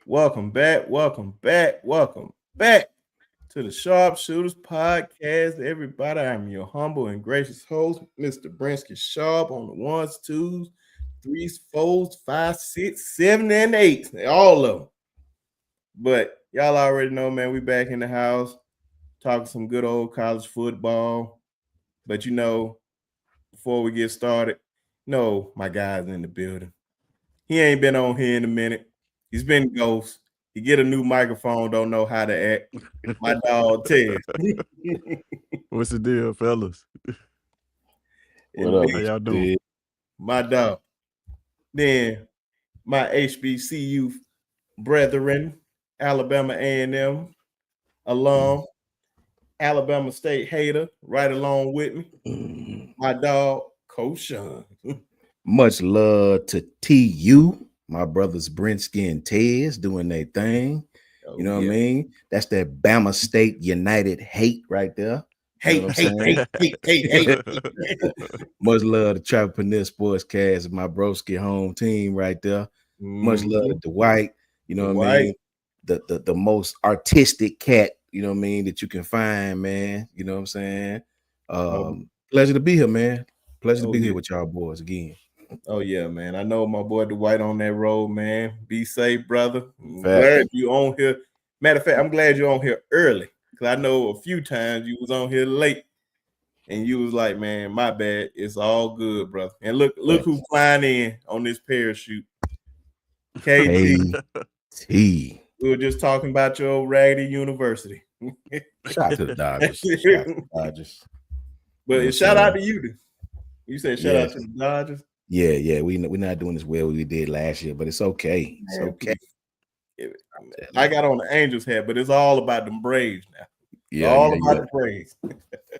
welcome back to the Sharpshooters Podcast. Everybody, I'm your humble and gracious host, Mr. Brinsky Sharp, on the ones, twos, threes, fours, five, six, seven, and eight. All of them. But y'all already know, man, we back in the house talking some good old college football. But before we get started, no, my guy's in the building. He ain't been on here in a minute. He's been ghost. He get a new microphone, don't know how to act. My dog Ted. What's the deal, fellas? What up? How y'all doing? My dog. Then my HBCU brethren, Alabama A&M alum, Alabama State hater, right along with me. My dog, Coach Sean. Much love to TU. My brothers Brinsky and Tez doing their thing. You know what I mean? That's that Bama State United hate right there. Hate. Much love to Travel Panel Sportscast, my broski home team right there. Much love to Dwight. You know what I mean? The most artistic cat, you know what I mean, that you can find, man. You know what I'm saying? Pleasure to be here, man. Pleasure to be here with y'all boys again. Oh yeah, man. I know my boy Dwight on that road, man. Be safe, brother. I'm glad you on here. Matter of fact, I'm glad you're on here early, because I know a few times you was on here late and you was like, man, my bad. It's all good, brother. And look who's flying in on this parachute. KT. We were just talking about your old Raggedy University. Shout out to the Dodgers. But shout out to you. You said shout out to the Dodgers. Yeah. We're not doing as well as we did last year, but it's okay. It's okay. I got on the Angels hat, but it's all about them Braves now. The Braves.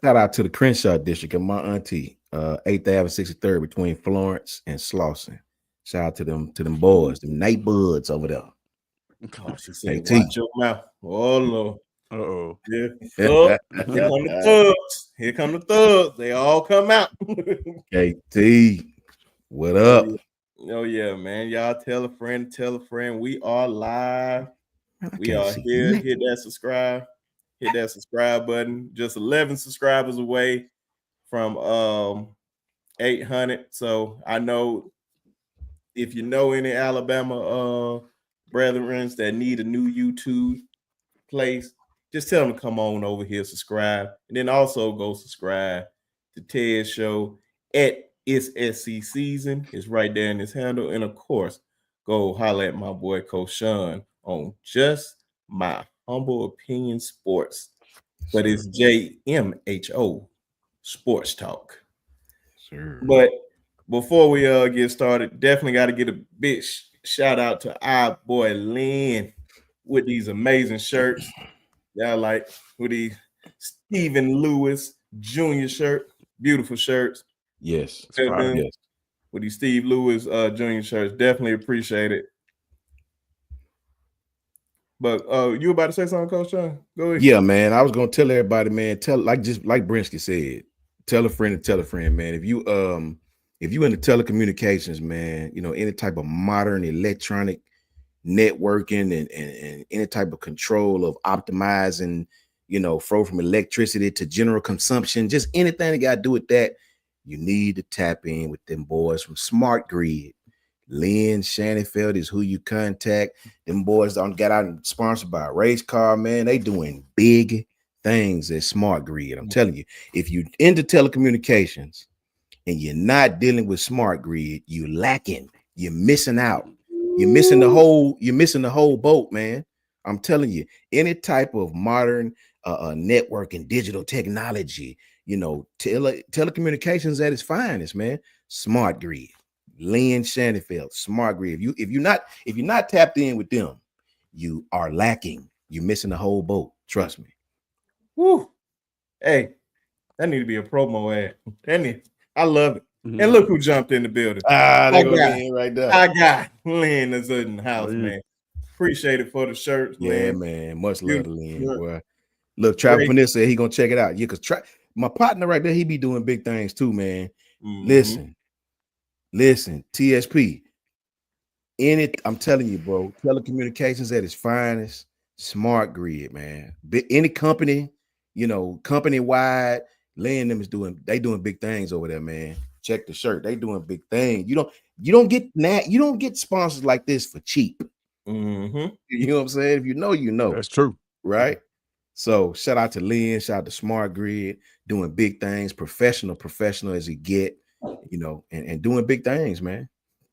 Shout out to the Crenshaw district of my auntie, 8th Avenue, 63rd, between Florence and Slauson. Shout out to them boys, them night buds over there. Oh, she said, watch your mouth. Oh Lord. Uh-oh. Yeah. Here come the thugs. They all come out. KT, what up? Oh yeah, man. Y'all tell a friend. We are live. We are here. Hit that subscribe button. Just 11 subscribers away from 800. So I know if you know any Alabama brethren that need a new YouTube place, just tell them to come on over here, subscribe, and then also go subscribe to Ted's show at It's SC Season. It's right there in his handle. And of course, go holler at my boy Coach Sean on Just My Humble Opinion Sports. But it's JMHO Sports Talk. Sure. But before we get started, definitely got to get a big shout out to our boy Lynn with these amazing shirts. Y'all like with these Stephen Lewis Jr. shirt, beautiful shirts. Yes. With these Steve Lewis Jr. shirts, definitely appreciate it. But you about to say something, Coach Sean? Go ahead. Yeah, man. I was gonna tell everybody, man. Like Brinsky said, tell a friend, man. If you into telecommunications, man, any type of modern electronic networking and any type of control of optimizing, flow from electricity to general consumption, just anything that got to do with that, you need to tap in with them boys from Smart Grid. Lynn Shanafeld is who you contact. Them boys got out and sponsored by a race car, man. They doing big things at Smart Grid. I'm telling you, if you into telecommunications and you're not dealing with Smart Grid, you lacking. You're missing out. You're missing the whole boat, man. I'm telling you, any type of modern network and digital technology, telecommunications at its finest, man. Smart Grid. Lynn Shanafeld, Smart Grid. If you're not tapped in with them, you are lacking. You're missing the whole boat. Trust me. Woo. Hey, that need to be a promo ad. I love it. Mm-hmm. And look who jumped in the building. They go in right there. I got Lynn is in the house, man. Appreciate it for the shirts. Yeah, Lynn. Man. Much love to Lynn, boy. Look, Travis Panessa said he gonna check it out. Yeah, because my partner right there, he be doing big things too, man. Mm-hmm. Listen, TSP. I'm telling you, bro, telecommunications at its finest, smart grid, man. Any company, company wide, Lynn them is doing big things over there, man. Check the shirt. They doing big things. You don't get sponsors like this for cheap. Mm-hmm. You know what I'm saying? If you know. That's true. Right? So shout out to Lynn, shout out to Smart Grid, doing big things, professional as he get, and doing big things, man.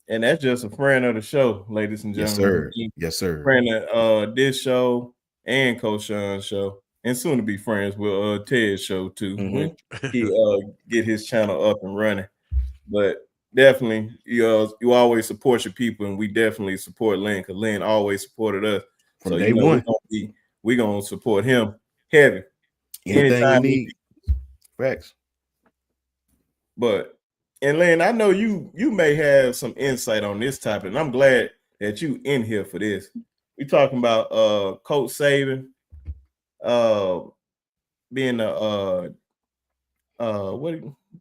And that's just a friend of the show, ladies and Yes, gentlemen. sir. Yes, sir. Friend of this show and Coach Sean's show, and soon to be friends with Ted's show too. When he get his channel up and running. But definitely, you always support your people, and we definitely support Lynn because Lynn always supported us. From So day one, we're gonna support him heavy. Anything we need. Facts. But and Lynn, I know you may have some insight on this topic, and I'm glad that you in here for this. We're talking about Coach Saban being a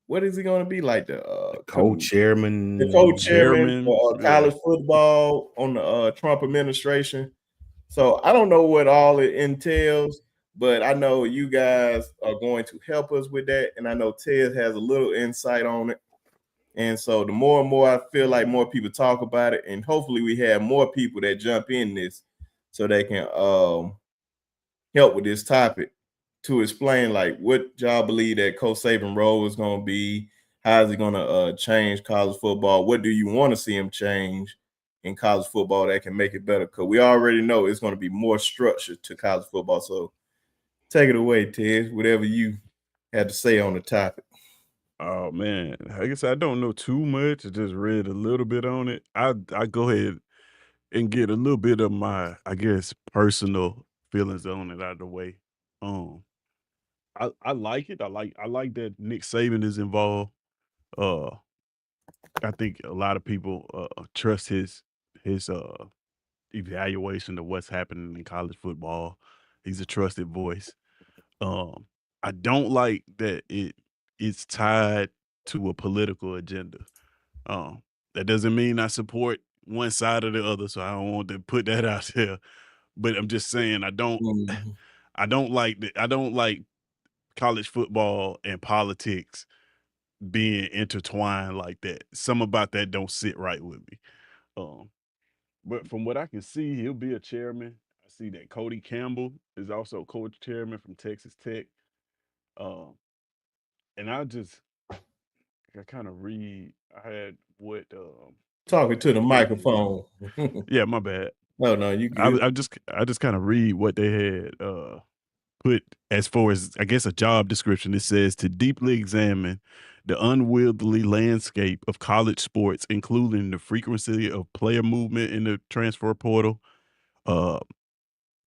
what is he going to be like the co-chairman, the co-chairman for college football on the Trump administration. So I don't know what all it entails, but I know you guys are going to help us with that, and I know Ted has a little insight on it. And so the more and more I feel like more people talk about it, and hopefully we have more people that jump in this so they can help with this topic to explain like what y'all believe that Coach Saban role is going to be. How is he going to change college football? What do you want to see him change in college football that can make it better? Because we already know it's going to be more structure to college football. So take it away, Ted, whatever you had to say on the topic. Oh man, I guess I don't know too much. I just read a little bit on it. I go ahead and get a little bit of my, I guess, personal feelings on it out of the way. I like it. I like that Nick Saban is involved. Uh, I think a lot of people trust his evaluation of what's happening in college football. He's a trusted voice. Um, I don't like that it's tied to a political agenda. That doesn't mean I support one side or the other, so I don't want to put that out there. But I'm just saying I don't I don't like college football and politics being intertwined like that. Some about that don't sit right with me. But from what I can see, he'll be a chairman. I see that Cody Campbell is also co-chairman from Texas Tech. Um, and I kind of read. I had what talking to the microphone. Yeah, my bad. No, you good. I just kind of read what they had put as far as I guess a job description. It says to deeply examine the unwieldy landscape of college sports, including the frequency of player movement in the transfer portal, uh,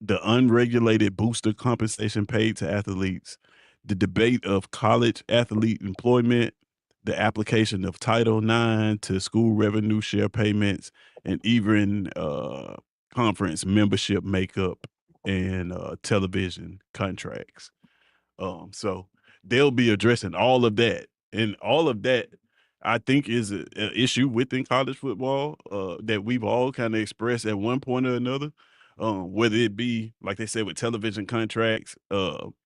the unregulated booster compensation paid to athletes, the debate of college athlete employment, the application of Title IX to school revenue share payments, and even conference membership makeup and television contracts. So they'll be addressing all of that, and all of that I think is an issue within college football that we've all kind of expressed at one point or another. Whether it be like they said with television contracts,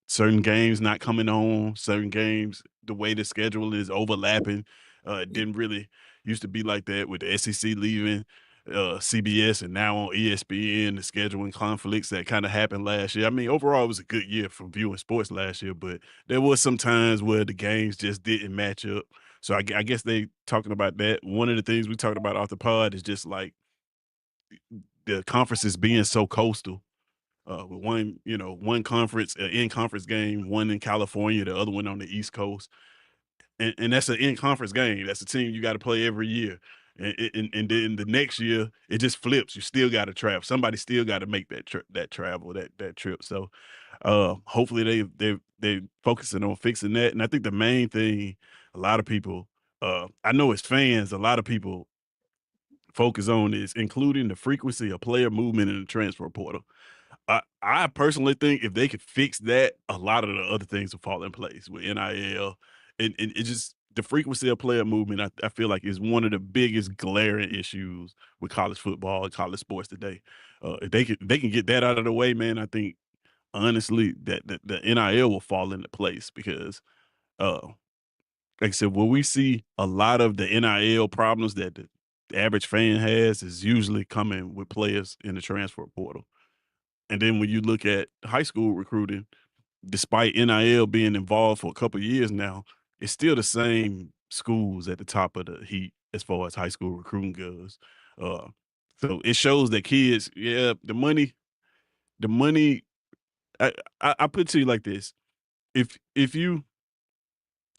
certain games not coming on, certain games the way the schedule is overlapping. It didn't really used to be like that with the SEC leaving CBS and now on ESPN, the scheduling conflicts that kind of happened last year. I mean, overall, it was a good year for viewing sports last year, but there was some times where the games just didn't match up. So I guess they talking about that. One of the things we talked about off the pod is just like the conferences being so coastal. With one conference, in conference game, one in California, the other one on the East Coast, and that's an in conference game. That's a team you got to play every year, and then the next year it just flips. You still got to travel. Somebody still got to make that travel that trip. So hopefully they focusing on fixing that. And I think the main thing a lot of people, I know as fans, a lot of people focus on is including the frequency of player movement in the transfer portal. I personally think if they could fix that, a lot of the other things will fall in place with NIL. And it just the frequency of player movement, I feel like is one of the biggest glaring issues with college football and college sports today. If they can get that out of the way, man, I think honestly that the NIL will fall into place because like I said, when we see a lot of the NIL problems that the average fan has is usually coming with players in the transfer portal. And then when you look at high school recruiting, despite NIL being involved for a couple of years now, it's still the same schools at the top of the heat as far as high school recruiting goes. Uh, so it shows that kids, yeah, the money. I put it to you like this: if if you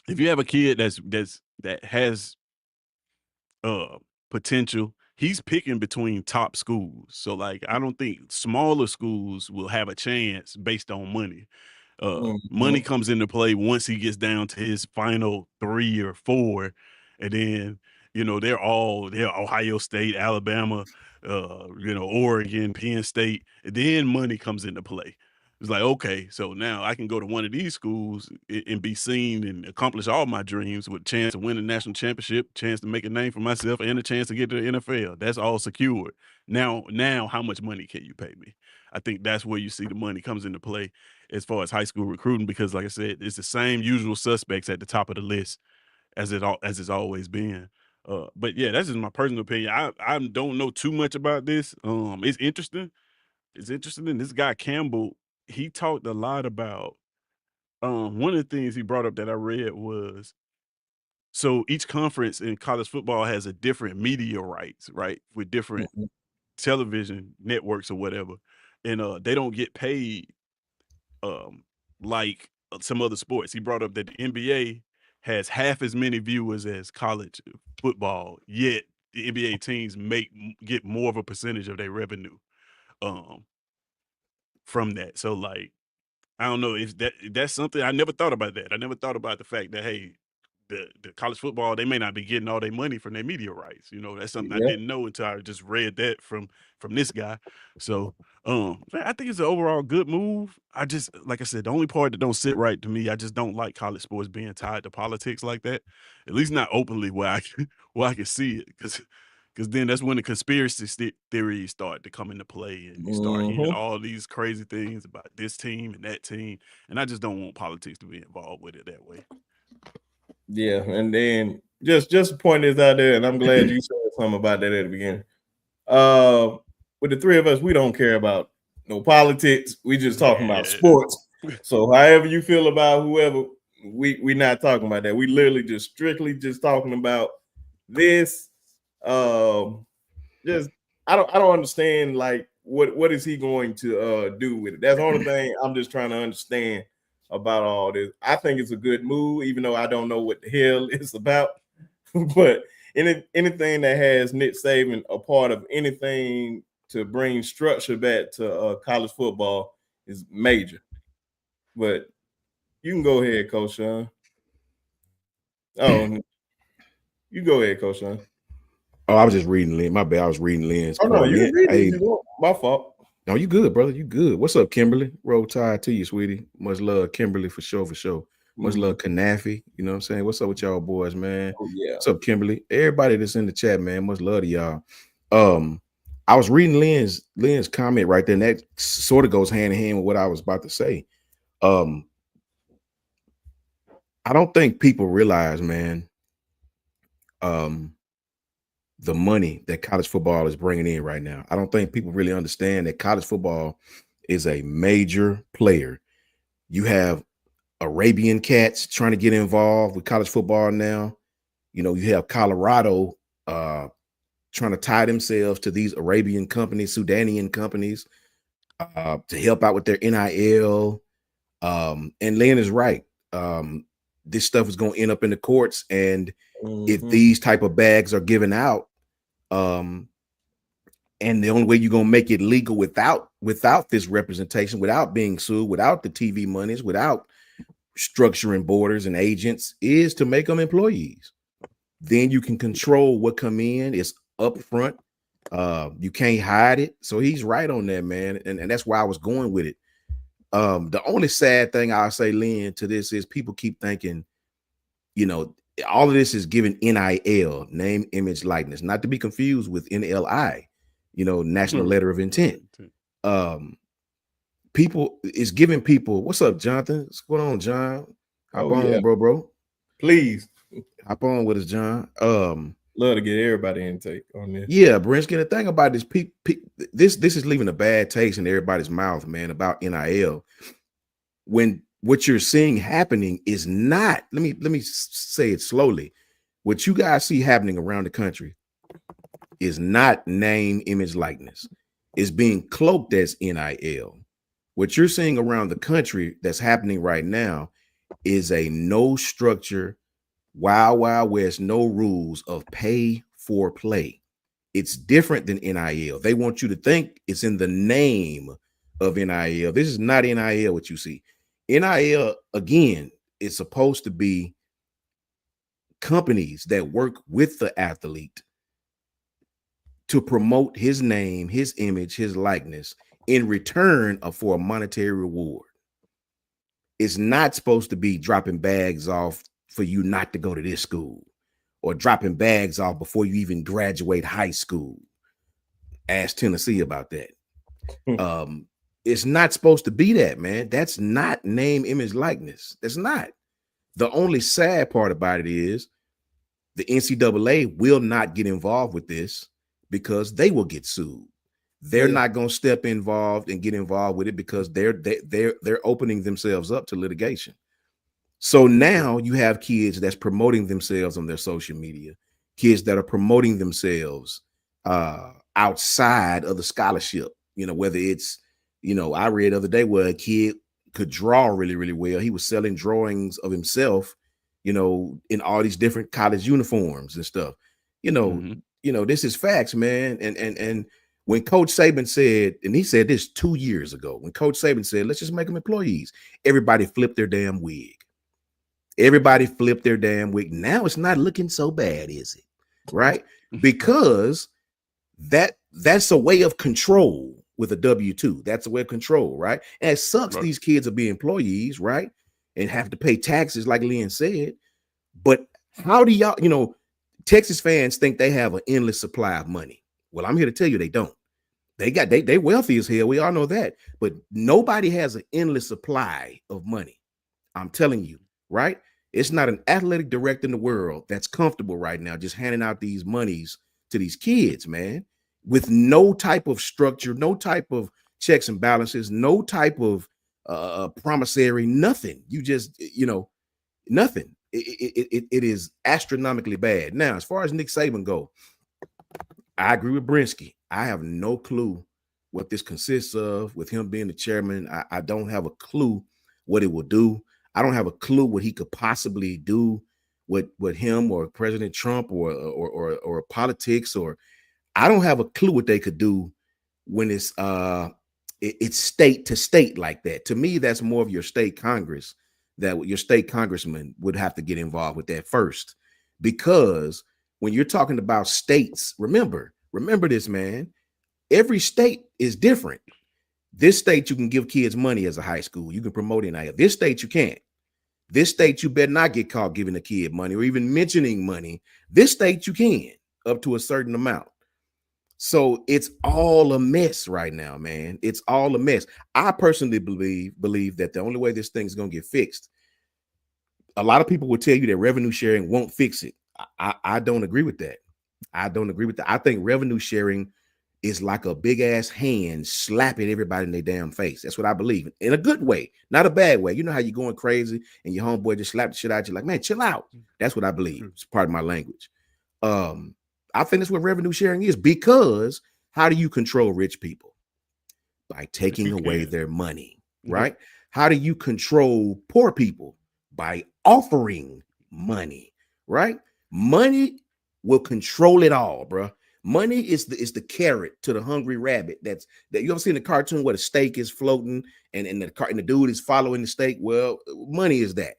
have a kid that has uh potential, he's picking between top schools. So like I don't think smaller schools will have a chance based on money. Money Mhm. comes into play once he gets down to his final 3 or 4, and then they're Ohio State, Alabama, Oregon, Penn State, and then money comes into play. It's like, okay, so now I can go to one of these schools and be seen and accomplish all my dreams with a chance to win a national championship, chance to make a name for myself, and a chance to get to the NFL. That's all secured. Now, how much money can you pay me? I think that's where you see the money comes into play as far as high school recruiting, because like I said, it's the same usual suspects at the top of the list as it's always been. But yeah, that's just my personal opinion. I don't know too much about this. It's interesting. It's interesting. And this guy Campbell, he talked a lot about one of the things he brought up that I read was, so each conference in college football has a different media rights, right? With different Mhm. television networks or whatever. And they don't get paid um, like some other sports. He brought up that the NBA has half as many viewers as college football, yet the NBA teams get more of a percentage of their revenue um, from that. So like I don't know if that's something. I never thought about that. I never thought about the fact that, hey, the college football, they may not be getting all their money from their media rights. That's something I Yeah. didn't know until I just read that from this guy. So I think it's an overall good move. I just, like I said, the only part that don't sit right to me, I just don't like college sports being tied to politics like that. At least not openly where I can where I can see it, because then that's when the conspiracy theories start to come into play, and you start hearing Mhm. all these crazy things about this team and that team, and I just don't want politics to be involved with it that way. Yeah, and then just point this out there, and I'm glad you said something about that at the beginning. Uh, with the three of us, we don't care about no politics. We just talking about Yeah. sports. So however you feel about whoever, we not talking about that. We literally just strictly just talking about this. Um, just I don't understand like what is he going to do with it? That's the only thing I'm just trying to understand about all this. I think it's a good move, even though I don't know what the hell it's about. But anything that has Nick Saban a part of anything to bring structure back to college football is major. But you can go ahead, Coach Sean. Oh, you go ahead, Coach Sean. Oh, I was just reading Lynn. My bad. I was reading Lynn's Oh no, part. you Lynn, can read it if hey, you want. My fault. no, you good, brother. You good. What's up, Kimberly? Roll Tide to you, sweetie. Much love, Kimberly, for sure, for sure. Much Mhm. love, Kanafi. You know what I'm saying? What's up with y'all boys, man? Oh yeah. What's up, Kimberly? Everybody that's in the chat, man. Much love to y'all. I was reading Lynn's comment right there, and that sort of goes hand in hand with what I was about to say. Um, I don't think people realize, man, um, the money that college football is bringing in right now. I don't think people really understand that college football is a major player. You have Arabian cats trying to get involved with college football now. You have Colorado trying to tie themselves to these Arabian companies, Sudanian companies, to help out with their NIL. And Lynn is right. This stuff is going to end up in the courts, and if Mhm. these type of bags are given out, um, and the only way you're going to make it legal without this representation, without being sued, without the TV monies, without structuring borders and agents, is to make them employees. Then you can control what come in. It's upfront. You can't hide it. So he's right on that, man. And that's why I was going with it. The only sad thing I'll say, Lynn, to this is people keep thinking, all of this is given NIL, name, image, likeness, not to be confused with NLI, national letter of intent. People is giving people, what's up, Jonathan? What's going on, John? Hop on, bro. Please hop on with us, John. Love to get everybody intake on this. Yeah, Brinsky, the thing about this, this is leaving a bad taste in everybody's mouth, man, about NIL. When what you're seeing happening is not, let me say it slowly. What you guys see happening around the country is not name, image, likeness. It's being cloaked as NIL. What you're seeing around the country that's happening right now is a no structure, wild, wild west, no rules of pay for play. It's different than NIL. They want you to think it's in the name of NIL. This is not NIL what you see. NIL, again, is supposed to be companies that work with the athlete to promote his name, his image, his likeness in return for a monetary reward. It's not supposed to be dropping bags off for you not to go to this school or dropping bags off before you even graduate high school. Ask Tennessee about that. It's not supposed to be that, man. That's not name, image, likeness. That's not. The only sad part about it is the NCAA will not get involved with this because they will get sued. They're not going to step involved and get involved with it because they're opening themselves up to litigation. So now you have kids that's promoting themselves on their social media, kids that are promoting themselves outside of the scholarship, whether it's, I read the other day where a kid could draw really, really well. He was selling drawings of himself, in all these different college uniforms and stuff. This is facts, man. And when Coach Saban said, and he said this 2 years ago, when Coach Saban said, let's just make them employees, everybody flipped their damn wig. Everybody flipped their damn wig. Now it's not looking so bad, is it? Right? Because that's a way of control with a W-2. That's a way of control, right? And it sucks these kids are being employees, right? And have to pay taxes, like Lynn said. But how do y'all, Texas fans think they have an endless supply of money. Well, I'm here to tell you they don't. They wealthy as hell. We all know that. But nobody has an endless supply of money. I'm telling you, right? It's not an athletic director in the world that's comfortable right now just handing out these monies to these kids, man, with no type of structure, no type of checks and balances, no type of promissory, nothing. You just, nothing. It is astronomically bad. Now, as far as Nick Saban go, I agree with Brinsky. I have no clue what this consists of with him being the chairman. I don't have a clue what it will do. I don't have a clue what he could possibly do with him or President Trump or politics, or I don't have a clue what they could do when it's state to state like that. To me, that's more of your state Congress, that your state congressman would have to get involved with that first, because when you're talking about states, remember this, man, every state is different. This state, you can give kids money as a high school. You can promote it. This state, you can't. This state, you better not get caught giving a kid money or even mentioning money. This state, you can, up to a certain amount. So it's all a mess right now, man. It's all a mess. I personally believe that the only way this thing is going to get fixed, a lot of people will tell you that revenue sharing won't fix it. I don't agree with that. I don't agree with that. I think revenue sharing is like a big ass hand slapping everybody in their damn face. That's what I believe, in a good way, not a bad way. You know how you're going crazy and your homeboy just slapped the shit out you, like, man, chill out. That's what I believe. It's part of my language. I think that's what revenue sharing is, because how do you control rich people? By taking away their money, right? How do you control poor people? By offering money, right? Money will control it all, bro. Money is the carrot to the hungry rabbit. That you ever seen the cartoon where the steak is floating and the dude is following the steak? Well, money is that.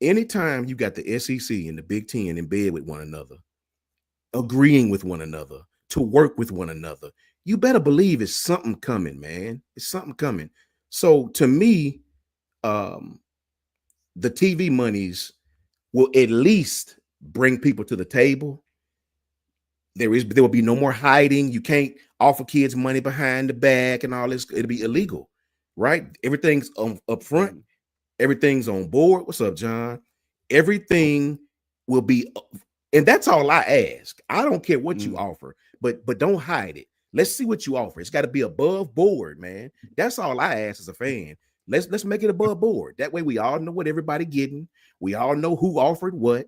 Anytime you got the SEC and the Big Ten in bed with one another, agreeing with one another to work with one another, you better believe it's something coming, man. It's something coming. So to me, the TV monies will at least bring people to the table. There will be no more hiding. You can't offer kids money behind the back and all this. It'll be illegal, right? Everything's up front. Everything's on board. What's up, John? Everything will be, and that's all I ask. I don't care what you offer, but don't hide it. Let's see what you offer. It's got to be above board, man. That's all I ask as a fan. Let's make it above board. That way we all know what everybody getting. We all know who offered what.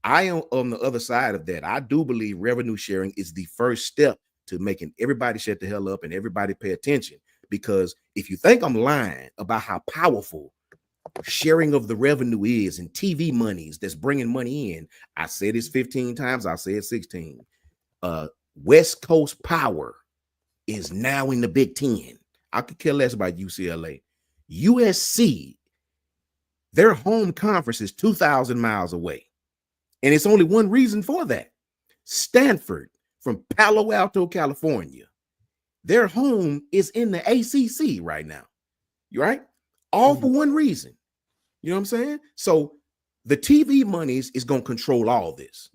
I am on the other side of that. I do believe revenue sharing is the first step to making everybody shut the hell up and everybody pay attention. Because if you think I'm lying about how powerful sharing of the revenue is and TV monies that's bringing money in, I said this 15 times. I'll say it 16. West Coast power is now in the Big Ten. I could care less about UCLA. USC, their home conference is 2,000 miles away. And it's only one reason for that. Stanford from Palo Alto, California, their home is in the ACC right now. You right? All for one reason. You know what I'm saying? So the TV monies is going to control all this.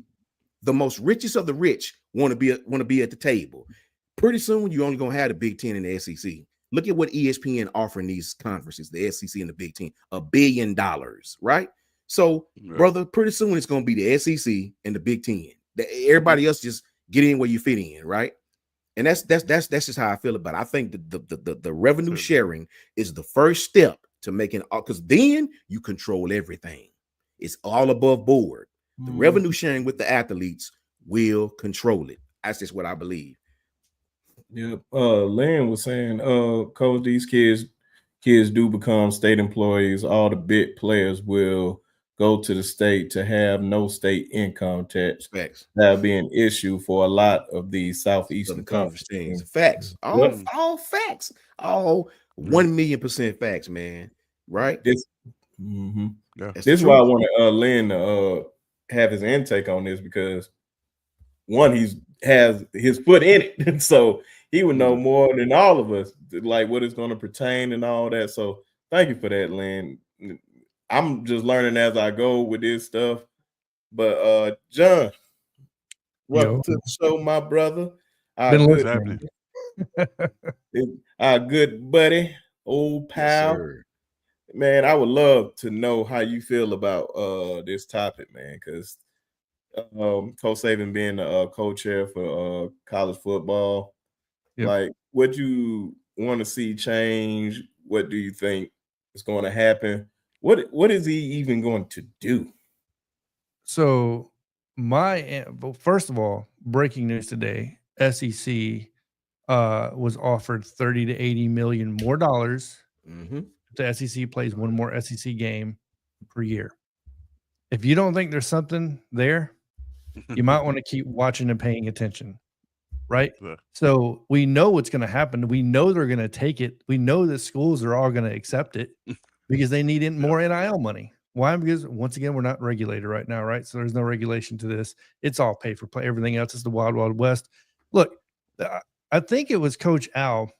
The most richest of the rich want to be at the table. Pretty soon, you're only going to have the Big Ten and the SEC. Look at what ESPN offering these conferences, the SEC and the Big Ten, $1 billion, right? So, brother, pretty soon it's going to be the SEC and the Big Ten. Everybody else just get in where you fit in, right? And that's just how I feel about it. I think the revenue sharing is the first step to making, because then you control everything. It's all above board. The revenue sharing with the athletes will control it. That's just what I believe. Yeah. Lynn was saying, Coach, these kids do become state employees. All the big players will go to the state to have no state income tax. Facts. That'll be an issue for a lot of these Southeastern conference teams. teams. Facts. All facts. All 1,000,000% facts, man. Right? This is why I want Lynn to have his intake on this, because one, has his foot in it, so he would know more than all of us, like what it's going to pertain and all that. So thank you for that, Lynn. I'm just learning as I go with this stuff. But John, welcome to the show, my brother. Our good buddy, old pal. Yes, man, I would love to know how you feel about this topic, man, because Coach Saban being the co-chair for college football, like, what you want to see change? What do you think is going to happen? What is he even going to do? So first of all, breaking news today, SEC was offered 30 to 80 million more dollars. The SEC plays one more SEC game per year. If you don't think there's something there, you might want to keep watching and paying attention, right? So we know what's going to happen. We know they're going to take it. We know that schools are all going to accept it because they need more NIL money. Why? Because once again, we're not regulated right now, right? So there's no regulation to this. It's all pay for play. Everything else is the wild, wild west. Look, I think it was Coach Al,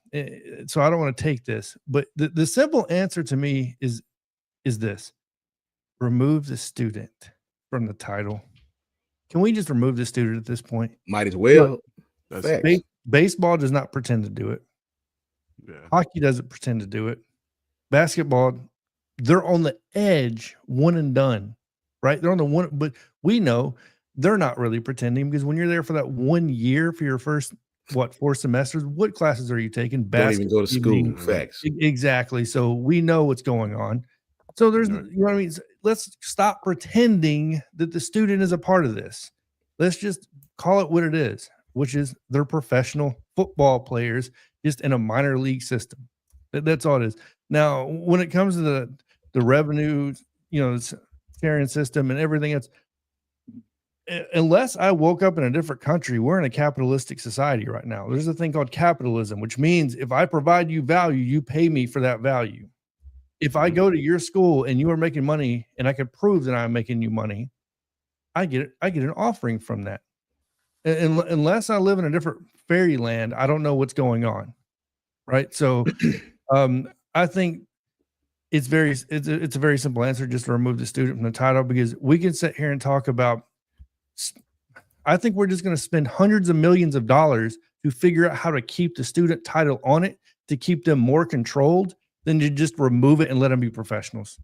so I don't want to take this, but the simple answer to me is this: remove the student from the title. Can we just remove the student at this point? Might as well. Baseball does not pretend to do it. Hockey doesn't pretend to do it. Basketball, they're on the edge, one and done, right? They're on the one, but we know they're not really pretending, because when you're there for that 1 year for your first 4 semesters, what classes are you taking? Don't even go to school. Facts. Exactly. So we know what's going on. So there's, you know what I mean? Let's stop pretending that the student is a part of this. Let's just call it what it is, which is they're professional football players just in a minor league system. That's all it is. Now, when it comes to the revenue, sharing system and everything else, unless I woke up in a different country, we're in a capitalistic society right now. There's a thing called capitalism, which means if I provide you value, you pay me for that value. If I go to your school and you are making money and I can prove that I'm making you money, I get an offering from that. And unless I live in a different fairyland, I don't know what's going on. Right. So I think it's a very simple answer, just to remove the student from the title, because we can sit here and talk about. I think we're just going to spend hundreds of millions of dollars to figure out how to keep the student title on it, to keep them more controlled, than to just remove it and let them be professionals.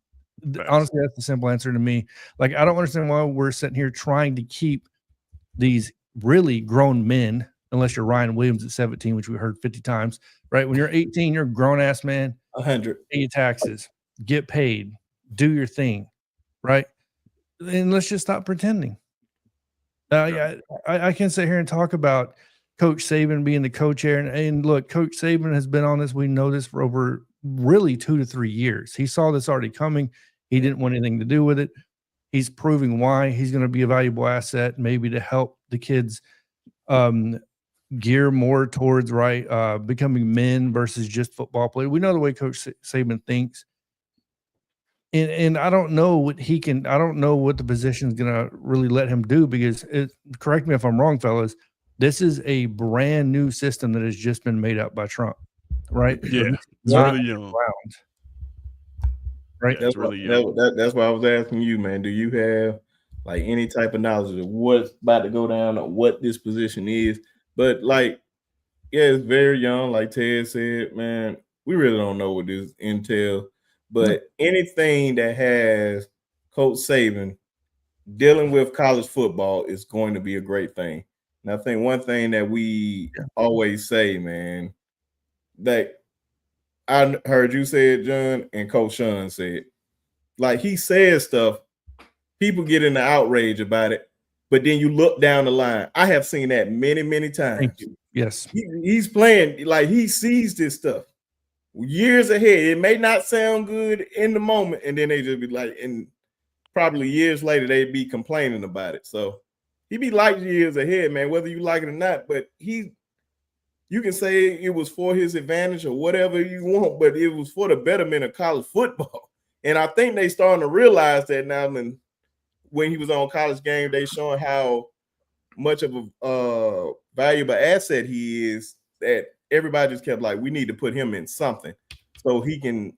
Honestly, that's the simple answer to me. Like, I don't understand why we're sitting here trying to keep these really grown men, unless you're Ryan Williams at 17, which we heard 50 times, right? When you're 18, you're a grown ass man. 100. Pay your taxes, get paid, do your thing, right? And let's just stop pretending. I can sit here and talk about Coach Saban being the co-chair, and look, Coach Saban has been on this. We know this for over really 2 to 3 years. He saw this already coming. He didn't want anything to do with it. He's proving why he's going to be a valuable asset, maybe to help the kids gear more towards becoming men versus just football players. We know the way Coach Saban thinks. And I don't know what I don't know what the position is going to really let him do, because correct me if I'm wrong, fellas, this is a brand new system that has just been made up by Trump, right? Yeah, it's really young. Right. Yeah, that's really young. That's why I was asking you, man. Do you have like any type of knowledge of what's about to go down or what this position is? But like, yeah, it's very young. Like Ted said, man, we really don't know what this entails. But anything that has Coach Saban dealing with college football is going to be a great thing. And I think one thing that we always say, man, that I heard you say it, John, and Coach Sean said, like, he says stuff, people get in the outrage about it, but then you look down the line. I have seen that many, many times. Thank you. Yes. He's playing, like, he sees this stuff years ahead. It may not sound good in the moment, and then they just be like, and probably years later they'd be complaining about it. So he be like years ahead, man, whether you like it or not. But you can say it was for his advantage or whatever you want, but it was for the betterment of college football. And I think they starting to realize that now. And when he was on College Game, they showing how much of a valuable asset he is, that everybody just kept like, we need to put him in something so he can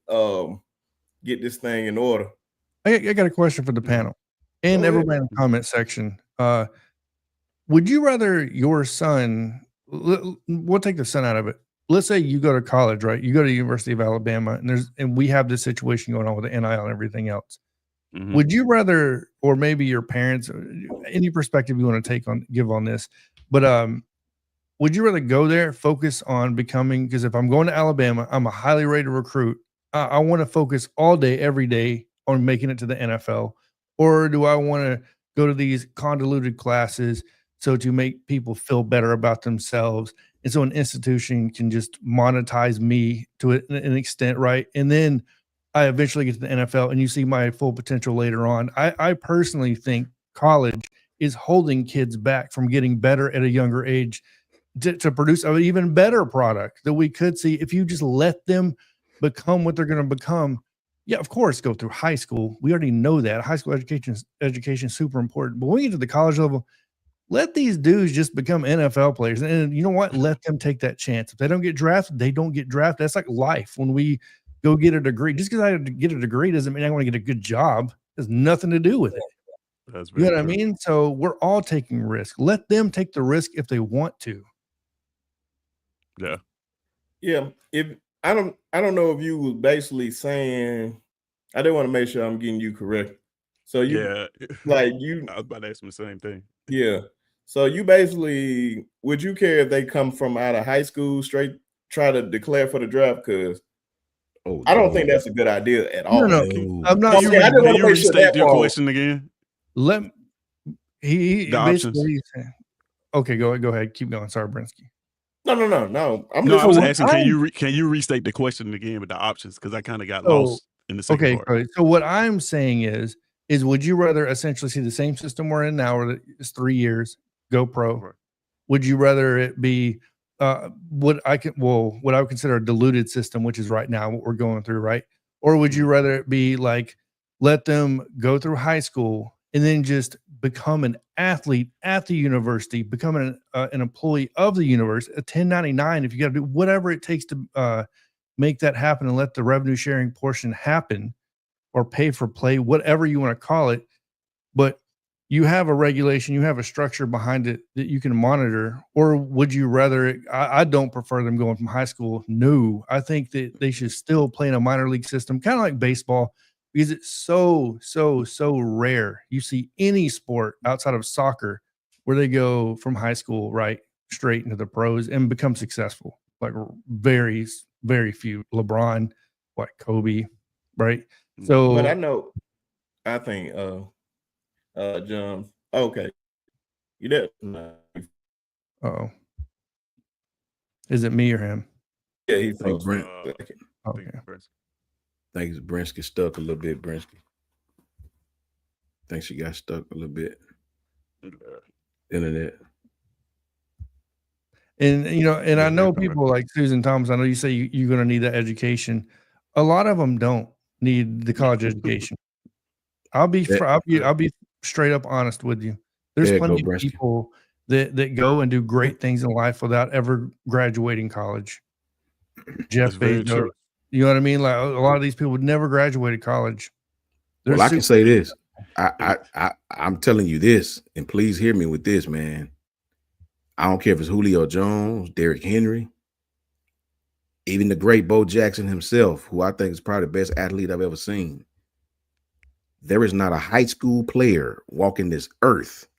get this thing in order. I got a question for the panel and everybody in the comment section. Would you rather your son, we'll take the son out of it. Let's say you go to college, right? You go to the University of Alabama, and we have this situation going on with the NIL and everything else. Mm-hmm. Would you rather, or maybe your parents, any perspective you want to give on this, but would you rather go there, focus on becoming, because if I'm going to Alabama, I'm a highly rated recruit. I want to focus all day, every day on making it to the NFL, or do I want to go to these convoluted classes so to make people feel better about themselves, and so an institution can just monetize me to an extent, right? And then I eventually get to the NFL and you see my full potential later on. I personally think college is holding kids back from getting better at a younger age to produce an even better product that we could see if you just let them become what they're going to become. Yeah, of course, go through high school. We already know that. High school education is super important. But when we get to the college level, let these dudes just become NFL players. And you know what? Let them take that chance. If they don't get drafted, they don't get drafted. That's like life. When we go get a degree, just because I get a degree doesn't mean I want to get a good job. It has nothing to do with it. That's you know what I mean? So we're all taking risk. Let them take the risk if they want to. Yeah. Yeah. If I don't know if you was basically saying, I didn't want to make sure I'm getting you correct. So you like you I was about to ask him the same thing. Yeah. So you basically, would you care if they come from out of high school straight try to declare for the draft? Because I don't think that's a good idea at all. No. I'm not. Can you restate your question again? He basically said, okay, go ahead. Keep going. Sorry, Brinsky. No. I was asking, can you restate the question again with the options? Because I kind of got lost in the second part. So what I'm saying is would you rather essentially see the same system we're in now, where it's 3 years, go pro? Right. Would you rather it be what I would consider a diluted system, which is right now what we're going through, right? Or would you rather it be like, let them go through high school and then just become an athlete at the university, become an employee of the university, a 1099, if you got to do whatever it takes to make that happen and let the revenue sharing portion happen, or pay for play, whatever you want to call it. But you have a regulation, you have a structure behind it that you can monitor. Or would you rather, I don't prefer them going from high school. No, I think that they should still play in a minor league system, kind of like baseball, because it's so rare. You see any sport outside of soccer where they go from high school right straight into the pros and become successful. Like very, very few. LeBron, what, Kobe, right? So, but I think John. Okay, you there? oh, is it me or him? Yeah, he froze. Brent. Okay. Thanks, Brinsky stuck a little bit. Brinsky. Think she got stuck a little bit. Internet. And and I know people like Susan Thomas. I know you say you're going to need that education. A lot of them don't need the college education. I'll be straight up honest with you. There's plenty of people that go and do great things in life without ever graduating college. Jeff Bezos, you know what I mean? Like a lot of these people would never graduated college. Well, I can say this. I'm telling you this, and please hear me with this, man. I don't care if it's Julio Jones, Derrick Henry, even the great Bo Jackson himself, who I think is probably the best athlete I've ever seen. There is not a high school player walking this earth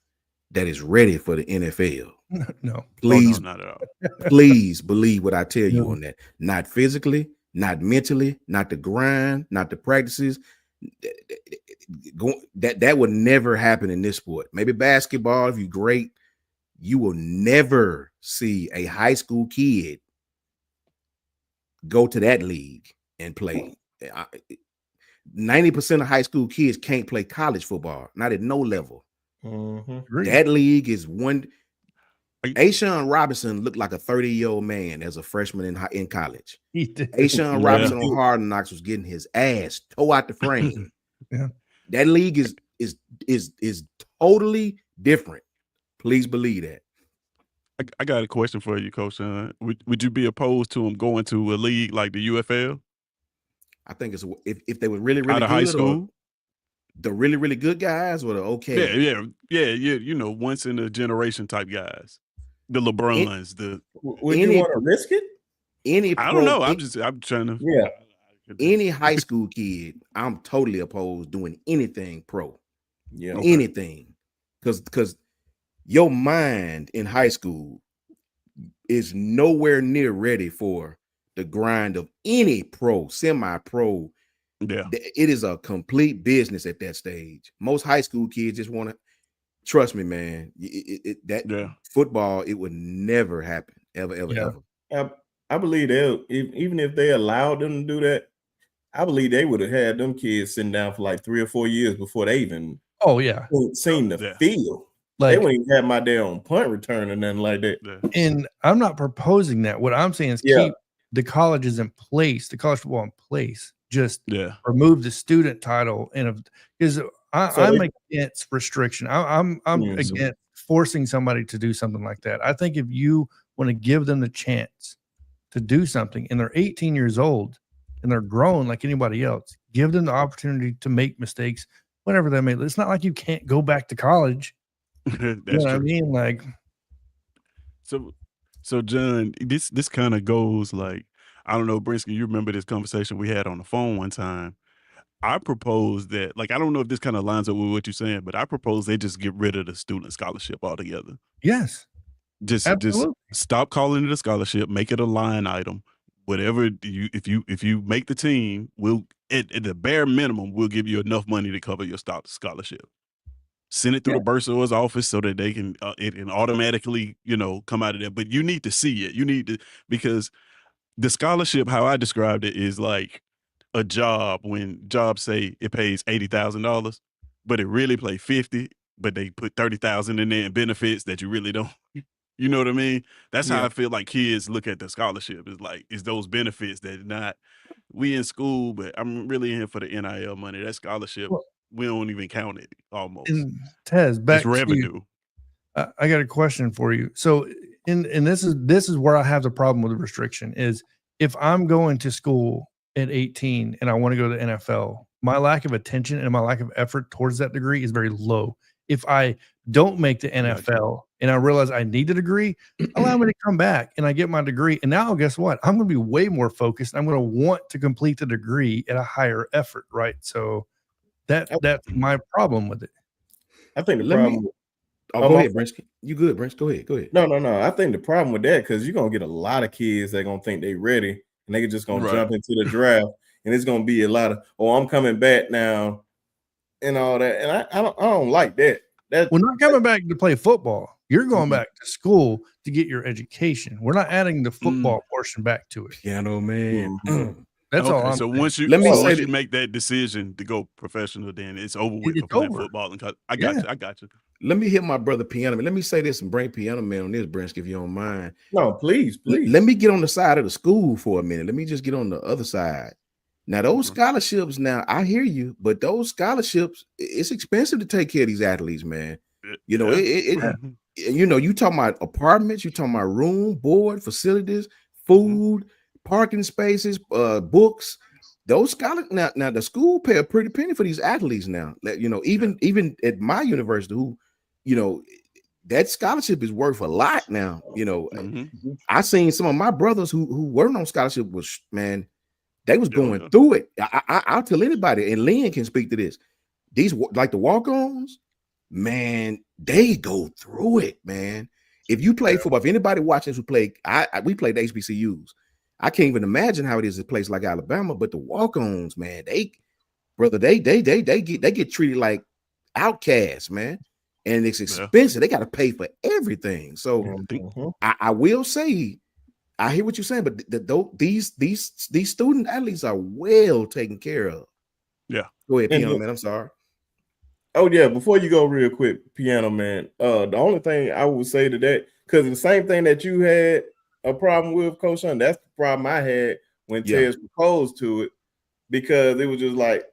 that is ready for the NFL. No, please, not at all. Please believe what I tell you on that. Not physically, not mentally, not the grind, not the practices. That would never happen in this sport. Maybe basketball, if you're great, you will never see a high school kid go to that league and play. 90% of high school kids can't play college football, not at no level. Mm-hmm. That league is one. Ashawn Robinson looked like a 30-year-old man as a freshman in college. He did. Ashawn Robinson on Hard Knocks was getting his ass tore out the frame. Yeah. That league is totally different. Please believe that. I got a question for you, Coach. Would you be opposed to him going to a league like the UFL? I think it's if they were really out of good, high school, the really good guys or the okay. Yeah. Once in a generation type guys, the LeBrons. Would you want to risk it? I don't know. I'm trying to. Yeah. Any high school kid, I'm totally opposed doing anything pro. Yeah. Okay. Anything. Because your mind in high school is nowhere near ready for the grind of any pro, semi-pro. Yeah. It is a complete business at that stage. Most high school kids just want to, trust me, man, football, it would never happen. Ever. I believe even if they allowed them to do that, I believe they would have had them kids sitting down for like 3 or 4 years before they even seen the field. Like, they wouldn't even have my damn punt return or nothing like that. Yeah. And I'm not proposing that. What I'm saying is keep the colleges in place, the college football in place. Just remove the student title, and because I'm against restriction. I'm against forcing somebody to do something like that. I think if you want to give them the chance to do something, and they're 18 years old and they're grown like anybody else, give them the opportunity to make mistakes, whatever they may. It's not like you can't go back to college. That's you know what true. I mean? Like, so John, this kind of goes like, I don't know, Brinsky, you remember this conversation we had on the phone one time. I propose that, like, I don't know if this kind of lines up with what you're saying, but I propose they just get rid of the student scholarship altogether. Yes. Just stop calling it a scholarship, make it a line item. Whatever if you make the team, we'll at the bare minimum, we'll give you enough money to cover your scholarship. Send it through the bursator's office so that they can it can automatically, come out of there. But you need to see it. You need to, because the scholarship, how I described it, is like a job when jobs say it pays $80,000, but it really play 50, but they put 30,000 in there in benefits that you really don't. You know what I mean? That's how I feel like kids look at the scholarship. It's those benefits that not we in school, but I'm really in here for the NIL money. That scholarship, we don't even count it almost. And Tez, back it's revenue. To you, I got a question for you. So, and this is where I have the problem with the restriction is if I'm going to school at 18 and I want to go to the NFL, my lack of attention and my lack of effort towards that degree is very low. If I don't make the NFL and I realize I need a degree, allow me to come back and I get my degree. And now guess what? I'm going to be way more focused. I'm going to want to complete the degree at a higher effort, right? So that's my problem with it. I think the problem. Go ahead, Brinsky. You good, Brinsky? Go ahead. No. I think the problem with that, because you're gonna get a lot of kids that gonna think they ready and they just gonna jump into the draft, and it's gonna be a lot of, I'm coming back now, and all that. And I don't like that. We're not coming back to play football. You're going back to school to get your education. We're not adding the football portion back to it. Piano man. That's all. I'm so saying. once you make that decision to go professional, then it's over with for playing football. And I got you. Let me hit my brother Piano Man. Let me say this and bring Piano Man on this, Brinsky, if you don't mind. No, please. Let me get on the side of the school for a minute. Let me just get on the other side. Now, those scholarships, now, I hear you, but those scholarships, it's expensive to take care of these athletes, man. You know, you know, you talking about apartments, you talking about room, board, facilities, food, parking spaces, books. Those scholars now the school pay a pretty penny for these athletes now. You know, even at my university, who, you know, that scholarship is worth a lot now. You know, I seen some of my brothers who weren't on scholarship was, man, they was going through it. I'll tell anybody, and Lynn can speak to this. These, like the walk-ons, man, they go through it, man. If you play football, if anybody watching who played, we played HBCUs. I can't even imagine how it is in a place like Alabama, but the walk-ons, man, they get treated like outcasts, man. And it's expensive. They got to pay for everything. So I will say, I hear what you're saying, but these student athletes are well taken care of. Yeah. Go ahead, Piano Man. I'm sorry. Oh yeah, before you go real quick, Piano Man. The only thing I would say to that, because the same thing that you had a problem with, Coach Sean, that's the problem I had when Tez proposed to it, because it was just like,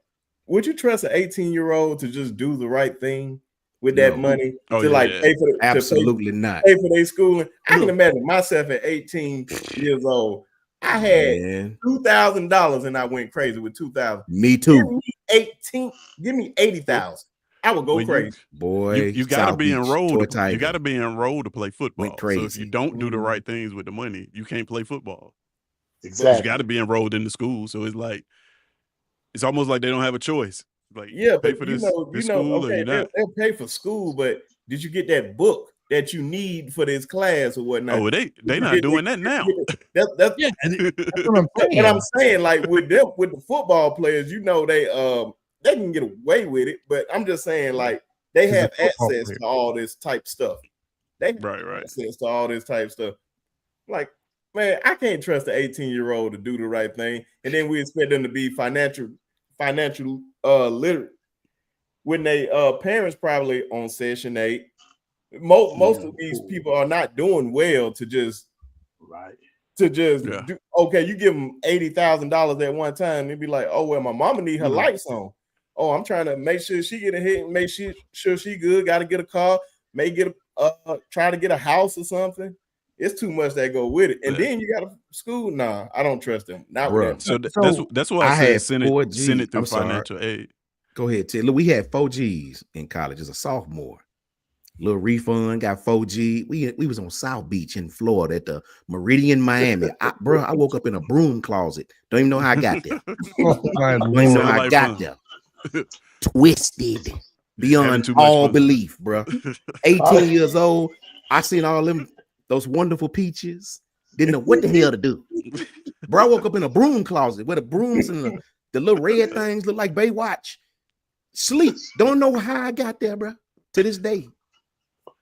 would you trust an 18-year-old to just do the right thing with that money pay for pay for their schooling? I can imagine myself at 18 years old. I had $2,000 and I went crazy with $2,000. Me too. Give me 80,000. I would go crazy. You got to be enrolled. You got to be enrolled to play football. So if you don't do the right things with the money, you can't play football. Exactly. You got to be enrolled in the school. So it's like, it's almost like they don't have a choice. Like, pay for this school, or you're not. They'll pay for school, but did you get that book that you need for this class or whatnot? Oh, they not doing that now. That's what I'm saying. But I'm saying, like with the football players, you know, they can get away with it, but I'm just saying, like, they have access to all this type stuff. They have access to all this type stuff. Like, man, I can't trust an 18-year-old to do the right thing, and then we expect them to be financial literate when they parents probably on Section 8. Most of these people are not doing well to just do. Okay, you give them $80,000 at one time, they'd be like, oh well, my mama need her lights on. Oh, I'm trying to make sure she get a hit and make sure she good. Got to get a car, may get try to get a house or something. It's too much that go with it. And then you got a school. Nah, I don't trust them. Not with them. So that's why I said send it through financial aid. Go ahead, Ted. Look, we had 4 G's in college as a sophomore. Little refund, got 4 G. We was on South Beach in Florida at the Meridian, Miami. I woke up in a broom closet. Don't even know how I got there. Don't even know how I got there. Twisted beyond all belief, bro. 18 years old. I seen all those wonderful peaches. Didn't know what the hell to do. Bro, I woke up in a broom closet where the brooms and the little red things look like Baywatch. Sleep. Don't know how I got there, bro. To this day.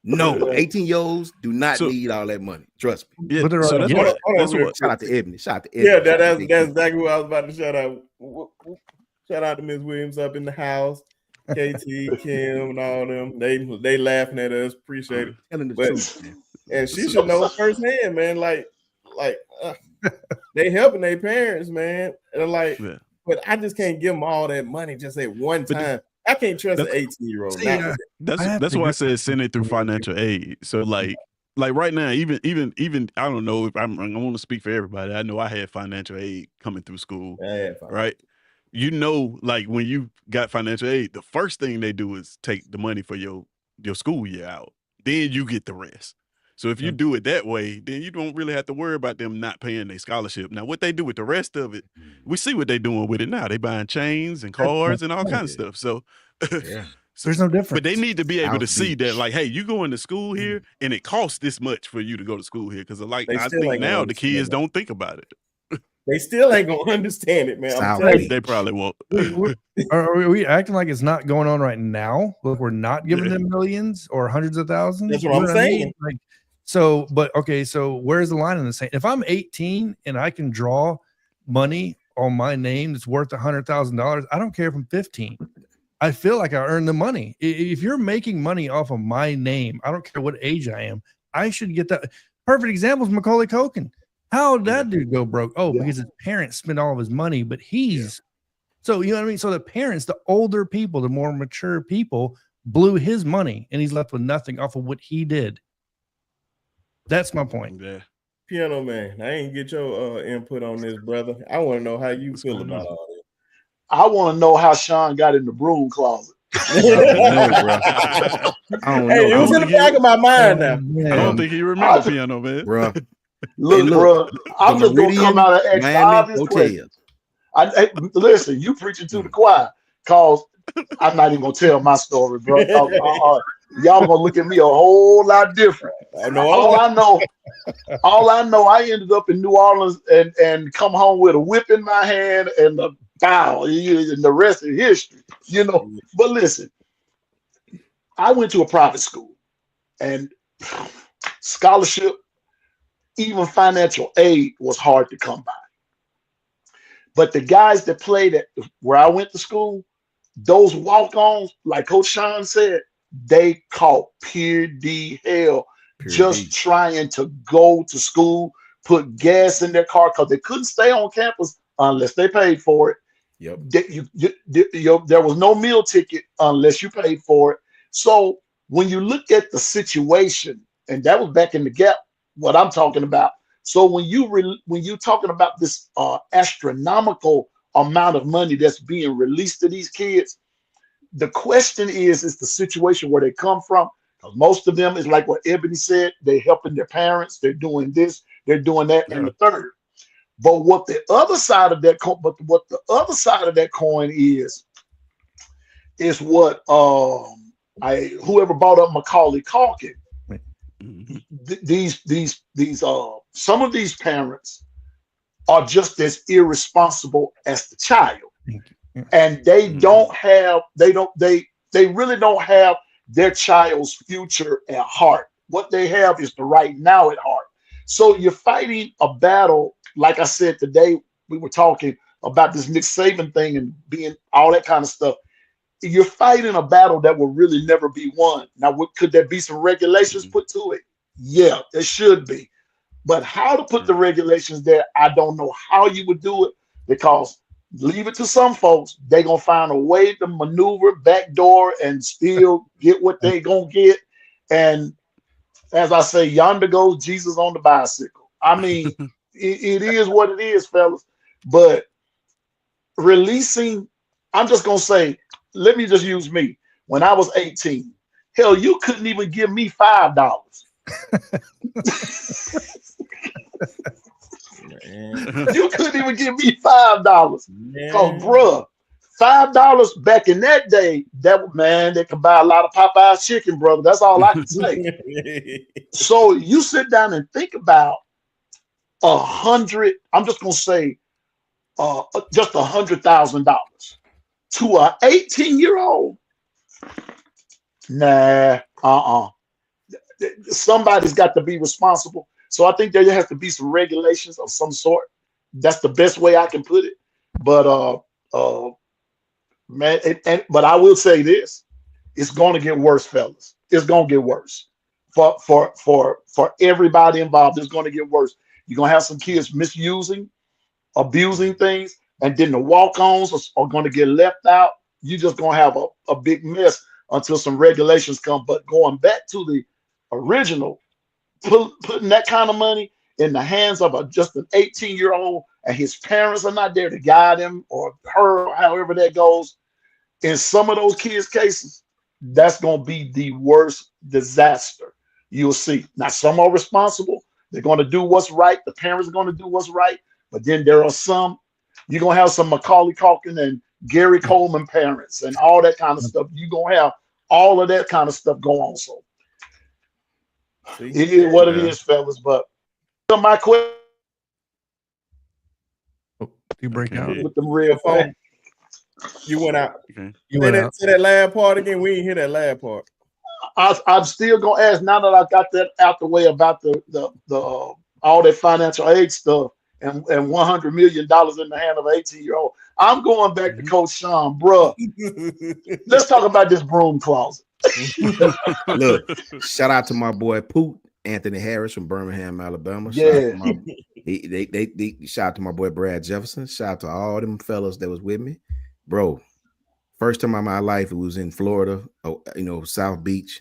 No, 18-year-olds do not need all that money. Trust me. Yeah, so that's what. Shout out to Ebony. Shout out to Ebony. Yeah, that's exactly what I was about to shout out. Shout out to Ms. Williams up in the house. KT, Kim, and all them. They laughing at us. Appreciate it. And she should know firsthand, man. Like they helping their parents, man. And like, but I just can't give them all that money just at one time. I can't trust an 18-year-old. That's why I said send it through financial aid. So like, like right now, even I don't know if I want to speak for everybody. I know I had financial aid coming through school, right? You know, like when you got financial aid, the first thing they do is take the money for your school year out. Then you get the rest. So if you do it that way, then you don't really have to worry about them not paying their scholarship. Now, what they do with the rest of it, we see what they're doing with it now. They buying chains and cars and all kinds of stuff. So Yeah. There's no difference. but they need to be able to South see Beach. that, like, hey, you going to school here, and it costs this much for you to go to school here. Because, like, They I still think ain't gonna now the understand kids that. don't think about it. They still ain't gonna understand it, man. I'm South telling Beach. you. They probably won't. Are we acting like it's not going on right now? Look, we're not giving them millions or hundreds of thousands. That's what I'm saying. Like, so, but okay, so where's the line in the sand? If I'm 18 and I can draw money on my name that's worth $100,000, I don't care if I'm 15. I feel like I earned the money. If you're making money off of my name, I don't care what age I am, I should get that. Perfect example is Macaulay Culkin. How did that dude go broke? Oh, because his parents spent all of his money, but he's so, you know what I mean? So the parents, the older people, the more mature people blew his money and he's left with nothing off of what he did. That's my point. Yeah. Piano Man, I ain't get your input on this, brother. I want to know how you feel about all this. I want to know how Sean got in the broom closet. I don't know, bro. I don't Hey, it know, was in the back of my mind now. I don't think he remember Piano Man. bro. Look, bro, I'm just going to come out and ask the obvious question. Listen, you preaching to the choir, because I'm not even going to tell my story, bro. Y'all going to look at me a whole lot different. All I know, I ended up in New Orleans and come home with a whip in my hand and a bow, and the rest is history, you know. But listen, I went to a private school, and scholarship, even financial aid, was hard to come by. But the guys that played at where I went to school, those walk-ons, like Coach Sean said, they caught pure D hell just trying to go to school, put gas in their car, because they couldn't stay on campus unless they paid for it. There was no meal ticket unless you paid for it. So when you look at the situation, and that was back in the Gap, what I'm talking about. So when you're talking about this astronomical amount of money that's being released to these kids, the question is the situation where they come from. Because most of them is like what Ebony said, they're helping their parents, they're doing this, they're doing that, and the third. But what the other side of that coin is what whoever brought up Macaulay Culkin. These some of these parents are just as irresponsible as the child, and they really don't have their child's future at heart. What they have is the right now at heart. So you're fighting a battle. Like I said today, we were talking about this Nick Saban thing and being all that kind of stuff. You're fighting a battle that will really never be won. Now, could there be some regulations put to it? Yeah, there should be. But how to put the regulations there, I don't know how you would do it, because leave it to some folks, they're going to find a way to maneuver backdoor and still get what they're going to get. And as I say, yonder goes Jesus on the bicycle. I mean, it is what it is, fellas. But releasing, I'm just going to say, let me just use me. When I was 18, hell, you couldn't even give me $5. You couldn't even give me $5. Because, bruh, $5 back in that day, they could buy a lot of Popeye's chicken, brother. That's all I can say. So you sit down and think about 100, I'm just going to say just $100,000 to an 18-year-old. Nah, somebody's got to be responsible. So I think there has to be some regulations of some sort. That's the best way I can put it. But man, but I will say this: it's going to get worse, fellas. It's going to get worse for everybody involved. It's going to get worse. You're going to have some kids misusing, abusing things, and then the walk-ons are going to get left out. You're just going to have a big mess until some regulations come. But going back to the original putting that kind of money in the hands of just an 18-year-old, and his parents are not there to guide him or her, or however that goes. In some of those kids' cases, that's going to be the worst disaster you'll see. Now, some are responsible. They're going to do what's right. The parents are going to do what's right. But then there are some, you're going to have some Macaulay Culkin and Gary Coleman parents and all that kind of stuff. You're going to have all of that kind of stuff go on. So it is what it is, fellas. But my question. You break out with them real phone. You went out. Okay. Say that last part again. We didn't hear that last part. I'm still gonna ask now that I got that out the way about the all that financial aid stuff and $100 million in the hand of an 18-year-old. I'm going back to Coach Sean, bro. Let's talk about this broom closet. Look, shout out to my boy Poot Anthony Harris from Birmingham, Alabama. Yeah. Shout out to my boy Brad Jefferson. Shout out to all them fellas that was with me, bro. First time in my life, it was in Florida, South Beach.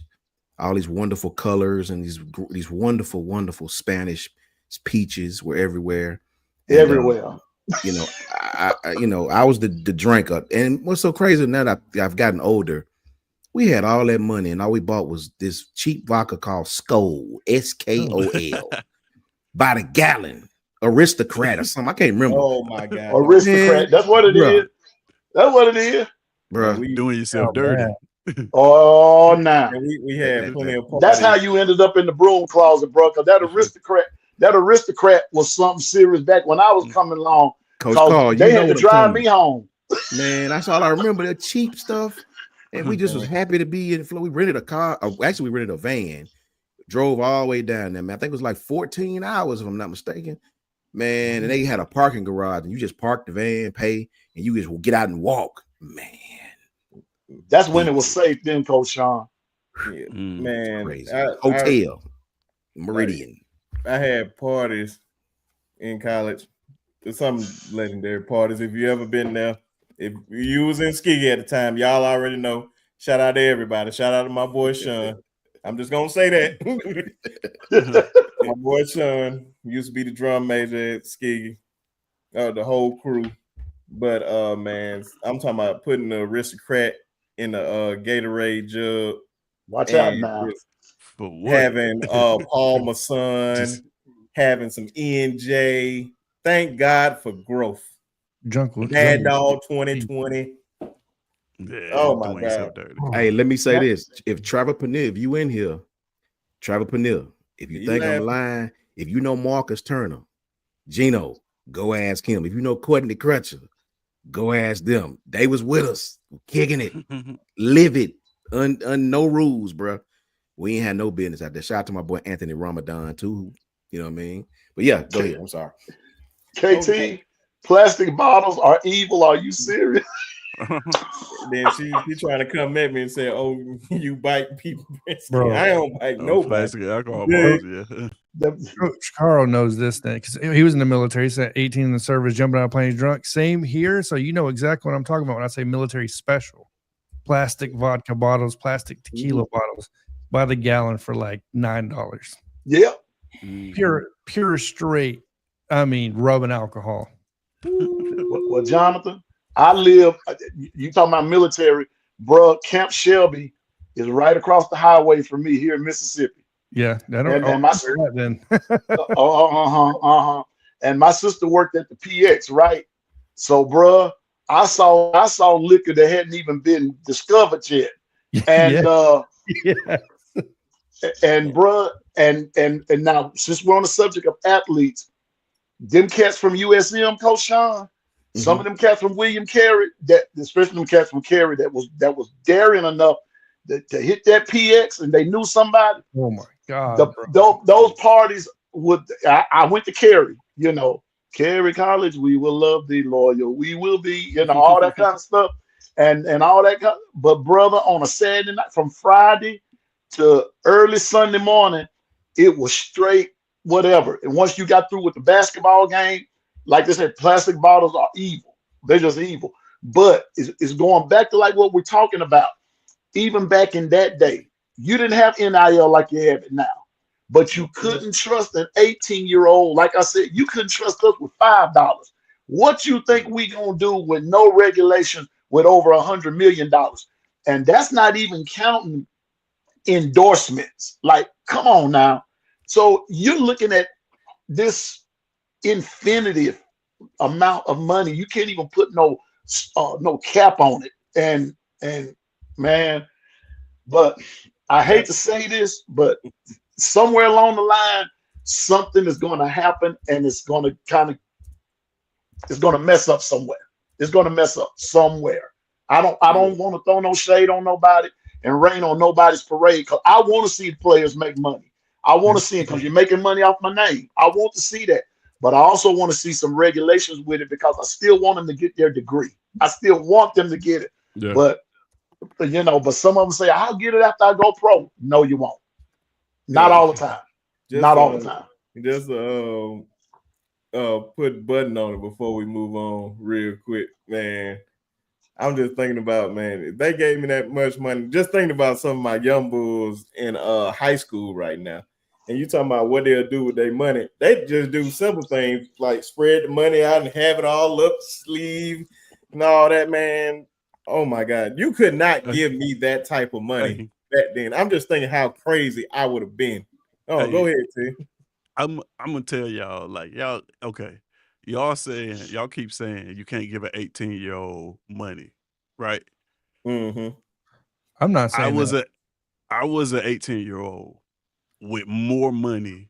All these wonderful colors and these wonderful, wonderful Spanish peaches were everywhere. Everywhere. I was the drinker. And what's so crazy now that I've gotten older, we had all that money and all we bought was this cheap vodka called Skol, S-K-O-L, by the gallon, Aristocrat or something. I can't remember. Oh my God. Aristocrat. That's what it is. That's what it is. Bro, you doing yourself dirty. Oh, nah. We had plenty of parties. That's how you ended up in the broom closet, bro. Because that aristocrat was something serious back when I was coming along. Coach Carl, they had to drive me home. Man, that's all I remember. The cheap stuff. And we just was happy to be in Florida. We rented a car. Actually, we rented a van. Drove all the way down there, man. I think it was like 14 hours, if I'm not mistaken. Man, and they had a parking garage, and you just park the van, pay, and you just get out and walk. Man. That's when it was safe then, Coach Sean. Yeah, man. Crazy. Hotel. Meridian. I had parties in college. There's some legendary parties. If you ever been there, if you was in Skiggy at the time, y'all already know. Shout out to everybody. Shout out to my boy Sean. I'm just gonna say that. My boy Sean used to be the drum major at Skiggy. The whole crew. But man, I'm talking about putting the Aristocrat in the Gatorade jug. Watch out now. Having Paul Masson, having some ENJ. Thank God for growth. Mad Dog 2020. Yeah, oh my God. Hey, let me say this. If Trevor Peniel, if you in here, Trevor Peniel, if you think I'm lying, if you know Marcus Turner, Gino, go ask him. If you know Courtney Crutcher, go ask them. They was with us, kicking it, live it, no rules, bro. We ain't had no business out there. Shout out to my boy Anthony Ramadan too. You know what I mean? But yeah, go ahead. I'm sorry. KT, plastic bottles are evil. Are you serious? Then she trying to come at me and say, "Oh, you bite people." Bro, I don't bite nobody. Plastic alcohol bottles, yeah. Coach Carl knows this thing because he was in the military. He said 18 in the service, jumping out of planes drunk. Same here, so you know exactly what I'm talking about when I say military special. Plastic vodka bottles, plastic tequila bottles by the gallon for like $9. Yeah, pure straight. I mean, rubbing alcohol. Well, Jonathan, I live. You talking about military, bro? Camp Shelby is right across the highway from me here in Mississippi. Yeah, I don't and my that then. And my sister worked at the PX, right? So, bro, I saw liquor that hadn't even been discovered yet, and and bro, and now since we're on the subject of athletes, them cats from USM, Coach Sean. Some of them cats from William Carey, especially them cats from Carey, that was daring enough to hit that PX, and they knew somebody. Oh my God! Those parties would. I went to Carey, Carey College. We will love thee, loyal. We will be, all that kind of stuff, and all that. But brother, on a Saturday night, from Friday to early Sunday morning, it was straight whatever. And once you got through with the basketball game. Like they said, plastic bottles are evil. They're just evil. But it's going back to like what we're talking about. Even back in that day, you didn't have NIL like you have it now. but you couldn't trust an 18-year-old. Like I said, you couldn't trust us with $5. What you think we gonna do with no regulation with over $100 million? And that's not even counting endorsements. Like, come on now. So you're looking at this infinity amount of money. You can't even put no cap on it. And man, but I hate to say this, but somewhere along the line, something is going to happen, and it's going to mess up somewhere. It's going to mess up somewhere. I don't want to throw no shade on nobody and rain on nobody's parade, because I want to see the players make money. I want to see it because you're making money off my name. I want to see that. But I also want to see some regulations with it, because I still want them to get their degree. I still want them to get it. Yeah. But some of them say, I'll get it after I go pro. No, you won't. Not all the time. Not all the time. Just put button on it before we move on real quick, man. I'm just thinking about, man, if they gave me that much money, just thinking about some of my young bulls in high school right now. And you talking about what they'll do with their money. They just do simple things like spread the money out and have it all up sleeve and all that, man. Oh my God. You could not give me that type of money back then. I'm just thinking how crazy I would have been. Oh, go ahead, T. I'm gonna tell y'all, like, y'all, okay. Y'all keep saying you can't give an 18-year-old money, right? Mm-hmm. I'm not saying I was an 18-year-old with more money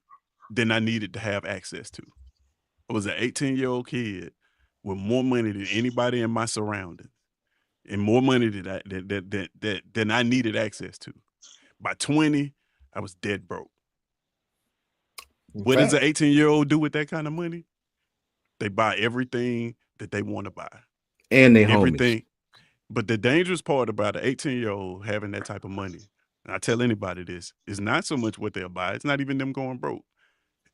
than I needed to have access to. I was an 18-year-old kid with more money than anybody in my surroundings, and more money than I needed access to. By 20, I was dead broke. What does an 18-year-old do with that kind of money? They buy everything that they want to buy. And they everything. Homies. But the dangerous part about an 18-year-old having that type of money, and I tell anybody this, is not so much what they'll buy. It's not even them going broke.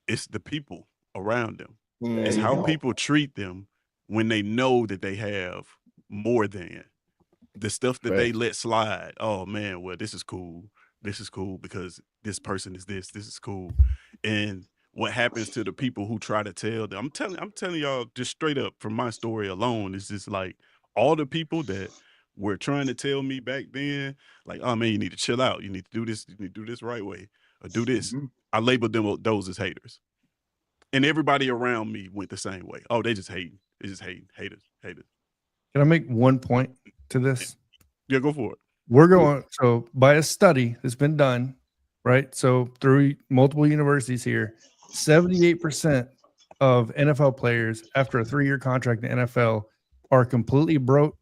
It's the people around them. It's how people treat them when they know that they have more than the stuff that they let slide. Oh man, well, this is cool. This is cool because this person is this. This is cool. And what happens to the people who try to tell them? I'm telling y'all just straight up from my story alone. It's just like all the people that were trying to tell me back then, like, oh man, you need to chill out. You need to do this. You need to do this right way or do this. Mm-hmm. I labeled those as haters. And everybody around me went the same way. Oh, they just hating. They just hating. Haters. Can I make one point to this? Yeah, go for it. We're going, so by a study that's been done, right? So through multiple universities here, 78% of NFL players after a 3-year contract in the NFL are completely broke,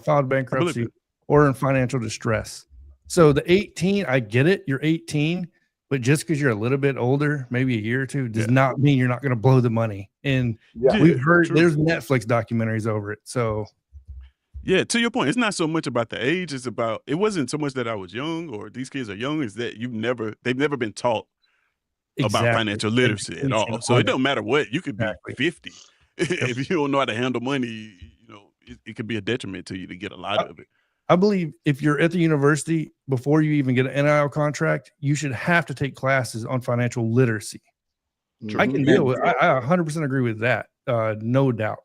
filed bankruptcy, or in financial distress. So the 18, I get it. You're 18. But just because you're a little bit older, maybe a year or two, does not mean you're not going to blow the money. And we've heard there's Netflix documentaries over it. So, yeah, to your point, it's not so much about the age. It's about, it wasn't so much that I was young or these kids are young. It's that they've never been taught about financial literacy at all. So it don't matter what, you could be 50. If you don't know how to handle money, it could be a detriment to you to get a lot of it. I believe if you're at the university, before you even get an NIL contract, you should have to take classes on financial literacy. True. I can deal with I 100% agree with that. No doubt.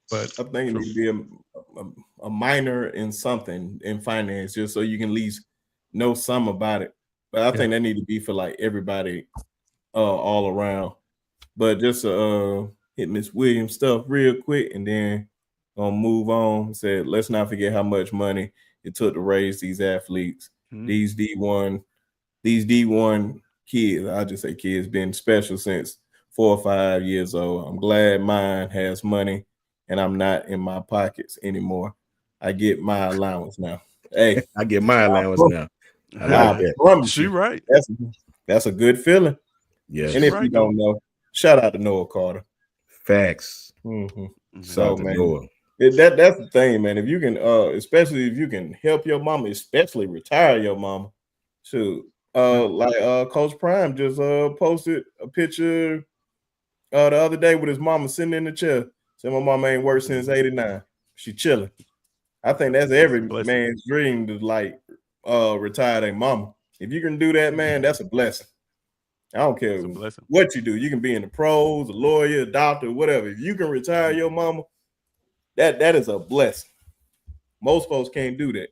But I think it needs to be a minor in something in finance, just so you can at least know some about it. But I think that need to be for like everybody all around. But just hit Miss Williams stuff real quick and then gonna move on. Said, let's not forget how much money it took to raise these athletes. Mm-hmm. These D1 kids, I just say kids, been special since 4 or 5 years old. I'm glad mine has money and I'm not in my pockets anymore. I get my allowance now. Hey, I get my allowance now. I love that. She right. That's a good feeling. Yeah. And if you don't know, shout out to Noah Carter. Facts. Mm-hmm. So man. Noah. That's the thing, man. If you can, especially if you can help your mama, especially retire your mama. Shoot, Coach Prime just posted a picture the other day with his mama sitting in the chair. Said my mama ain't worked since '89. She chilling. I think that's every man's dream to retire their mama. If you can do that, man, that's a blessing. I don't care what you do. You can be in the pros, a lawyer, a doctor, whatever. If you can retire your mama, that is a blessing. Most folks can't do that.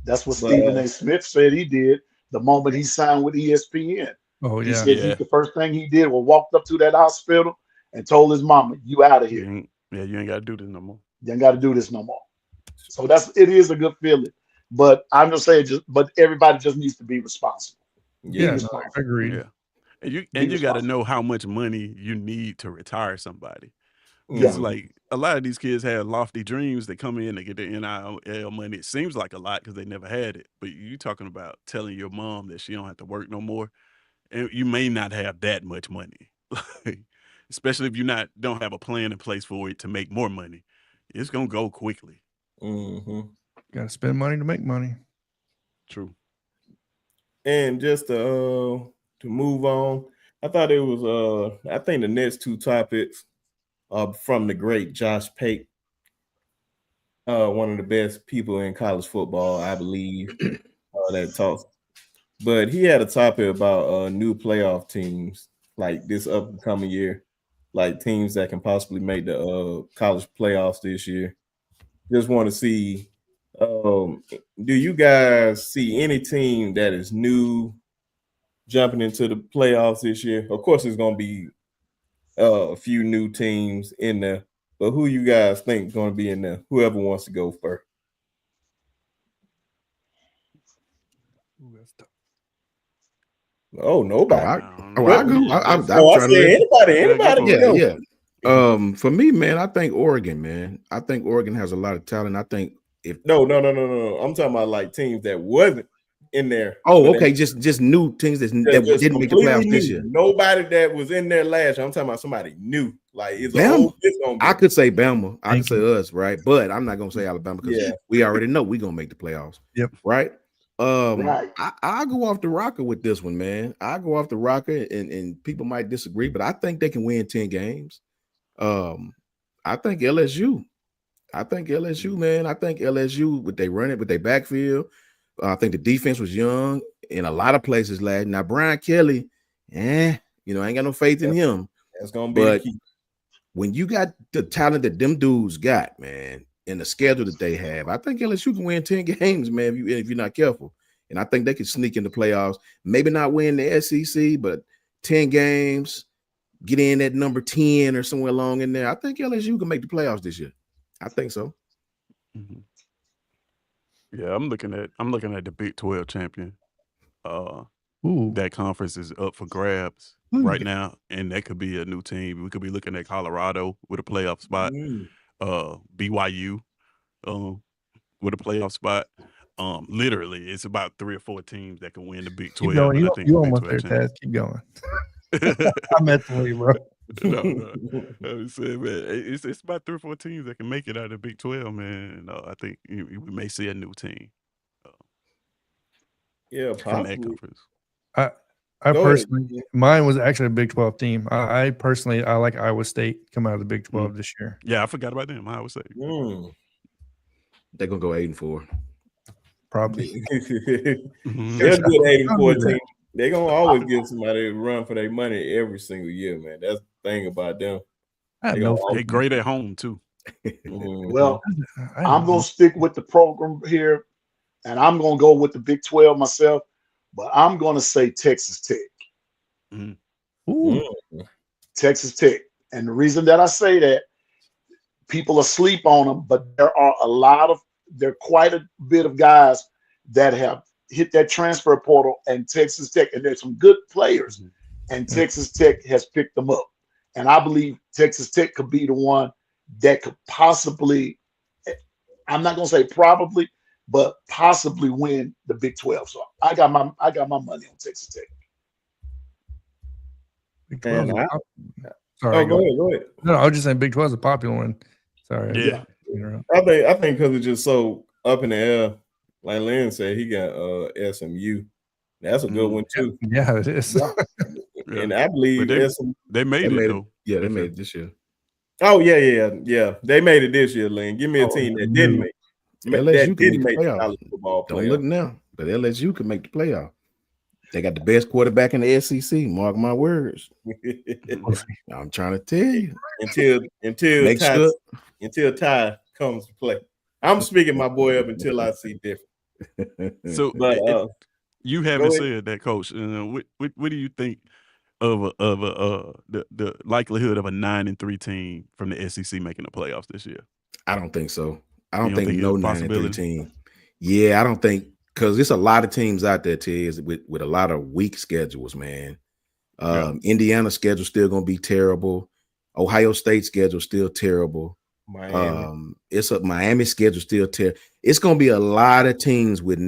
That's what Stephen A. Smith said he did the moment he signed with ESPN. Oh, He yeah. said the first thing he did was walked up to that hospital and told his mama, "You out of here. You ain't got to do this no more. You ain't got to do this no more." So it is a good feeling. But I'm just saying, but everybody just needs to be responsible. Yeah, I agree. Yeah. And you got to know how much money you need to retire somebody. Yeah. It's like a lot of these kids have lofty dreams. They come in, they get the NIL money. It seems like a lot because they never had it. But you talking about telling your mom that she don't have to work no more, and you may not have that much money, especially if you don't have a plan in place for it to make more money. It's gonna go quickly. Mm-hmm. Got to spend money to make money. True. And just to move on, I thought it was I think the next two topics from the great Josh Pate, one of the best people in college football, I believe, that talks. But he had a topic about new playoff teams, like this upcoming year, like teams that can possibly make the college playoffs this year. Just want to see, do you guys see any team that is new jumping into the playoffs this year? Of course, there's going to be a few new teams in there, but who you guys think is going to be in there? Whoever wants to go first. Oh, nobody. I said anybody. Yeah. For me, man, I think Oregon, man. I think Oregon has a lot of talent. I think no. I'm talking about like teams that wasn't in there. Oh, okay, just new teams that didn't make the playoffs this year. Nobody that was in there last year. I'm talking about somebody new. Like it's I could say Bama. I could say us, right? But I'm not gonna say Alabama because we already know we're gonna make the playoffs. Yep. Right. Right. I go off the rocker with this one, man. I go off the rocker, and people might disagree, but I think they can win 10 games. I think LSU. Man. I think LSU with they run it with their backfield. I think the defense was young in a lot of places last. Now Brian Kelly, I ain't got no faith in him. That's gonna be the key. When you got the talent that them dudes got, man, and the schedule that they have, I think LSU can win 10 games, man, if you're not careful. And I think they can sneak in the playoffs. Maybe not win the SEC, but 10 games, get in at number 10 or somewhere along in there. I think LSU can make the playoffs this year. I think so. Mm-hmm. Yeah, I'm looking at the Big 12 champion. That conference is up for grabs right now, and that could be a new team. We could be looking at Colorado with a playoff spot, BYU with a playoff spot. Literally, it's about 3 or 4 teams that can win the Big 12. Keep going. You almost there, Taz. Keep going. I meant to leave, bro. No. I said, man, it's about 3 or 4 teams that can make it out of the Big 12, man. I think we may see a new team. From that conference. I personally, mine was actually a Big 12 team. I personally like Iowa State come out of the Big 12 this year. Yeah, I forgot about them. Iowa State. They're gonna go 8-4. Probably. They're a good 8-4 team. They're gonna always give somebody a run for their money every single year, man. That's the thing about them. They're great at home too. Well, I'm gonna stick with the program here, and I'm gonna go with the Big 12 myself, but I'm gonna say Texas Tech. Texas Tech. And the reason that I say that, people asleep on them, but there are quite a bit of guys that have hit that transfer portal and Texas Tech, and there's some good players, and Texas Tech has picked them up. And I believe Texas Tech could be the one that could possibly, I'm not gonna say probably, but possibly win the Big 12. So I got my money on Texas Tech. Sorry, go ahead. No, I was just saying Big 12 is a popular one. Sorry. Yeah. I think because it's just so up in the air. Like Lynn said, he got SMU. That's a good one too. Yeah, it is. And I believe they made it though. Yeah, they made it this year. Oh yeah. They made it this year, Lynn. Give me a team that didn't make LSU that didn't make the the college football playoff. Don't look now, but LSU can make the playoff. They got the best quarterback in the SEC. Mark my words. I'm trying to tell you. Until Ty comes to play. I'm speaking my boy up until I see different. So, but you haven't said that, Coach. What do you think of the likelihood of a 9-3 team from the SEC making the playoffs this year? I don't think so. I don't think it's no a 9-3 possibility? team. Yeah, I don't think, because there's a lot of teams out there, Tiz, with a lot of weak schedules, man. Indiana's schedule still gonna be terrible. Ohio State schedule still terrible. Miami. Miami schedule still terrible. It's gonna be a lot of teams with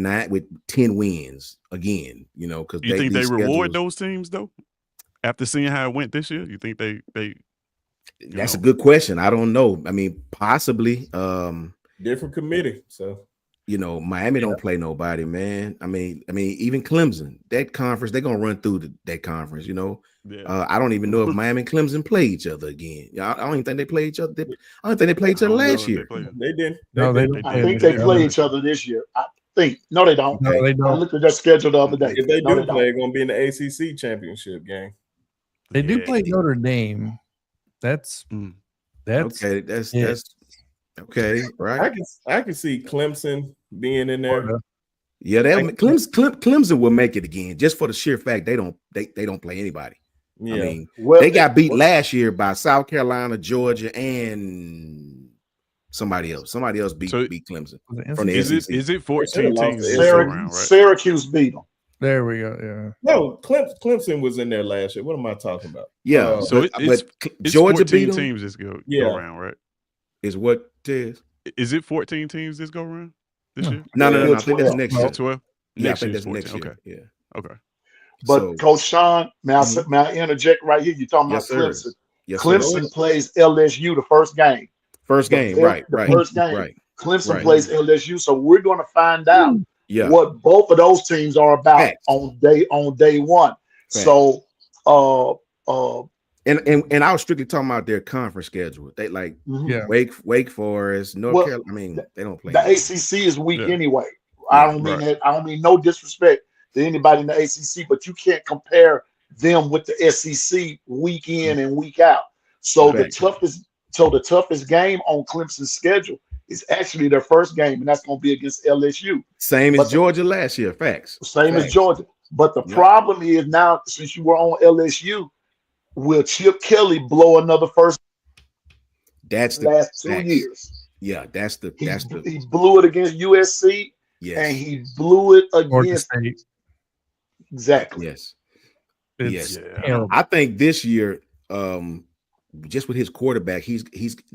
10 wins again. You know, because you think they reward those teams though? After seeing how it went this year, you think they That's a good question. I don't know. I mean, possibly. Different committee. So, you know, Miami don't play nobody, man. I mean, even Clemson, that conference, they're gonna run through that conference. You know, I don't even know if Miami and Clemson play each other again. I don't even think they play each other. I don't think they played each other last year. They did. No, they don't. I think they play each other this year. I think. No, they don't. No, they don't. I looked at their schedule the other day. If they do play, it's gonna be in the ACC championship game. They do play Notre Dame. That's okay. That's okay, right? I can see Clemson being in there. Yeah, Clemson will make it again just for the sheer fact they don't play anybody. Yeah. I mean, they got beat last year by South Carolina, Georgia, and somebody else. Somebody else beat Clemson from the SEC. Is it 14 teams? Syracuse beat them. There we go. Yeah. No, Clemson was in there last year. What am I talking about? Yeah. So it's Georgia 14 beat them? teams this go around, right? Is what Tez? Is it 14 teams this go around this year? No. I think that's next year. 12. Yeah, next I think year that's 14. next year. Okay. Yeah. Okay. But Coach Sean, may I interject right here? You're talking about Clemson. Yes, Clemson plays LSU the first game. First game. First game. Right. Clemson plays LSU, so we're going to find out what both of those teams are about on day one. Fact. So, and I was strictly talking about their conference schedule. They like Wake Forest, North Carolina. I mean, they don't play. The ACC is weak anyway. I don't mean that. I don't mean no disrespect to anybody in the ACC, but you can't compare them with the SEC week in and week out. So the toughest game on Clemson's schedule is actually their first game, and that's going to be against LSU. Same as Georgia last year. Facts. Same as Georgia. But the problem is now, since you were on LSU, will Chip Kelly blow another first? That's the last 2 years. Yeah, he blew it against USC. Yes. And he blew it against State. Exactly. Yes. Yes. I think this year, just with his quarterback, he's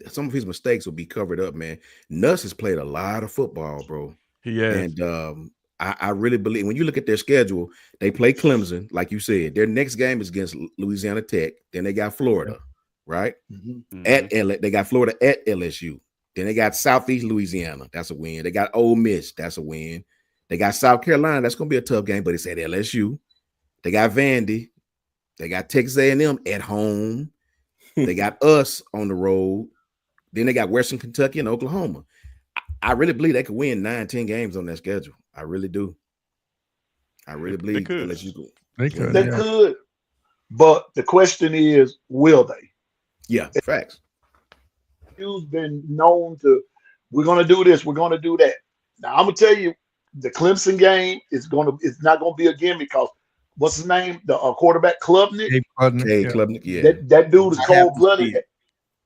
some of his mistakes will be covered up, man. Nuss has played a lot of football, bro. Yeah. And I really believe when you look at their schedule, they play Clemson, like you said. Their next game is against Louisiana Tech. Then they got Florida, right? Mm-hmm. They got Florida at LSU. Then they got Southeast Louisiana. That's a win. They got Ole Miss. That's a win. They got South Carolina. That's going to be a tough game, but it's at LSU. They got Vandy. They got Texas A&M at home. They got us on the road. Then they got Western Kentucky and Oklahoma. I really believe they could win 9-10 games on that schedule. I really do. I really believe they could. They could. They could. But the question is, will they? Yeah, facts. You've been known to, we're going to do this, we're going to do that. Now, I'm going to tell you, the Clemson game it's not going to be a gimme because what's his name? The quarterback, Klubnik. Klubnik, yeah. That dude is cold-blooded.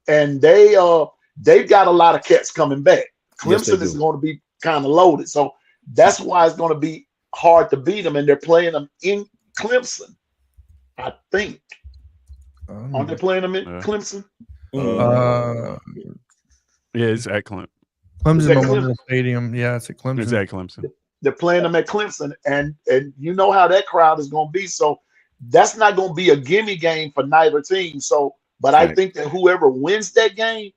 And they've got a lot of cats coming back. Clemson is going to be kind of loaded. So that's why it's going to be hard to beat them. And they're playing them in Clemson, I think. Aren't they playing them in Clemson? Yeah, it's at Clemson. Clemson Memorial Stadium. Yeah, it's at Clemson. It's at Clemson. They're playing them at Clemson, and you know how that crowd is going to be. So that's not going to be a gimme game for neither team. So, but I think that whoever wins that game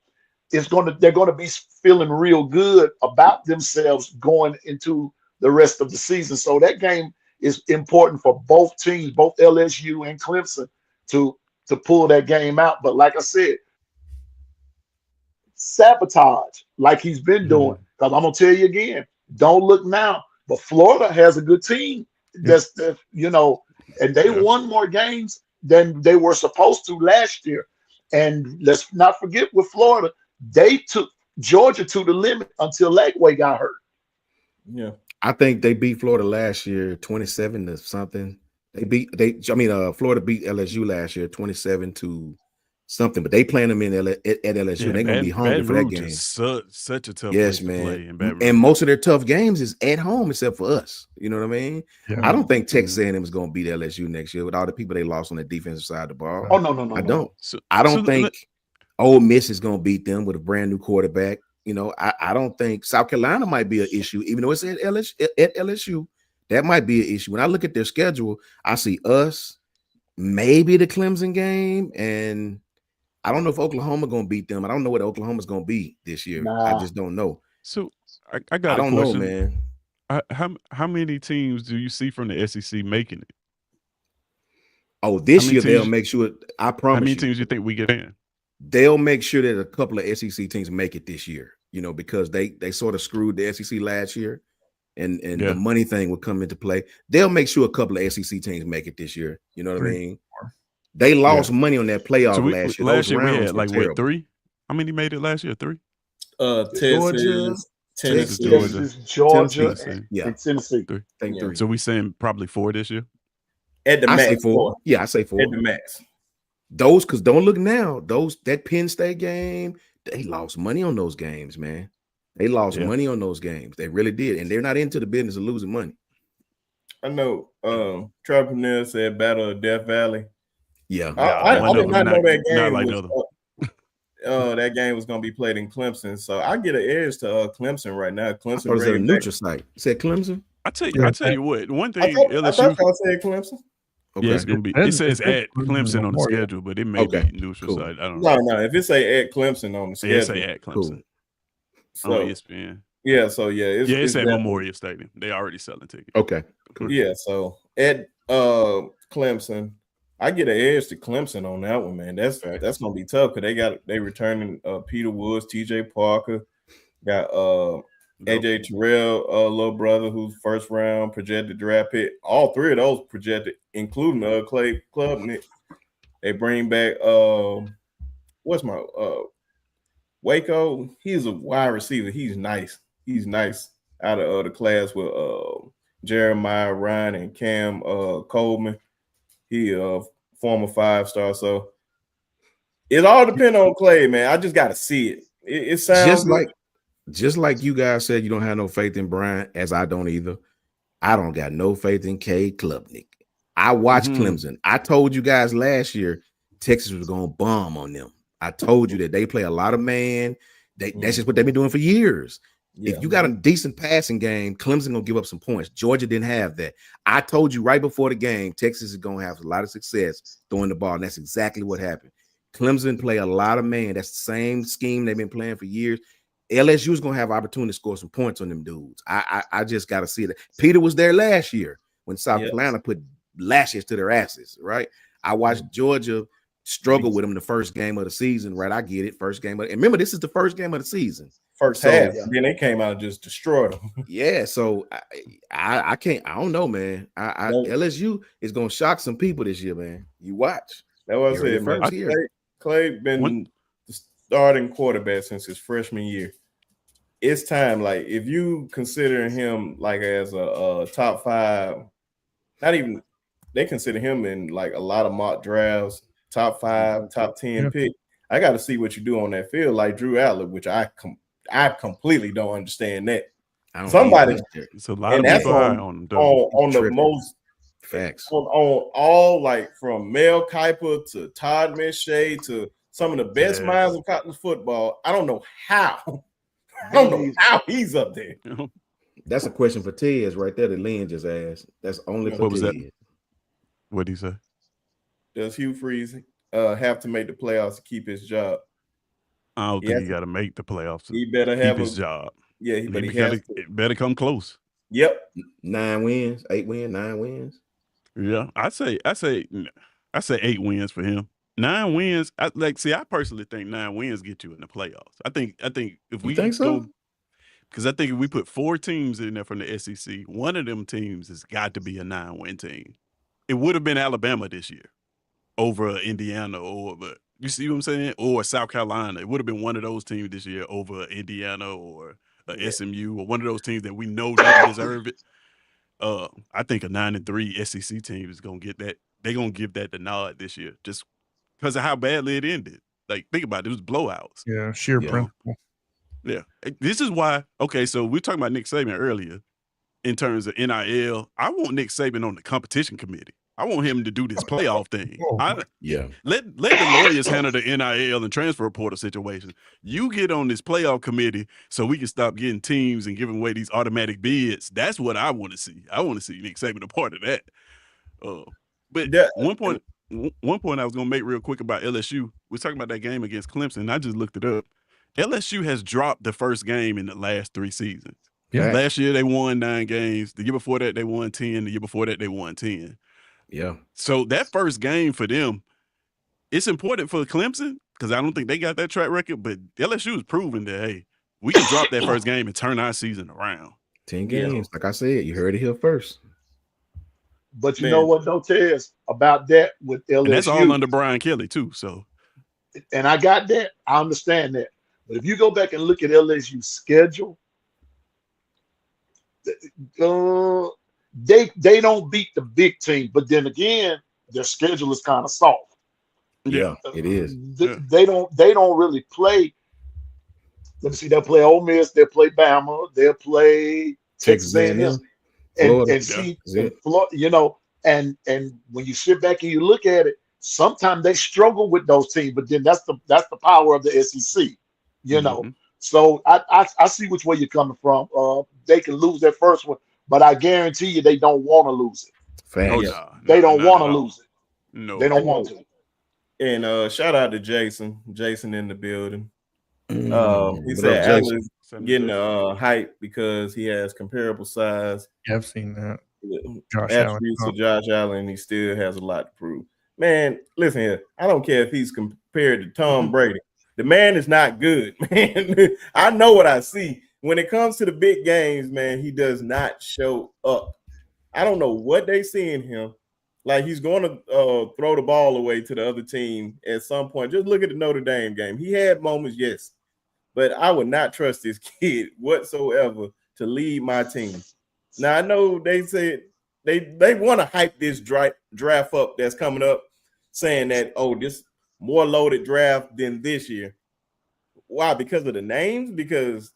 they're going to be feeling real good about themselves going into the rest of the season. So that game is important for both teams, both LSU and Clemson, to pull that game out. But like I said, sabotage like he's been doing. Because I'm gonna tell you again, don't look now, but Florida has a good team That's and they won more games than they were supposed to last year. And let's not forget with Florida, they took Georgia to the limit until Lagway got hurt. Yeah. I think they beat Florida last year 27 to something. Florida beat LSU last year 27 to something, but they playing them at LSU. They're gonna be hungry for that game. Is such a tough Yes, place man. to play in Baton Rouge. And most of their tough games is at home, except for us. You know what I mean? Yeah. I don't think Texas A&M is gonna beat LSU next year with all the people they lost on the defensive side of the ball. Oh no. I don't. So, I don't think Ole Miss is gonna beat them with a brand new quarterback. You know, I don't think South Carolina might be an issue, even though it's at LSU. That might be an issue. When I look at their schedule, I see us, maybe the Clemson game, and I don't know if Oklahoma gonna beat them. I don't know what Oklahoma's gonna be this year. Nah. I just don't know. So I got I a don't question. know, man. How many teams do you see from the SEC making it? Oh, this year they'll make sure. I promise. How many teams you think we get in? They'll make sure that a couple of SEC teams make it this year. You know, because they sort of screwed the SEC last year, and the money thing will come into play. They'll make sure a couple of SEC teams make it this year. You know what I mean? They lost money on that playoff last year. Last year we had like what, 3? How many made it last year? 3? Texas, Georgia, and Tennessee. 3. So we saying probably 4 this year? At the max. I say 4. Yeah, I say 4. At the max. Those, because don't look now. That Penn State game, they lost money on those games, man. They lost money on those games. They really did, and they're not into the business of losing money. I know. Trevor Purnell said Battle of Death Valley. Yeah, I did not know that game. Not like that game was going to be played in Clemson, so I get an edge to Clemson right now. Clemson was a neutral site. You said Clemson. I tell you what. One thing I thought LSU. y'all said Clemson. Okay. Yeah, it's gonna be. It says at Clemson on the schedule, but it may be neutral site. I don't know. No. If it say at Clemson on the schedule, it say at Clemson. Cool. So, on ESPN. Yeah. So it's at Memorial Stadium. They already selling tickets. Okay. Cool. Yeah. So at Clemson, I get an edge to Clemson on that one, man. That's gonna be tough because they returning Peter Woods, TJ Parker, got AJ Terrell, little brother, who's first round projected draft pick. All 3 of those projected, including Clay Klubnik. They bring back what's my Waco. He's a wide receiver. He's nice. Out of the class with Jeremiah Ryan and Cam Coleman. He former 5-star. So it all depends on Clay, man. I just got to see it. It sounds just like you guys said, you don't have no faith in Brian, as I don't either. I don't got no faith in K. Klubnik. I watched Clemson. I told you guys last year Texas was going to bomb on them. I told you that they play a lot of man. That's just what they've been doing for years. If you got a decent passing game, Clemson going to give up some points. Georgia didn't have that. I told you right before the game, Texas is going to have a lot of success throwing the ball, and that's exactly what happened. Clemson play a lot of man. That's the same scheme they've been playing for years. LSU is going to have opportunity to score some points on them dudes. I just got to see that. Peter was there last year when South Carolina put lashes to their asses, right? I watched Georgia struggle with them the first game of the season, right? I get it. First game. And remember, this is the first game of the season. First half. Then they came out and just destroyed them. Yeah, so I can't. I don't know, man. LSU is going to shock some people this year, man. You watch. That was it, man. Clay been starting quarterback since his freshman year. It's time. Like, if you consider him like as a top 5, not even, they consider him in like a lot of mock drafts, top 5, top 10 pick. I got to see what you do on that field, like Drew Adler, which I completely don't understand that. Somebody, it's a lot of people on the most facts on all, like from Mel Kiper to Todd McShay to some of the best minds in college football. I don't know how. I don't know how he's up there. That's a question for Tez right there that Lynn just asked. That's only for Tez. What did he say? Does Hugh Freeze have to make the playoffs to keep his job? I don't think he got to make the playoffs. He better have his job. Yeah, but it better come close. Yep. 9 wins, 8 wins, 9 wins. Yeah, I say 8 wins for him. 9 wins. I personally think 9 wins get you in the playoffs. I think if we think so, Because I think if we put 4 teams in there from the SEC, one of them teams has got to be a 9-win team. It would have been Alabama this year over Indiana, but you see what I'm saying? Or South Carolina. It would have been one of those teams this year over Indiana or SMU or one of those teams that we know didn't deserve it. I think a 9-3 SEC team is gonna get that. They're gonna give that the nod this year, just because of how badly it ended. Like, think about it, it was blowouts. Yeah, sheer principle. Yeah, this is why. Okay, so we're talking about Nick Saban earlier in terms of NIL. I want Nick Saban on the competition committee. I want him to do this playoff thing. Let the lawyers handle the NIL and transfer portal situation. You get on this playoff committee so we can stop getting teams and giving away these automatic bids. That's what I want to see. I want to see Nick Saban a part of that. But one point I was gonna make real quick about LSU. We're talking about that game against Clemson. I just looked it up. LSU has dropped the first game in the last 3 seasons. Yeah. Last year they won 9 games. The year before that they won 10. The year before that they won 10. Yeah. So that first game for them, it's important for Clemson because I don't think they got that track record, but LSU is proving that, hey, we can drop that first game and turn our season around. 10 games. Like I said, you heard it here first. But you know what, though, Tez, about that with LSU. And that's all under Brian Kelly, too. So, and I got that. I understand that. But if you go back and look at LSU's schedule, they don't beat the big team. But then again, their schedule is kind of soft. Yeah, it is. They don't really play. Let me see. They'll play Ole Miss. They'll play Bama. They'll play Texas A&M. And see, you know, and when you sit back and you look at it, sometimes they struggle with those teams. But then that's the power of the SEC. You know, so I see which way you're coming from. They can lose their first one, but I guarantee you they don't want to lose it. They don't want to lose it. No, they don't want to. And shout out to Jason in the building. He said Allen's getting hype because he has comparable size. Yeah, I've seen that. Attributes to Josh Allen, he still has a lot to prove. Man, listen here. I don't care if he's compared to Tom Brady. The man is not good, man. I know what I see. When it comes to the big games, man, he does not show up. I don't know what they see in him. Like, he's going to throw the ball away to the other team at some point. Just look at the Notre Dame game. He had moments, yes, but I would not trust this kid whatsoever to lead my team. Now, I know they said they want to hype this draft up that's coming up, saying that, oh, this more loaded draft than this year. Why? Because of the names? Because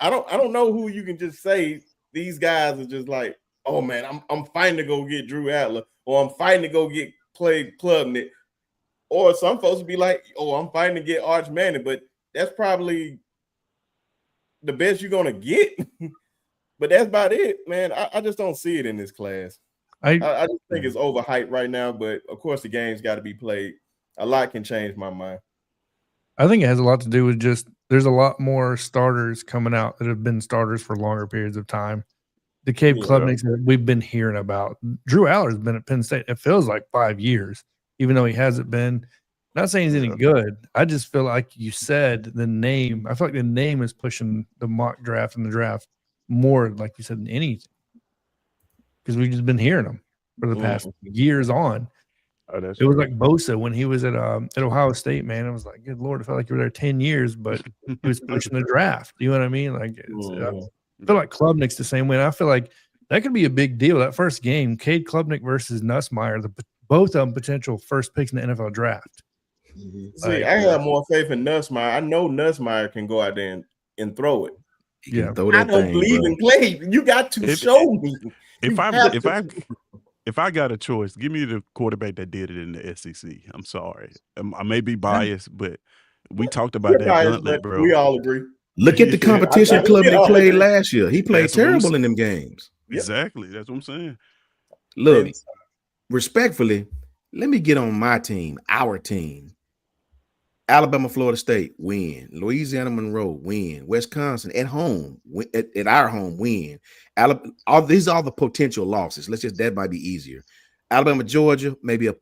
I don't know who you can just say these guys are just like, oh man, I'm fighting to go get Drew Adler, or I'm fighting to go get Clay Klubnik, or some folks would be like, oh, I'm fighting to get Arch Manning, but that's probably the best you're gonna get. But that's about it, man. I just don't see it in this class. I just think it's overhyped right now, but of course the game's got to be played. A lot can change my mind. I think it has a lot to do with just there's a lot more starters coming out that have been starters for longer periods of time. The Cade Klubniks that we've been hearing about. Drew Aller's been at Penn State. It feels like 5 years, even though he hasn't been. Not saying he's any good. I just feel like you said the name. I feel like the name is pushing the mock draft and the draft more, like you said, than anything. Because we've just been hearing them for the past years on. It was like Bosa when he was at Ohio State, man. It was like, good Lord, it felt like you were there 10 years, but he was pushing the draft. You know what I mean? Like, I feel like Klubnik's the same way. And I feel like that could be a big deal. That first game, Cade Klubnik versus Nussmeier, both of them potential first picks in the NFL draft. See, I have more faith in Nussmeier. I know Nussmeier can go out there and throw it. Yeah, I don't believe in play. You got to show me. If I got a choice, give me the quarterback that did it in the SEC. I'm sorry. I may be biased, but we talked about that gauntlet, bro. We all agree. Look at the competition club they played last year. He played terrible in them games. Exactly. That's what I'm saying. Look, respectfully, let me get on my team, our team. Alabama, Florida State, win. Louisiana Monroe, win. Wisconsin at home, at our home, win. These are all the potential losses. That might be easier. Alabama, Georgia, maybe a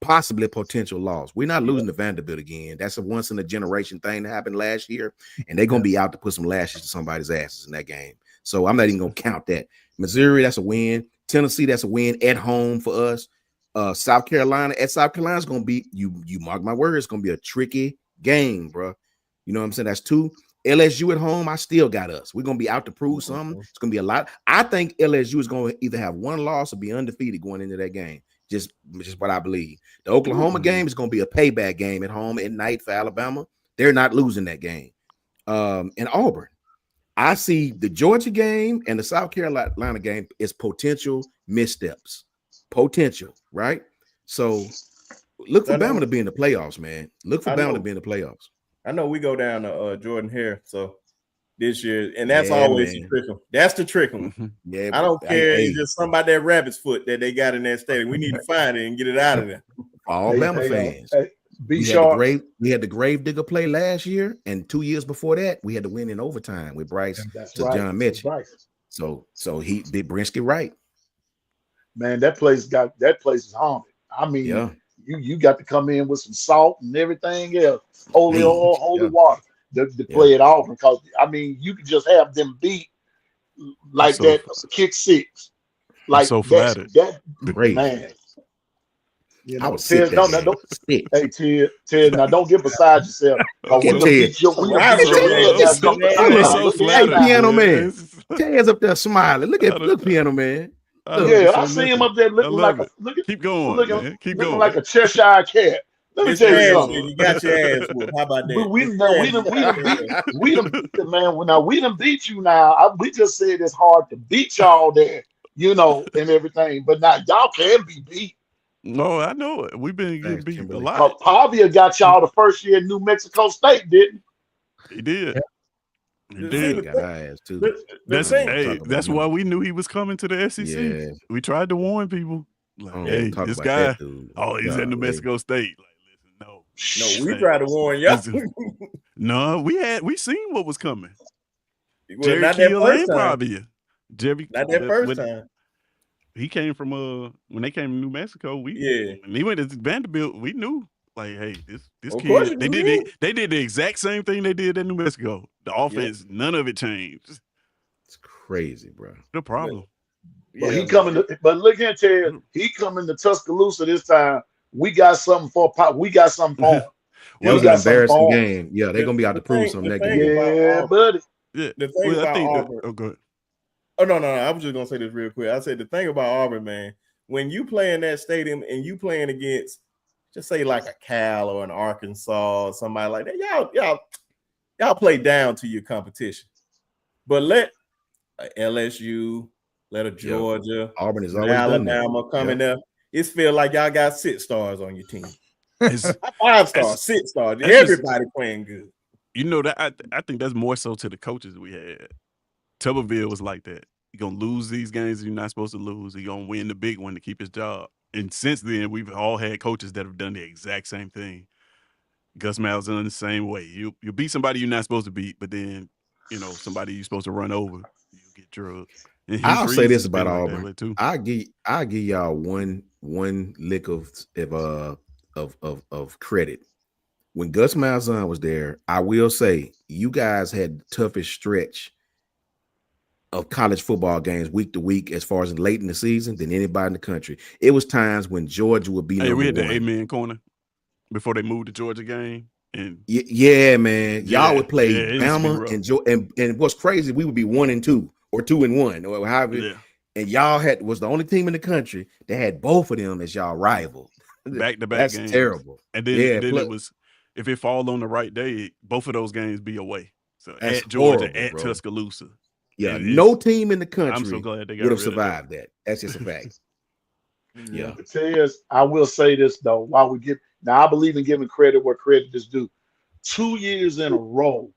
possibly a potential loss. We're not losing to Vanderbilt again. That's a once in a generation thing that happened last year, and they're gonna be out to put some lashes to somebody's asses in that game. So I'm not even gonna count that. Missouri, that's a win. Tennessee, that's a win at home for us. South Carolina at South Carolina is gonna be you mark my words, it's gonna be a tricky game, bro. You know what I'm saying? That's 2. LSU at home, I still got us. We're gonna be out to prove something. It's gonna be a lot. I think LSU is gonna either have one loss or be undefeated going into that game. Just what I believe. The Oklahoma game is gonna be a payback game at home at night for Alabama. They're not losing that game. And Auburn, I see the Georgia game and the South Carolina game as potential missteps. Potential, right? So look for Bama to be in the playoffs, man. Look for Bama to be in the playoffs. I know we go down to Jordan Hare, so this year, and that's always the trick 'em. That's the trick 'em. Yeah, I don't care. It's just somebody that rabbit's foot that they got in that stadium. We need to find it and get it out of there. All Bama fans. We had the grave digger play last year, and 2 years before that, we had to win in overtime with Bryce to John Mitchell. So he did Brinsky right. Man, that place is haunted. I mean, you got to come in with some salt and everything else, holy oil, holy water to play it off, because I mean, you could just have them beat like that, kick 6. Like so flattered. That great, man. You know, I was sick. Hey, Ted, now don't get beside yourself. Piano man. Ted's up there smiling. Look, Piano man. I see him up there looking like keep going, looking like a Cheshire cat. Let me tell you something. You got your ass whooped. How about that? But we done beat you now. We just said it's hard to beat y'all there, you know, and everything. But now y'all can be beat. No, I know it. We've been getting beat a lot. Pavia got y'all the first year in New Mexico State, didn't he? Did. He did. Got our ass too. That's why we knew he was coming to the SEC. Yeah. We tried to warn people. Like, hey, this guy. He's at New Mexico State. Like, listen, no, we tried to warn y'all. No, we seen what was coming. Well, Jerry not that first time. Not that first time. He came from when they came to New Mexico. When he went to Vanderbilt, we knew, like, hey, this kid. They did the exact same thing they did at New Mexico. The offense, none of it changed. It's crazy, bro. The problem. But he coming. But look at Ted. He coming to Tuscaloosa this time. We got something for Pop. We got something for him. That was an embarrassing game. Yeah, they're gonna be out to prove something that game. Yeah, buddy. Yeah. The thing about Auburn. Go ahead. Oh, no. I was just going to say this real quick. I said the thing about Auburn, man, when you play in that stadium and you playing against, just say like a Cal or an Arkansas or somebody like that, y'all play down to your competition. But let a LSU, let a Georgia, Auburn is always Alabama coming up. It's feel like y'all got 6 stars on your team. 5 stars, 6 stars. Everybody playing good. You know that I think that's more so to the coaches we had. Tuberville was like that. You're going to lose these games you're not supposed to lose. You're going to win the big one to keep his job. And since then, we've all had coaches that have done the exact same thing. Gus Malzahn the same way. You beat somebody you're not supposed to beat, but then, you know, somebody you're supposed to run over, you get drugged. I'll say this about Auburn. I'll give y'all one lick of credit. When Gus Malzahn was there, I will say you guys had the toughest stretch of college football games week to week as far as late in the season than anybody in the country. It was times when Georgia would be we had the 8-man corner before they moved the Georgia game. And man. Y'all would play Bama and what's crazy, we would be 1-2 or 2-1 or however. And y'all was the only team in the country that had both of them as y'all rival. Back-to-back games. That's terrible. And then it was, if it fall on the right day, both of those games be away. So at Georgia, at Tuscaloosa. Yeah, no team in the country I'm so glad they would have survived that. That's just a fact. Yeah. I will say this though, while we give now, I believe in giving credit where credit is due. 2 years in a row,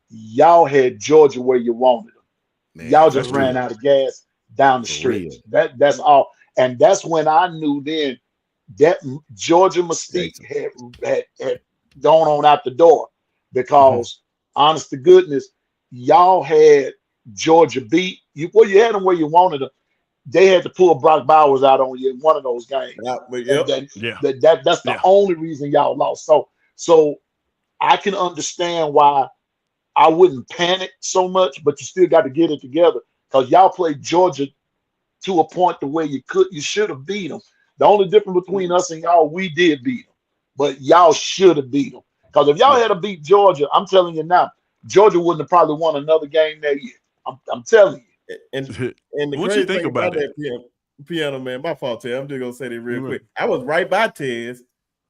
y'all had Georgia where you wanted them. Man, y'all just ran out of gas down the street. That's all, and that's when I knew then that Georgia mystique had gone on out the door, because honest to goodness, y'all had Georgia beat you. Well, you had them where you wanted them. they had to pull Brock Bowers out on you in one of those games. That's the only reason y'all lost. So I can understand why I wouldn't panic so much, but you still got to get it together because y'all played Georgia to a point the way you should have beat them. The only difference between us and y'all, we did beat them, but y'all should have beat them. Because if y'all had to beat Georgia, I'm telling you now, Georgia wouldn't have probably won another game that year. I'm telling you. And the crazy thing about that piano man, my fault, Ted. I'm just gonna say that real quick. I was right by Tez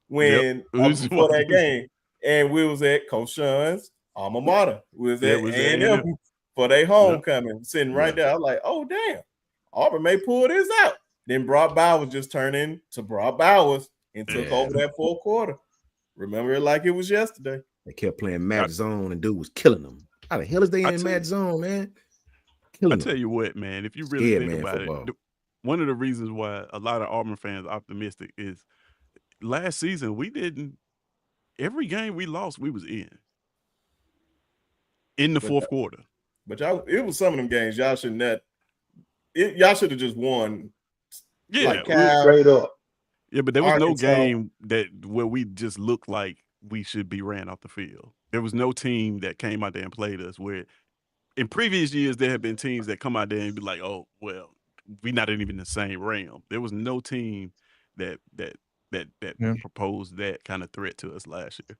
when before that game, and we was at Coach Sean's alma mater. We was at A&M for their homecoming, sitting right there. I was like, oh damn, Auburn may pull this out. Then Brock Bowers just turned into Brock Bowers and took over that fourth quarter. Remember it like it was yesterday. They kept playing match zone, and dude was killing them. How the hell is they in match zone, man? I tell you what, man, if you really think about it, one of the reasons why a lot of Auburn fans are optimistic is last season every game we lost, we was in the fourth quarter. But it was some of them games y'all shouldn't y'all should have just won. Yeah, like straight up. Yeah, but there was no game where we just looked like we should be ran off the field. There was no team that came out there and played us where in previous years there have been teams that come out there and be like, oh, well, we're not even in the same realm. There was no team that proposed that kind of threat to us last year.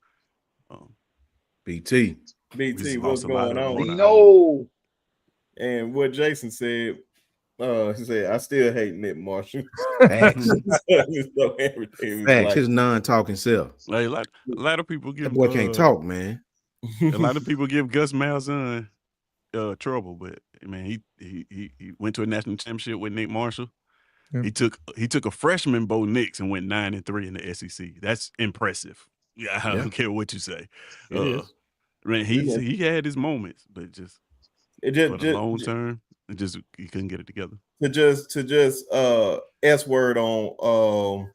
BT, what's going on? No. And what Jason said, he said, I still hate Nick Marshall. Facts. His non-talking self. Like, a lot of people give that boy can't talk, man. A lot of people give Gus Malzahn trouble, but man, he went to a national championship with Nick Marshall. Yeah. He took a freshman Bo Nix and went 9-3 in the SEC. That's impressive. Yeah, I don't care what you say. Man, he had his moments, but just for the long term, he couldn't get it together. To just S word on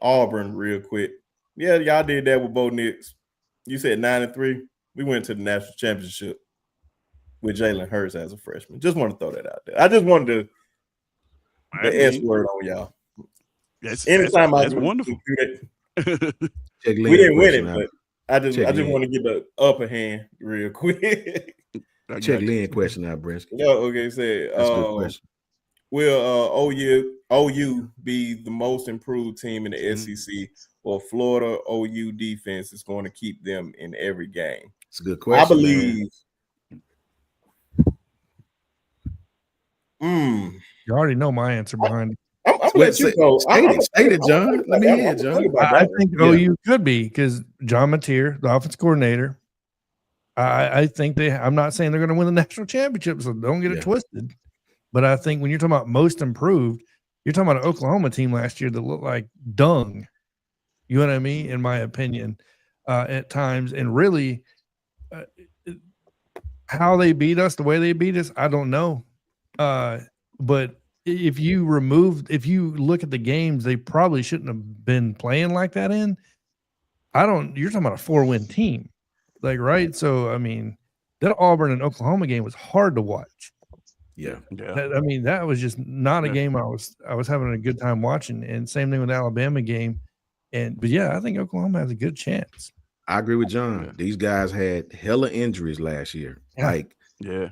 Auburn real quick. Yeah, y'all did that with Bo Nix. You said 9-3. We went to the national championship with Jalen Hurts as a freshman. Just want to throw that out there. I just wanted the S word on y'all. That's wonderful. We didn't win it, but I just want to get the upper hand real quick. Check Lynn question out, Brinsky. Okay, say that's a good question. Will OU be the most improved team in the SEC, or Florida OU defense is going to keep them in every game? It's a good question. I believe. You already know my answer behind it. I'm gonna let you go. State it, John. Let me hear it, John. I think OU could be because John Mateer, the offense coordinator. I think I'm not saying they're going to win the national championship, so don't get it twisted. But I think when you're talking about most improved, you're talking about an Oklahoma team last year that looked like dung. You know what I mean? In my opinion, at times, and really, how they beat us, the way they beat us, I don't know. But if you look at the games, they probably shouldn't have been playing like that in. You're talking about a 4-win team. Like, right? So, I mean, that Auburn and Oklahoma game was hard to watch. Yeah. That was just not a game I was having a good time watching. And same thing with the Alabama game. But I think Oklahoma has a good chance. I agree with John. These guys had hella injuries last year.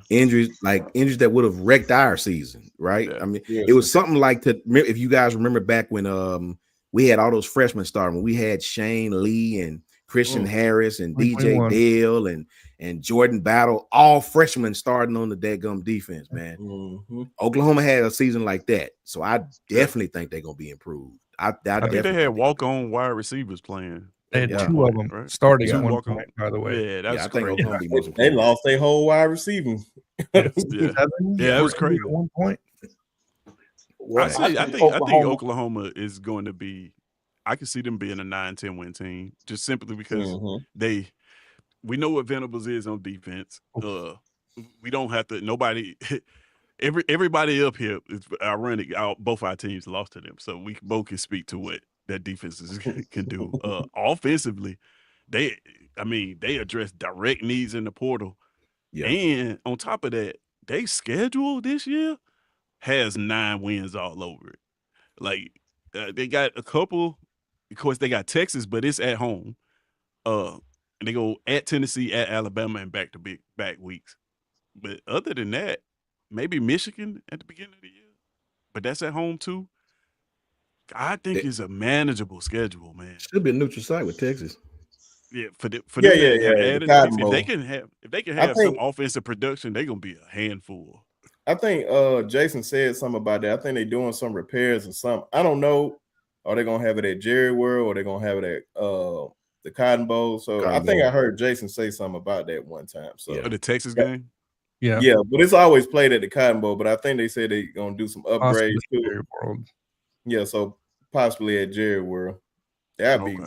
Injuries that would have wrecked our season, right? I mean, it was something like if you guys remember back when we had all those freshmen starting, when we had Shane Lee and Christian Harris and DJ Dale and Jordan Battle, all freshmen starting on the daggum defense, man. Mm-hmm. Oklahoma had a season like that, so I definitely think they're gonna be improved. I think they had walk-on wide receivers playing. They had two of them starting at one point, by the way. Yeah, that's crazy. They lost their whole wide receiving. That was crazy at one point. I think Oklahoma is going to be. I can see them being a 9-10 win team, just simply because we know what Venables is on defense. We don't have to. Nobody. Everybody up here is ironic. Both our teams lost to them, so we both can speak to what that defense can do. Offensively, they address direct needs in the portal, and on top of that, they schedule this year has 9 wins all over it. Like they got a couple. Of course, they got Texas, but it's at home. And they go at Tennessee, at Alabama, and back weeks. But other than that, maybe Michigan at the beginning of the year. But that's at home too. I think it's a manageable schedule, man. Should be a neutral site with Texas. Yeah, for them Yeah, to add the it, Cotton if Bowl. they can have some offensive production, they're gonna be a handful. I think Jason said something about that. I think they're doing some repairs or something. I don't know. Are they gonna have it at Jerry World or they're gonna have it at the Cotton Bowl? So I think I heard Jason say something about that one time. So the Texas game. Yeah, but it's always played at the Cotton Bowl. But I think they said they're gonna do some upgrades to it. Yeah, so possibly at Jerry World. That'd be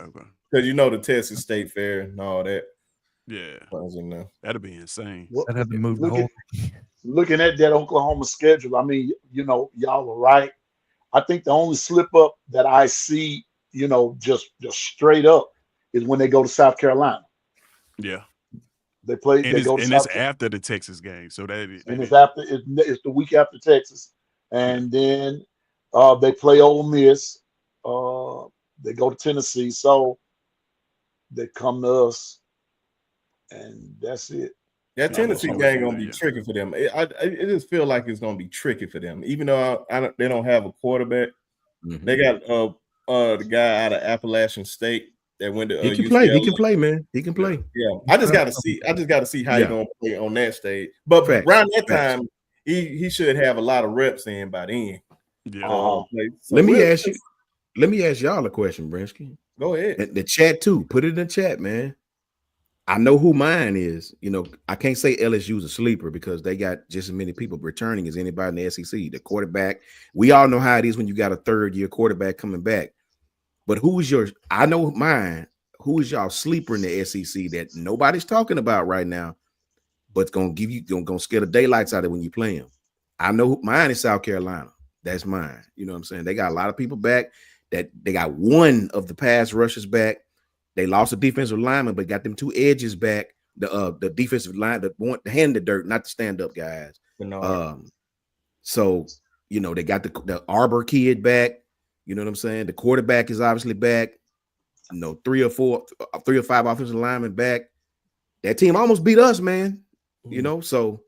because the Texas State Fair and all that. Yeah, that'd be insane. I'd have to move the whole. Looking at that Oklahoma schedule, I mean, y'all are right. I think the only slip up that I see, just straight up, is when they go to South Carolina. Yeah, they play. And it's after the Texas game, so it's the week after Texas, and then they play Ole Miss. They go to Tennessee, so they come to us, and that's it. That Tennessee game gonna be tricky for them. It just feel like it's gonna be tricky for them, even though they don't have a quarterback. Mm-hmm. They got the guy out of Appalachian State that went to. He can play. He can play, man. He can play. Yeah, I just got to see how he's gonna play on that stage. But around that time, he should have a lot of reps in by then. Yeah. Let me ask y'all a question, Brinsky. Go ahead. The chat too. Put it in the chat, man. I know who mine is. I can't say LSU's a sleeper because they got just as many people returning as anybody in the SEC. The quarterback, we all know how it is when you got a third-year quarterback coming back. But I know mine. Who is y'all sleeper in the SEC that nobody's talking about right now, but gonna scare the daylights out of it when you play them? I know mine is South Carolina. That's mine. You know what I'm saying? They got a lot of people back. That they got one of the pass rushers back. They lost a defensive lineman, but got them 2 edges back. The defensive line that want to hand the dirt, not the stand-up guys. So they got the Arbor kid back. You know what I'm saying? The quarterback is obviously back. 3 or 5 offensive linemen back. That team almost beat us, man. So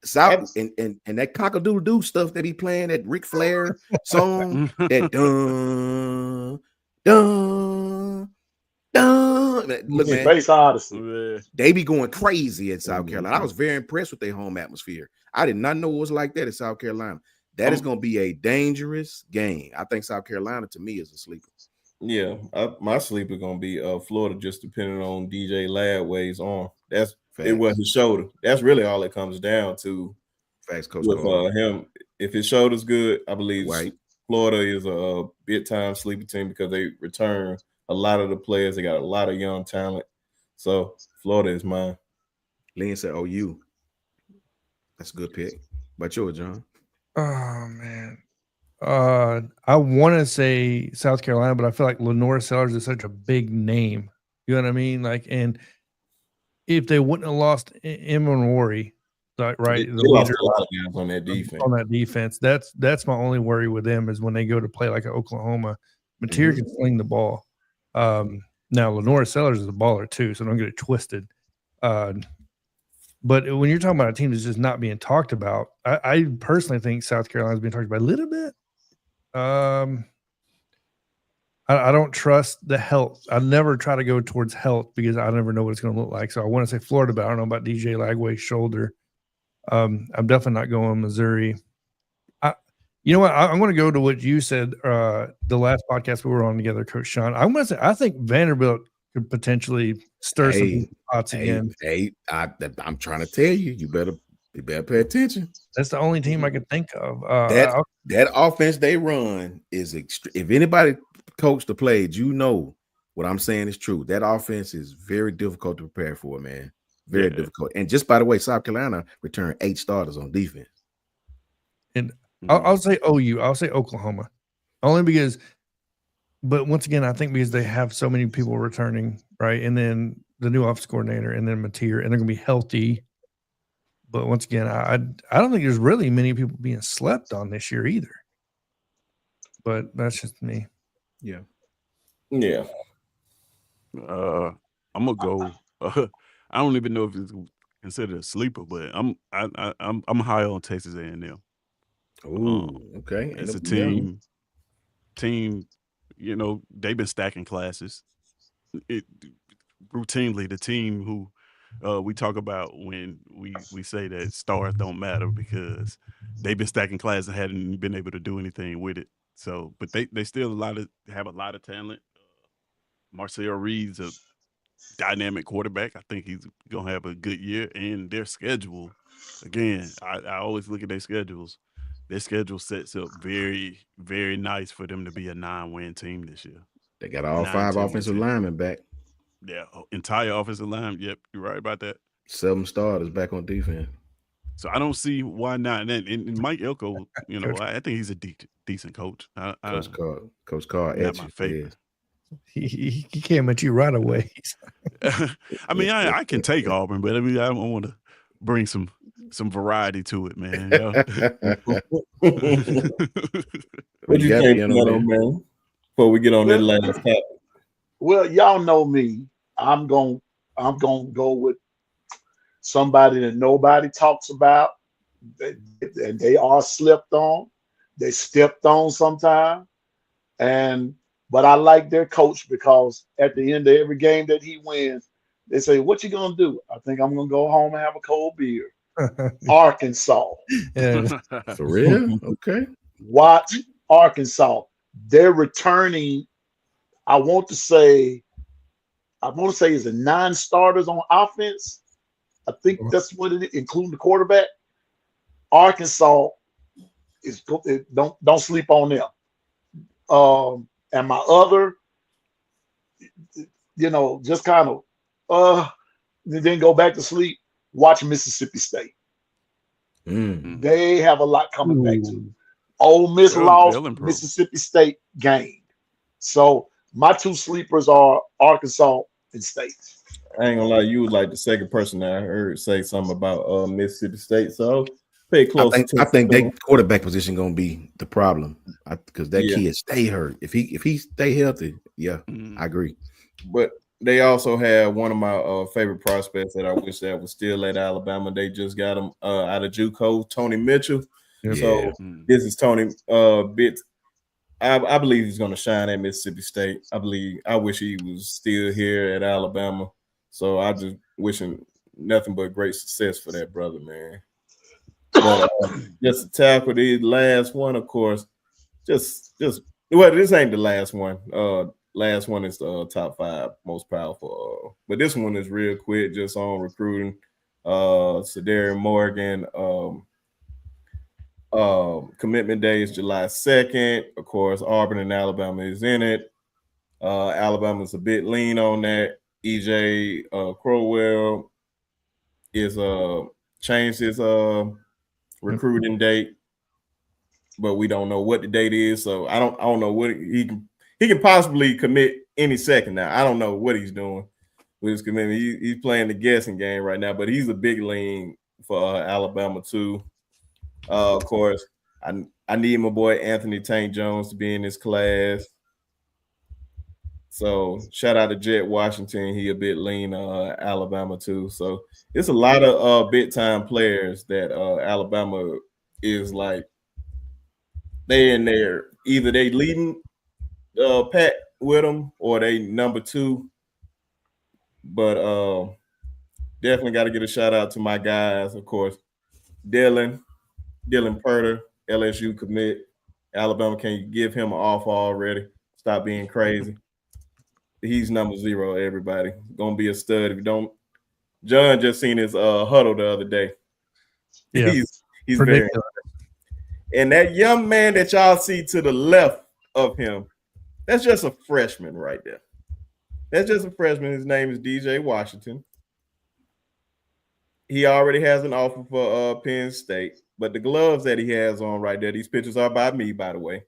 South and that cock-a-doodle-doo stuff that he playing, that Ric Flair song, that dun dun. Look, man, Space Odyssey. They be going crazy in South Carolina. I was very impressed with their home atmosphere. I did not know it was like that in South Carolina. That is going to be a dangerous game. I think South Carolina, to me, is a sleeper. Yeah, my sleeper going to be Florida, just depending on DJ Ladway's arm. It was his shoulder. That's really all it comes down to. Facts, Coach. With him, if his shoulder's good, I believe Florida is a big time sleeper team because they return a lot of the players. They got a lot of young talent. So Florida is mine. Lynn said, OU. That's a good pick. But yours, John? Oh, man. I want to say South Carolina, but I feel like Lenore Sellers is such a big name. You know what I mean? And if they wouldn't have lost Emonwari, right? They lost a lot of guys on that defense. On that defense, that's my only worry with them is when they go to play like Oklahoma. Mateer can sling the ball. Now Lenore Sellers is a baller too, so don't get it twisted. But when you're talking about a team that's just not being talked about, I personally think South Carolina's being talked about a little bit. I don't trust the health. I never try to go towards health because I never know what it's going to look like. So I want to say Florida, but I don't know about DJ Lagway's shoulder. I'm definitely not going Missouri. You know what? I'm going to go to what you said the last podcast we were on together, Coach Sean. I'm going to say I think Vanderbilt could potentially stir some pots again. I'm trying to tell you, you better pay attention. That's the only team I can think of. That offense they run is if anybody coached or played, what I'm saying is true. That offense is very difficult to prepare for, man. Very difficult. And just by the way, South Carolina returned 8 starters on defense. And I'll say OU. I'll say Oklahoma. Only because, but once again, I think because they have so many people returning, right? And then the new office coordinator and then Mateer, and they're going to be healthy. But once again, I don't think there's really many people being slept on this year either. But that's just me. Yeah. Yeah. I'm gonna go. I don't even know if it's considered a sleeper, but I'm high on Texas A&M. Oh, okay. It's a team. You know, they've been stacking classes. Routinely, the team who we talk about when we say that stars don't matter because they've been stacking classes and hadn't been able to do anything with it. So, but they still have a lot of talent. Marcel Reed's a dynamic quarterback. I think he's gonna have a good year. And their schedule, again, I always look at their schedules. Their schedule sets up very, very nice for them to be a 9-win team this year. They got all 5 offensive linemen back. Yeah, entire offensive line. Yep, you're right about that. 7 starters back on defense. So I don't see why not. And Mike Elko, you know, I think he's a decent coach. Coach Carr, not my favorite. He came at you right away. I mean, I can take Auburn, but I mean, I want to bring some variety to it, man. What you think, man? Before we get on that last topic. Well, y'all know me. I'm gonna go with somebody that nobody talks about, and they are slept on. They stepped on sometimes, but I like their coach because at the end of every game that he wins, they say, "What you gonna do?" I think I'm gonna go home and have a cold beer. Arkansas. For real? Okay. Watch Arkansas. They're returning. I want to say is it 9 starters on offense. I think that's what it is, including the quarterback. Arkansas is don't sleep on them. And my other, you know, just kind of then go back to sleep. Watch Mississippi State. They have a lot coming back to. Ole Miss lost, Mississippi State gained. So my 2 sleepers are Arkansas and State. I ain't gonna lie, you was like the second person that I heard say something about Mississippi State. So pay close attention. I think their quarterback position gonna be the problem because that kid stay hurt. If he stay healthy, I agree. But they also have one of my favorite prospects that I wish that was still at Alabama. They just got him out of JUCO, Tony Mitchell. So this is Tony Bits. I believe he's going to shine at Mississippi State. I wish he was still here at Alabama. So I just wishing nothing but great success for that brother, man. But just to tackle the last one, of course, this ain't the last one. Last one is the top 5 most powerful. But this one is real quick, just on recruiting. Sadarian Morgan. Commitment day is July 2nd. Of course, Auburn and Alabama is in it. Alabama's a bit lean on that. EJ Crowell is changed his recruiting date, but we don't know what the date is. So I don't know what he can possibly commit any second now. I don't know what he's doing with his commitment. He's playing the guessing game right now, but he's a big lean for Alabama too. Of course, I need my boy Anthony Tank Jones to be in this class. So shout out to Jet Washington. He a bit lean Alabama too. So it's a lot of big time players that Alabama is like they in there. Either they leading pack with them or they number 2. But definitely got to get a shout out to my guys, of course. Dylan Purter, LSU commit. Alabama, can you give him an offer already? Stop being crazy. He's number 0, everybody. Gonna be a stud. If you don't, John just seen his huddle the other day. Yeah, he's very. And that young man that y'all see to the left of him, that's just a freshman right there. That's just a freshman. His name is DJ Washington. He already has an offer for Penn State, but the gloves that he has on right there, these pictures are by me, by the way.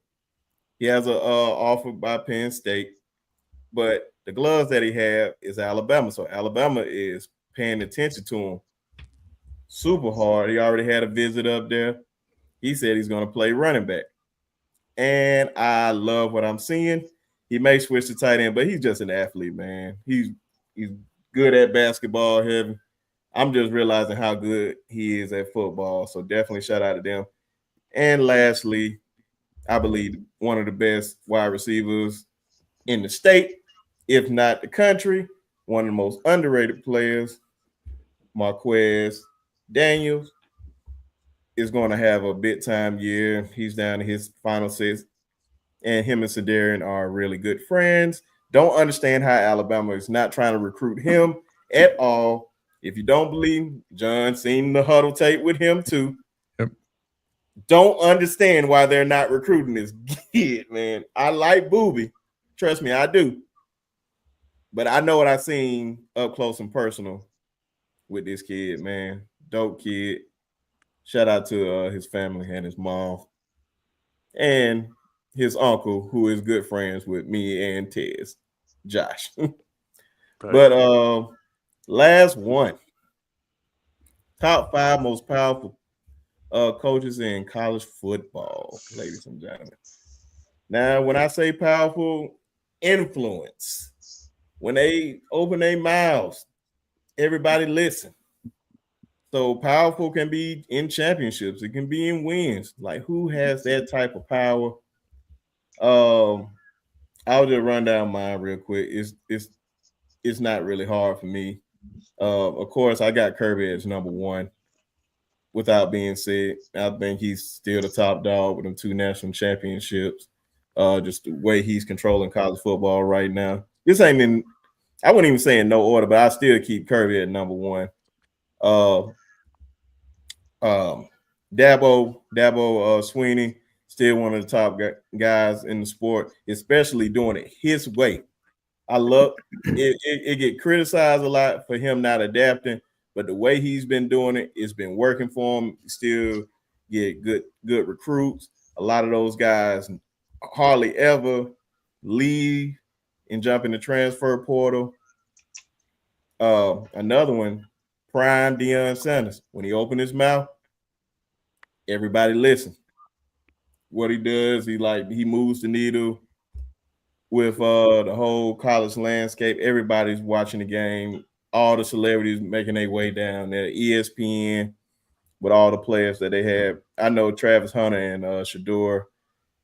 He has an offer by Penn State, but the gloves that he have is Alabama. So Alabama is paying attention to him. super hard. He already had a visit up there. He said he's going to play running back. And I love what I'm seeing. He may switch to tight end, but he's just an athlete, man. He's good at basketball. Heavy. I'm just realizing how good he is at football. So definitely shout out to them. And lastly, I believe one of the best wide receivers in the state, if not the country, one of the most underrated players, Marquez Daniels, is going to have a big time year. He's down to his final six, and him and Sedarian are really good friends. Don't understand how Alabama is not trying to recruit him at all. If you don't believe, John seen the huddle tape with him too. Yep. Don't understand why they're not recruiting this kid, man. I like Booby. Trust me, I do. But I know what I've seen up close and personal with this kid, man. Dope kid. Shout out to his family and his mom. And his uncle, who is good friends with me and Tez, Josh. But last one. Top 5 most powerful coaches in college football, ladies and gentlemen. Now, when I say powerful, influence. When they open their mouths, everybody listen. So powerful can be in championships. It can be in wins. Like, who has that type of power? I'll just run down mine real quick. It's not really hard for me. Of course, I got Kirby as number 1. Without being said, I think he's still the top dog with them 2 national championships. Just the way he's controlling college football right now. This ain't in, I wouldn't even say in no order, but I still keep Kirby at number 1. Dabo Sweeney, still one of the top guys in the sport, especially doing it his way. I love it. It get criticized a lot for him not adapting, but the way he's been doing it, it's been working for him. Still get good recruits. A lot of those guys hardly ever leave and jump in the transfer portal. Another one, prime Deion Sanders. When he opened his mouth, everybody listen. What he does, he moves the needle with the whole college landscape. Everybody's watching the game. All the celebrities making their way down there. ESPN with all the players that they have. I know Travis Hunter and Shador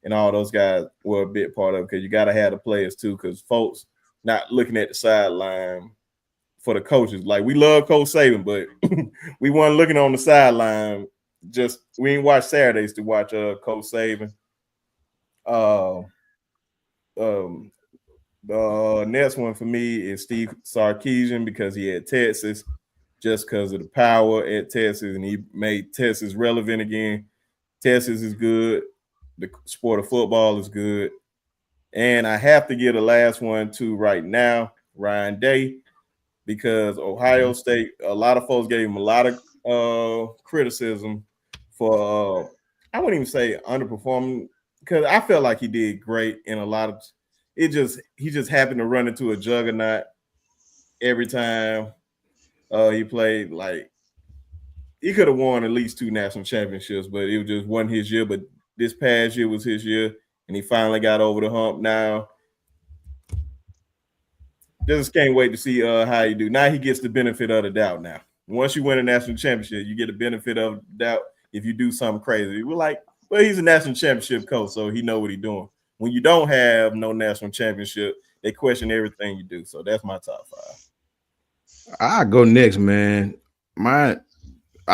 and all those guys were a big part of it, because you got to have the players too, because folks not looking at the sideline for the coaches. Like, we love Coach Saban, but we weren't looking on the sideline. Just we ain't watch Saturdays to watch Coach Saban. The next one for me is Steve Sarkisian, because he had Texas, just because of the power at Texas, and he made Texas relevant again. Texas is good. The sport of football is good. And I have to give the last one to right now, Ryan Day, because Ohio State, a lot of folks gave him a lot of criticism for, I wouldn't even say underperforming, because I felt like he did great in a lot of he just happened to run into a juggernaut every time he played. Like, he could have won at least 2 national championships, but it just wasn't his year. But this past year was his year, and he finally got over the hump. Now, just can't wait to see how he do. Now he gets the benefit of the doubt. Now, once you win a national championship, you get the benefit of the doubt if you do something crazy. We're like, well, he's a national championship coach, so he know what he's doing. When you don't have no national championship, they question everything you do. So that's my top 5. I go next, man. I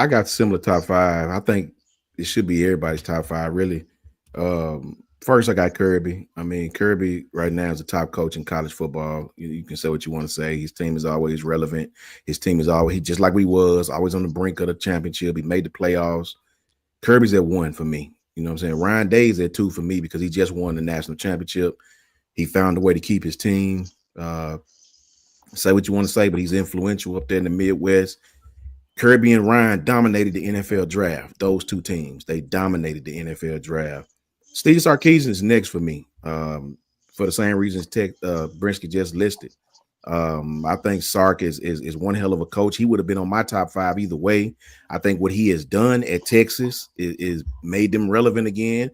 got similar top 5. I think it should be everybody's top 5, really. First, I got Kirby. I mean, Kirby right now is the top coach in college football. You can say what you want to say. His team is always relevant. His team is always, just like we was, always on the brink of the championship. He made the playoffs. Kirby's at 1 for me. You know what I'm saying? Ryan Day's at 2 for me, because he just won the national championship. He found a way to keep his team. Say what you want to say, but he's influential up there in the Midwest. Kirby and Ryan dominated the NFL draft. Those 2 teams, they dominated the NFL draft. Steve Sarkisian is next for me, for the same reasons Brinsky just listed. I think Sark is one hell of a coach. He would have been on my top 5 either way. I think what he has done at Texas is made them relevant again.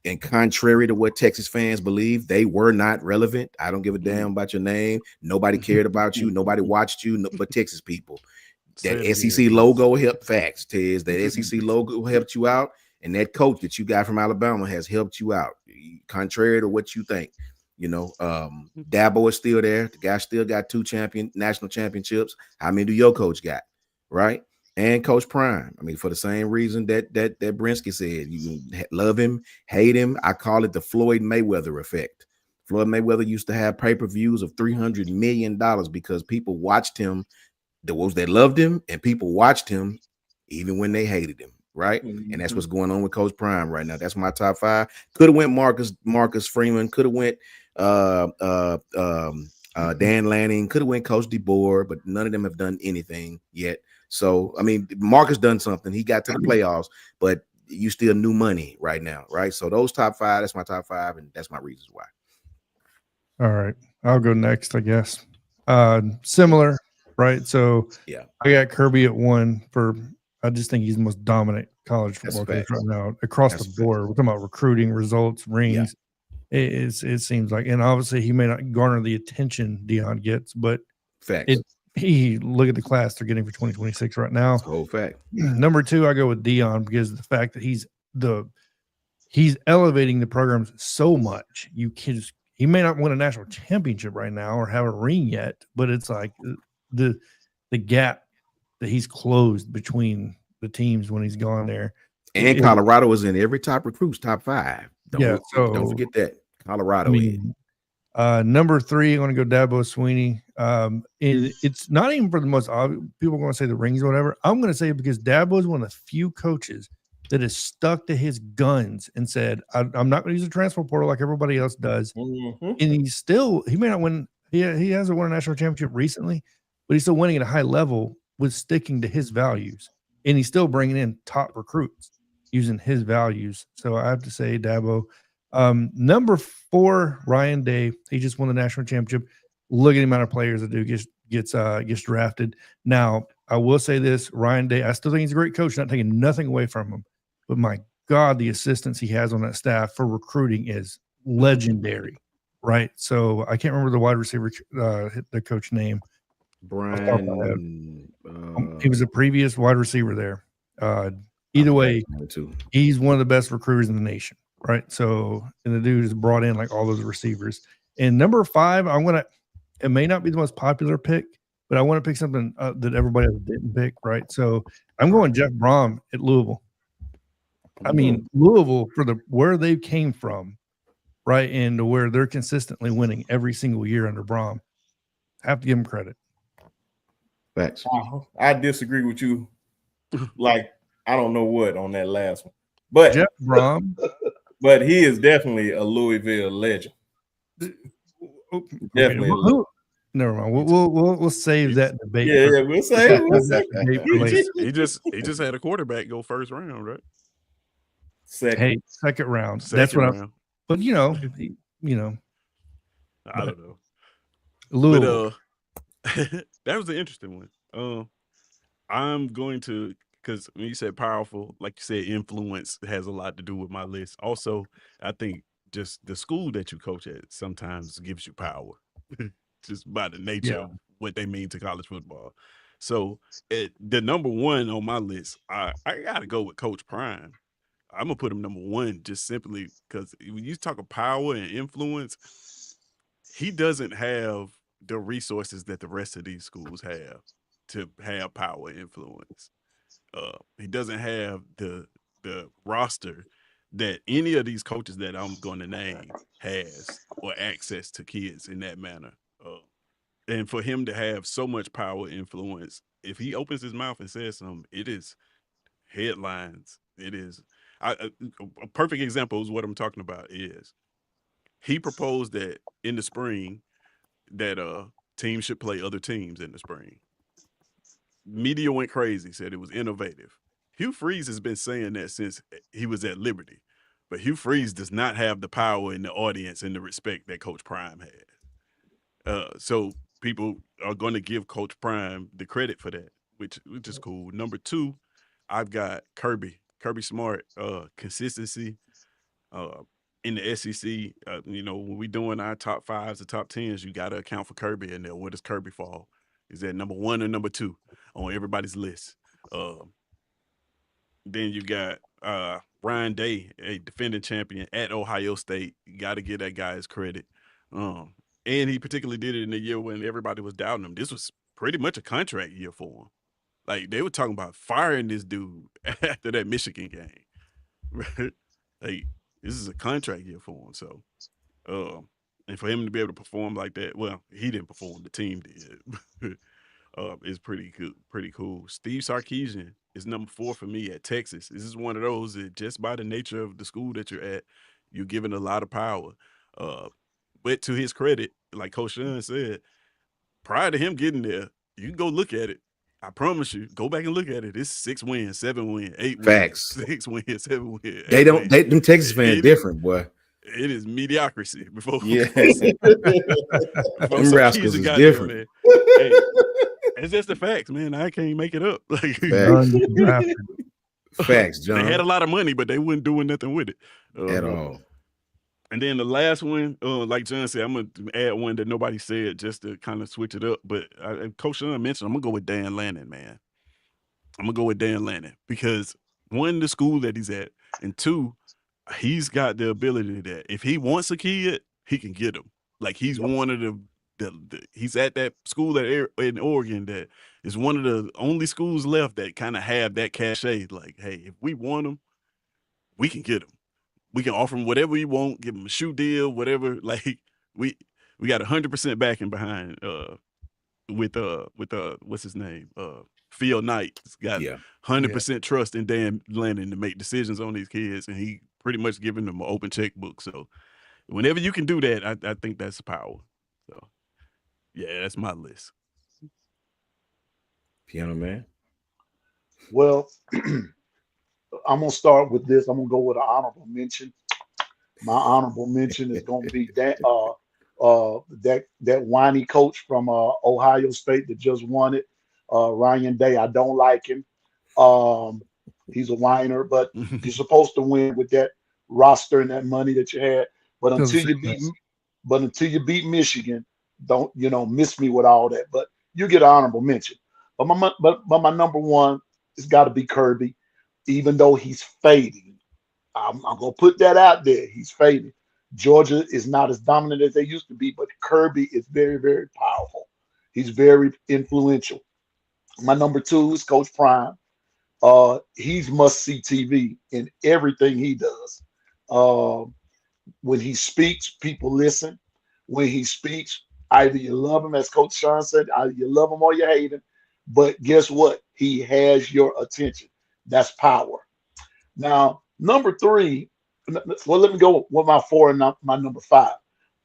And contrary to what Texas fans believe, they were not relevant. I don't give a damn about your name. Nobody cared about you. Nobody watched you, but Texas people. That SEC logo helped facts, Tez. That SEC logo helped you out, and that coach that you got from Alabama has helped you out. Contrary to what you think, Dabo is still there. The guy still got 2 national championships. How many do your coach got? Right? And Coach Prime. I mean, for the same reason that Brinsky said, you can love him, hate him. I call it the Floyd Mayweather effect. Floyd Mayweather used to have pay-per-views of $300 million because people watched him. Those that loved him and people watched him even when they hated him, right? And that's what's going on with Coach Prime right now. That's my top 5. Could have went Marcus Freeman, could have went Dan Lanning, could have went Coach DeBoer, but none of them have done anything yet. So I mean, Marcus done something. He got to the playoffs, but you still new money right now, right? So those top 5, that's my top 5, and that's my reasons why. All right, I'll go next, I guess. Similar. Right. So yeah, I got Kirby at 1 for I just think he's the most dominant college football coach right now across the board. We're talking about recruiting, results, rings. Yeah. It seems like, and obviously he may not garner the attention Deion gets, but he look at the class they're getting for 2026 right now. That's a whole fact. Number 2, I go with Deion because of the fact that he's elevating the programs so much. He may not win a national championship right now or have a ring yet, but it's like the gap that he's closed between the teams when he's gone there. And Colorado was in every top recruit's top 5. Don't forget that. Colorado. Number 3, I'm going to go Dabo Swinney. It's not even for the most obvious. People are going to say the rings or whatever. I'm going to say it because Dabo is one of the few coaches that has stuck to his guns and said, I'm not going to use a transfer portal like everybody else does. And he may not win. He hasn't won a national championship recently, but he's still winning at a high level with sticking to his values. And he's still bringing in top recruits using his values. So I have to say Dabo. Number 4, Ryan Day. He just won the national championship. Look at the amount of players that gets drafted. Now, I will say this, Ryan Day, I still think he's a great coach, not taking nothing away from him. But my God, the assistants he has on that staff for recruiting is legendary, right? So I can't remember the wide receiver, the coach name. Brian. He was a previous wide receiver there. Either way, he's one of the best recruiters in the nation, right? So, and the dude has brought in like all those receivers. And number 5, it may not be the most popular pick, but I want to pick something that everybody else didn't pick, right? So I'm going Jeff Brom at Louisville. I mean, Louisville, for where they came from, right, and to where they're consistently winning every single year under Brom, have to give them credit. Facts. I disagree with you. Like, I don't know what on that last one, but Jeff Brom, but he is definitely a Louisville legend. Definitely. Never mind. We'll save that debate. Yeah, we'll save He just had a quarterback go first round, right? Second round. That's what I'm. But I don't know. Louisville. But that was an interesting one. I'm going to, because when you said powerful, like you said, influence has a lot to do with my list. Also, I think just the school that you coach at sometimes gives you power, just by the nature of what they mean to college football. So the number 1 on my list, I got to go with Coach Prime. I'm going to put him number 1 just simply because when you talk of power and influence, he doesn't have the resources that the rest of these schools have to have power and influence. He doesn't have the roster that any of these coaches that I'm going to name has, or access to kids in that manner. And for him to have so much power and influence, if he opens his mouth and says something, it is headlines. It is a perfect example is what I'm talking about. Is he proposed that in the spring that teams should play other teams in the spring. Media went crazy, said it was innovative. Hugh Freeze has been saying that since he was at Liberty, but Hugh Freeze does not have the power in the audience and the respect that Coach Prime had. So people are going to give Coach Prime the credit for that, which is cool. Number 2, I've got Kirby Smart, consistency. In the SEC, when we doing our top 5s, the top 10s, you got to account for Kirby in there. Where does Kirby fall? Is that number 1 or number 2 on everybody's list? Then you got Ryan Day, a defending champion at Ohio State. You got to give that guy his credit. And he particularly did it in the year when everybody was doubting him. This was pretty much a contract year for him. Like, they were talking about firing this dude after that Michigan game. Right? Like, this is a contract year for him. So, and for him to be able to perform like that, well, he didn't perform, the team did. Is pretty good, pretty cool. Steve Sarkisian is number 4 for me at Texas. This is one of those that just by the nature of the school that you're at, you're given a lot of power. But to his credit, like Coach Sean said, prior to him getting there, you can go look at it. I promise you, go back and look at it. It's 6 wins, 7 wins, 8 Facts. wins, 6 wins, 7 wins. Them Texas fans different, boy. It is mediocrity before. Yes. Before Them rascals is got different. there, man. Hey, it's just the facts, man. I can't make it up. Like, Facts, John. They had a lot of money, but they wasn't doing nothing with it at all. And then the last one, like John said, I'm gonna add one that nobody said just to kind of switch it up. But Coach Sean mentioned, I'm gonna go with Dan Lanning, man. I'm gonna go with Dan Lanning because 1, the school that he's at, and 2, he's got the ability that if he wants a kid, he can get him. Like, he's one of the he's at that school in Oregon that is one of the only schools left that kind of have that cachet. Like, hey, if we want him, we can get him. We can offer him whatever we want, give him a shoe deal, whatever. Like, we got 100% backing behind with what's his name? Phil Knight's got 100% trust in Dan Lanning to make decisions on these kids, and he pretty much giving them an open checkbook. So whenever you can do that, I think that's power. So yeah, that's my list. Piano Man. Well, I'm gonna start with this. I'm gonna go with an honorable mention. My honorable mention is gonna be that that whiny coach from Ohio State that just won it, Ryan Day. I don't like him. He's a whiner, but you're supposed to win with that roster and that money that you had. But until you beat Michigan, don't miss me with all that. But you get an honorable mention. But my number 1 has got to be Kirby. Even though he's fading, I'm gonna put that out there. He's fading. Georgia is not as dominant as they used to be, but Kirby is very, very powerful. He's very influential. My number 2 is Coach Prime. He's must-see TV in everything he does. When he speaks, people listen. When he speaks, either you love him, as Coach Sean said, either you love him or you hate him. But guess what? He has your attention. That's power. Now, number 3, well, let me go with my 4 and my number 5.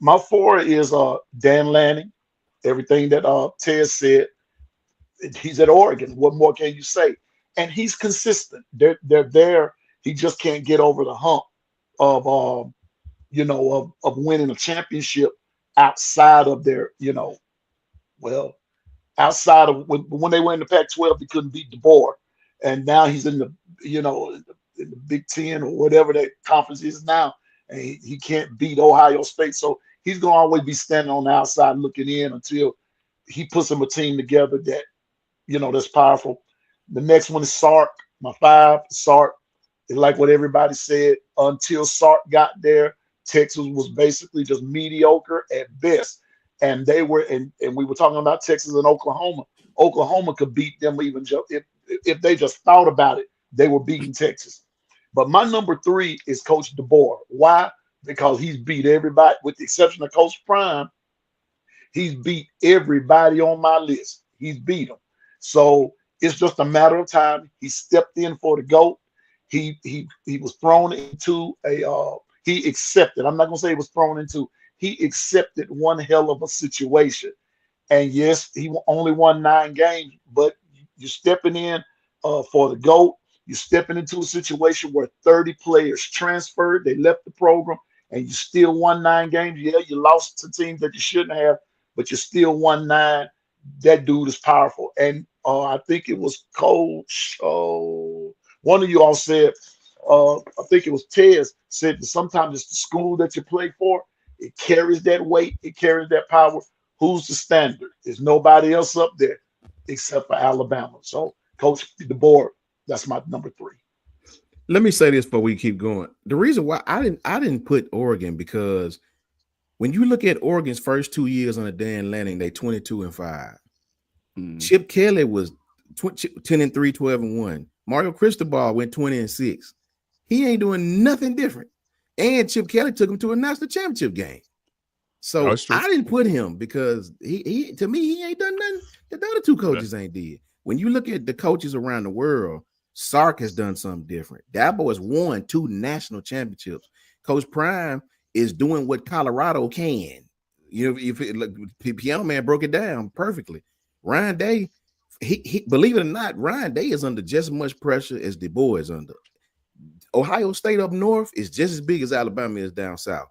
My 4 is Dan Lanning. Everything that Ted said. He's at Oregon. What more can you say? And he's consistent. They're there. He just can't get over the hump of of winning a championship outside of their, outside of when they were in the Pac-12, he couldn't beat DeBoer. And now he's in the Big Ten or whatever that conference is now, and he can't beat Ohio State. So he's going to always be standing on the outside looking in until he puts a team together that, that's powerful. The next one is Sark. My 5, Sark. It's like what everybody said. Until Sark got there, Texas was basically just mediocre at best. And they were, and we were talking about Texas and Oklahoma. Oklahoma could beat them even if they just thought about it. They were beating Texas. But my number 3 is Coach DeBoer. Why? Because he's beat everybody, with the exception of Coach Prime. He's beat everybody on my list. He's beat them. So it's just a matter of time. He stepped in for the GOAT. He was thrown into he accepted. I'm not gonna say he was thrown into. He accepted one hell of a situation. And yes, he only won 9 games, but you're stepping in for the GOAT. You're stepping into a situation where 30 players transferred. They left the program, and you still won 9 games. Yeah, you lost to teams that you shouldn't have, but you still won 9. That dude is powerful. And I think it was Coach. One of you all said, I think it was Tez said that sometimes it's the school that you play for. It carries that weight. It carries that power. Who's the standard? There's nobody else up there except for Alabama. So, Coach DeBoer, that's my number 3. Let me say this before we keep going. The reason why I didn't put Oregon, because when you look at Oregon's first 2 years under Dan Lanning, they 22-5. Chip Kelly was 10-3, 12-1. Mario Cristobal went 20-6. He ain't doing nothing different. And Chip Kelly took him to a national championship game. So I didn't put him because he to me, he ain't done nothing that the other 2 coaches ain't did. When you look at the coaches around the world, Sark has done something different. Dabo has won 2 national championships. Coach Prime is doing what Colorado can. You know, if Piano Man broke it down perfectly. Ryan Day, he believe it or not, Ryan Day is under just as much pressure as Du Bois is under. Ohio State up north is just as big as Alabama is down south,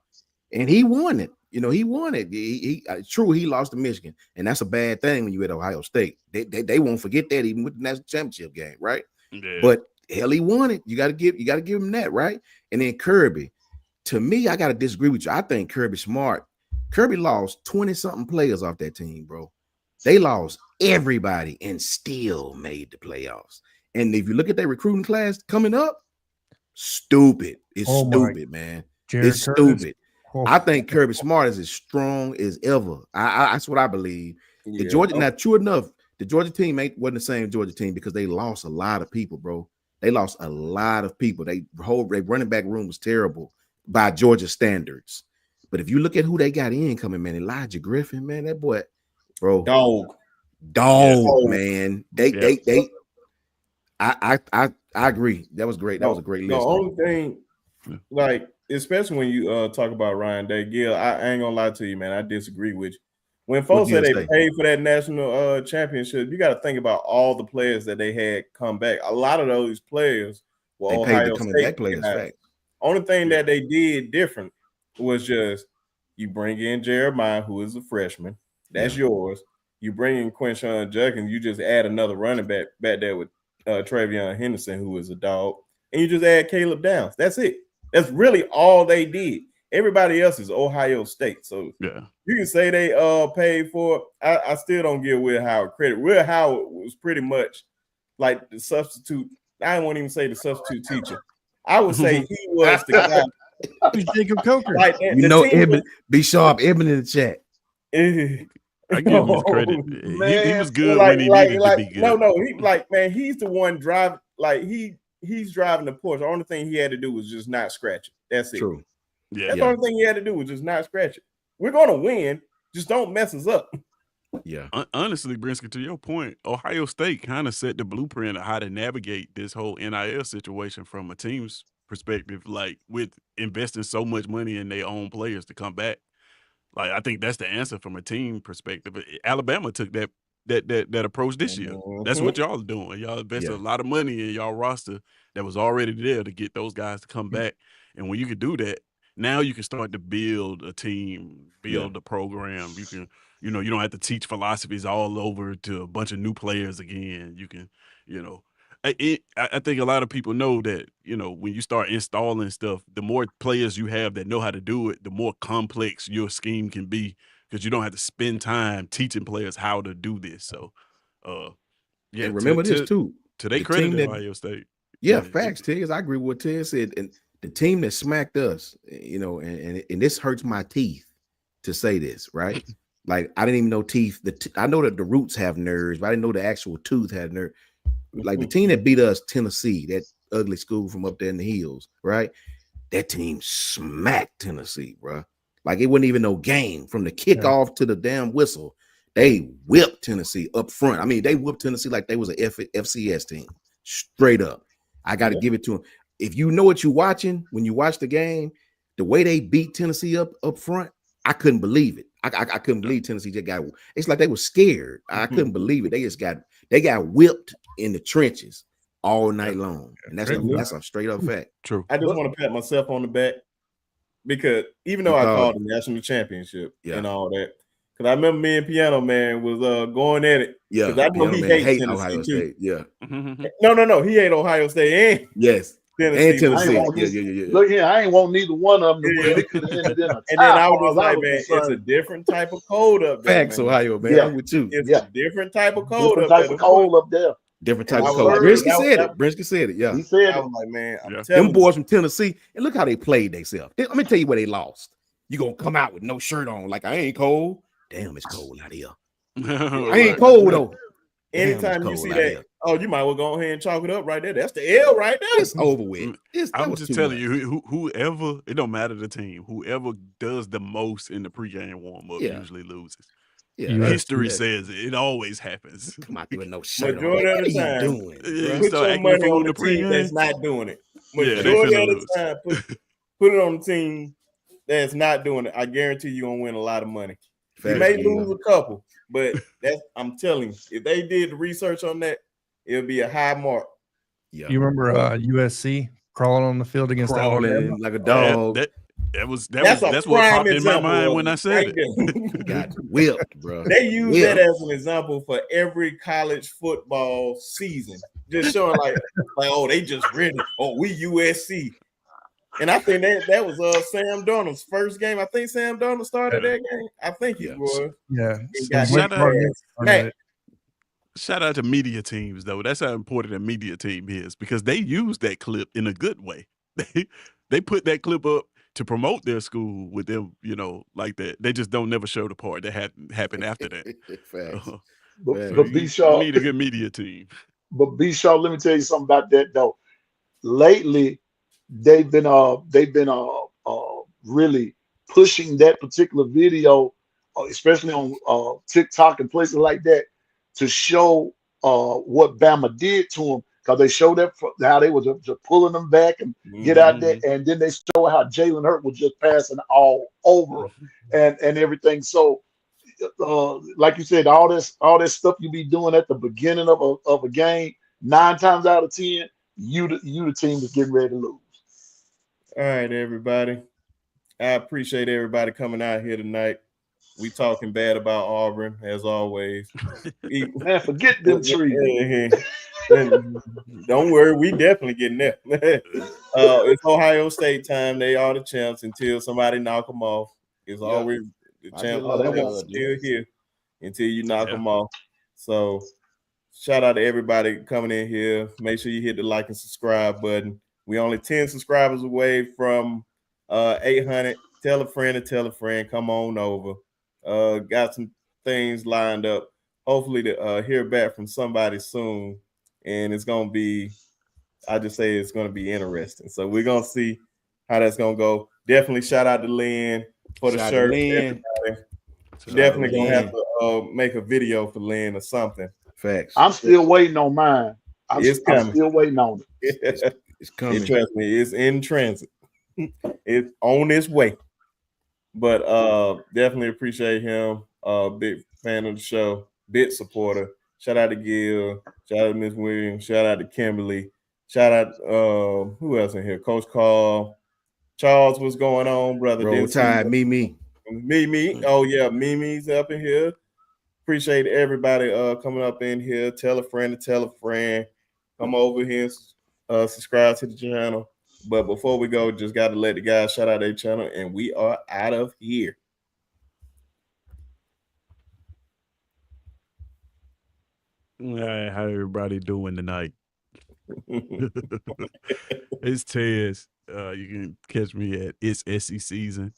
and he won it. You know, he won it. True, he lost to Michigan, and that's a bad thing when you at Ohio State. They won't forget that even with the national championship game, right? Yeah. But hell, he won it. You got to give him that, right? And then Kirby, to me, I got to disagree with you. I think Kirby smart. Kirby lost 20-something players off that team, bro. They lost everybody and still made the playoffs. And if you look at their recruiting class coming up, stupid. It's stupid, man. It's stupid. I think Kirby Smart is as strong as ever. That's what I believe. The Georgia, now true enough, the Georgia team wasn't the same Georgia team because they lost a lot of people, bro. They lost a lot of people. Their running back room was terrible by Georgia standards. But if you look at who they got in coming, man, Elijah Griffin, man, that boy, bro, dog, man. I agree. That was great. That was a great list. The only thing, like, especially when you talk about Ryan Day, Gil, I ain't gonna lie to you, man. I disagree with you. When folks say they paid for that national championship, you got to think about all the players that they had come back. A lot of those players were Ohio State players. Only thing that they did different was just you bring in Jeremiah, who is a freshman. That's yours. You bring in Quinshon Judkins, you just add another running back there with Travion Henderson, who is a dog, and you just add Caleb Downs. That's it. That's really all they did. Everybody else is Ohio State. So you can say they paid for it. I still don't give Will Howard credit. Will Howard was pretty much like the substitute. I won't even say the substitute teacher. I would say he was the guy. Jacob Coker. Like, be sharp, Eben in the chat. I give him his credit. He was good when he needed to be good. No, he's the one driving. Like he's driving the Porsche. The only thing he had to do was just not scratch it. That's it. True. Yeah. That's the only thing he had to do was just not scratch it. We're gonna win. Just don't mess us up. Yeah. Honestly, Brinsky, to your point, Ohio State kind of set the blueprint of how to navigate this whole NIL situation from a team's perspective, like with investing so much money in their own players to come back. Like, I think that's the answer from a team perspective. Alabama took that approach this year. That's what y'all are doing. Y'all invested a lot of money in y'all roster that was already there to get those guys to come back. And when you can do that, now you can start to build a team, build a program. You can, you don't have to teach philosophies all over to a bunch of new players again. You can, I think a lot of people know that, when you start installing stuff, the more players you have that know how to do it, the more complex your scheme can be because you don't have to spend time teaching players how to do this. So, and remember this too. To their credit, Ohio State. Yeah, facts, Tiggs. I agree with what Ted said. And the team that smacked us, and this hurts my teeth to say this, right? Like, I didn't even know teeth. I know that the roots have nerves, but I didn't know the actual tooth had nerves. Like the team that beat us, Tennessee, that ugly school from up there in the hills, right? That team smacked Tennessee, bro. Like it wasn't even no game from the kickoff to the damn whistle. They whipped Tennessee up front. I mean, they whipped Tennessee like they was an FCS team, straight up. I got to give it to them. If you know what you're watching, when you watch the game, the way they beat Tennessee up front, I couldn't believe it. I couldn't believe Tennessee just got. It's like they were scared. I couldn't believe it. They got whipped in the trenches all night long, and that's a straight up fact. True. I just want to pat myself on the back because even though I called the national championship and all that, Because I remember me and Piano Man was going at it. Yeah, because I know he hates Tennessee Ohio too. State. Yeah. No, he hate Ohio State and yes, Tennessee. And Tennessee. Look here, I ain't want neither one of them to win. It could have ended in a tie. And then I was just like, man, it's a different type of cold up there. Facts, man. Ohio, man. I'm with you. It's a different type of cold up there. Different type of cold. Brinsky said it. Yeah. He said I was like, man, I'm telling them boys from Tennessee, and look how they played themselves. Let me tell you where they lost. You gonna come out with no shirt on, like I ain't cold. Damn, it's cold out here. I ain't cold though. Anytime you see that, you might well go ahead and chalk it up right there. That's the L right there. It's over with. I'm just telling you, whoever, it don't matter the team, whoever does the most in the pregame warm-up usually loses. Yeah, history says it always happens. Come out there with no shirt on. Majority of the time, put your money on the team that's not doing it. Majority of the time, put it on the team that's not doing it. I guarantee you're gonna win a lot of money. You may lose a couple, but I'm telling you, if they did the research on that, it'll be a high mark. Yeah. You remember USC crawling on the field against Alabama like a dog? That's what popped in my mind when I said it. Got whipped, bro. They use that as an example for every college football season, just showing like oh, they just ready. Oh, we USC. And I think that was Sam Darnold's first game. I think Sam Darnold started that game. I think he was. Yeah. Shout out to media teams, though. That's how important a media team is, because they use that clip in a good way. They put that clip up to promote their school with them, like that. They just don't never show the part that happened after that. But B-Shaw, need a good media team. But B-Shaw, let me tell you something about that though. Lately, they've been really pushing that particular video, especially on TikTok and places like that, to show what Bama did to them, because they showed that how they was just pulling them back and get out there, and then they show how Jalen Hurts was just passing all over and everything. So, like you said, all this stuff you be doing at the beginning of a game, 9 times out of 10, you the team that's getting ready to lose. All right, everybody. I appreciate everybody coming out here tonight. We talking bad about Auburn as always. Man, forget them trees. Don't worry, we definitely getting there. It's Ohio State time. They are the champs until somebody knock them off. It's always the champs still here until you knock them off. So shout out to everybody coming in here. Make sure you hit the like and subscribe button. We only 10 subscribers away from 800. Tell a friend to tell a friend. Come on over. Got some things lined up. Hopefully to hear back from somebody soon. And it's going to be, I just say it's going to be interesting. So we're going to see how that's going to go. Definitely shout out to Lynn for the shirt. Definitely going to have to make a video for Lynn or something. Facts. I'm still waiting on mine. I'm still waiting on it. It's coming. Trust me, it's in transit. It's on its way. But definitely appreciate him. Big fan of the show, big supporter. Shout out to Gil. Shout out to Miss Williams. Shout out to Kimberly. Shout out who else in here? Coach Carl. Charles, what's going on, brother? Roll Tide, Mimi. Oh yeah, Mimi's up in here. Appreciate everybody coming up in here. Tell a friend to tell a friend. Come over here, subscribe to the channel. But before we go, just got to let the guys shout out their channel, and we are out of here. All right, how everybody doing tonight? It's Tez. You can catch me at It's SEC Season.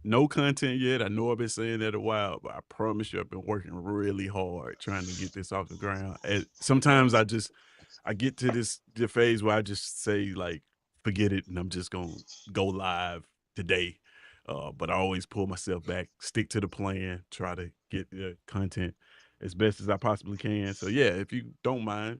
No content yet. I know I've been saying that a while, but I promise you I've been working really hard trying to get this off the ground. And sometimes I get to the phase where I just say, like, forget it, and I'm just going to go live today. But I always pull myself back, stick to the plan, try to get the content as best as I possibly can. So, yeah, if you don't mind,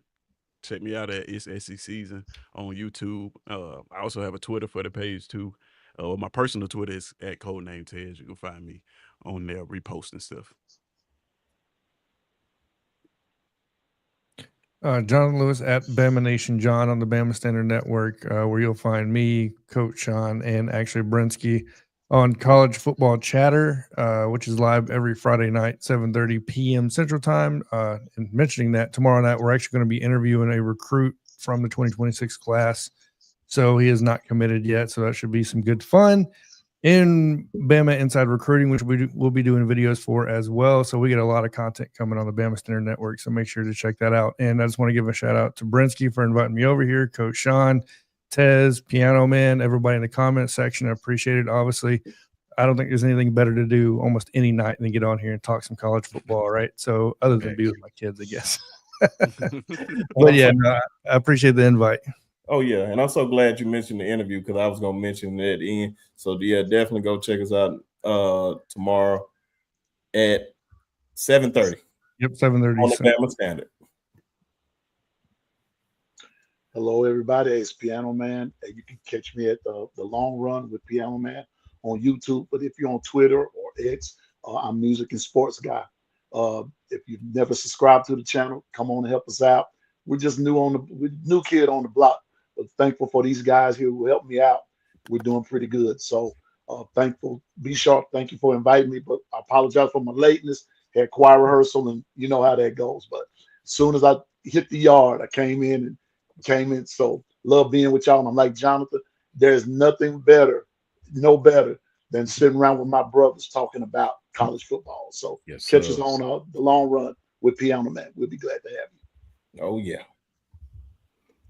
check me out at It's SEC Season on YouTube. I also have a Twitter for the page, too. My personal Twitter is at Codename Tez. You can find me on there reposting stuff. Jonathan Lewis at Bama Nation John on the Bama Standard Network, where you'll find me, Coach Sean, and actually Brinsky on College Football Chatter, which is live every Friday night, 7:30 p.m. Central Time. And mentioning that tomorrow night, we're actually going to be interviewing a recruit from the 2026 class. So he is not committed yet. So that should be some good fun in Bama Inside Recruiting, which we'll be doing videos for as well. So we get a lot of content coming on the Bama Standard Network. So make sure to check that out. And I just want to give a shout out to Brinsky for inviting me over here, Coach Sean, Tez, Piano Man, everybody in the comment section. I appreciate it. Obviously, I don't think there's anything better to do almost any night than get on here and talk some college football, right? So other than be with my kids, I guess. But yeah, no, I appreciate the invite. Oh yeah, and I'm so glad you mentioned the interview because I was gonna mention that in. So yeah, definitely go check us out tomorrow at 7:30. Yep, 7:30 on the Bama Standard. Hello, everybody. It's Piano Man. You can catch me at the Long Run with Piano Man on YouTube. But if you're on Twitter or X, I'm Music and Sports Guy. If you've never subscribed to the channel, come on and help us out. We're just new kid on the block, but thankful for these guys here who helped me out. We're doing pretty good. So thankful. Be sharp. Thank you for inviting me. But I apologize for my lateness. Had choir rehearsal, and you know how that goes. But as soon as I hit the yard, I came in. So love being with y'all. And I'm like Jonathan, there's nothing better, no better than sitting around with my brothers talking about college football. So catch us on the Long Run with Piano Man. We'll be glad to have you. Oh yeah.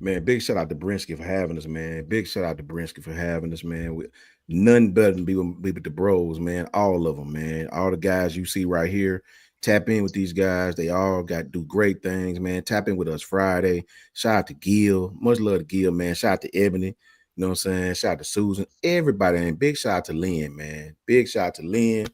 Man, big shout out to Brinsky for having us, man. Big shout out to Brinsky for having us, man. With none better than be with the bros, man. All of them, man. All the guys you see right here. Tap in with these guys. They all do great things, man. Tap in with us Friday. Shout out to Gil. Much love to Gil, man. Shout out to Ebony. You know what I'm saying? Shout out to Susan. Everybody. And big shout out to Lynn, man. Big shout out to Lynn.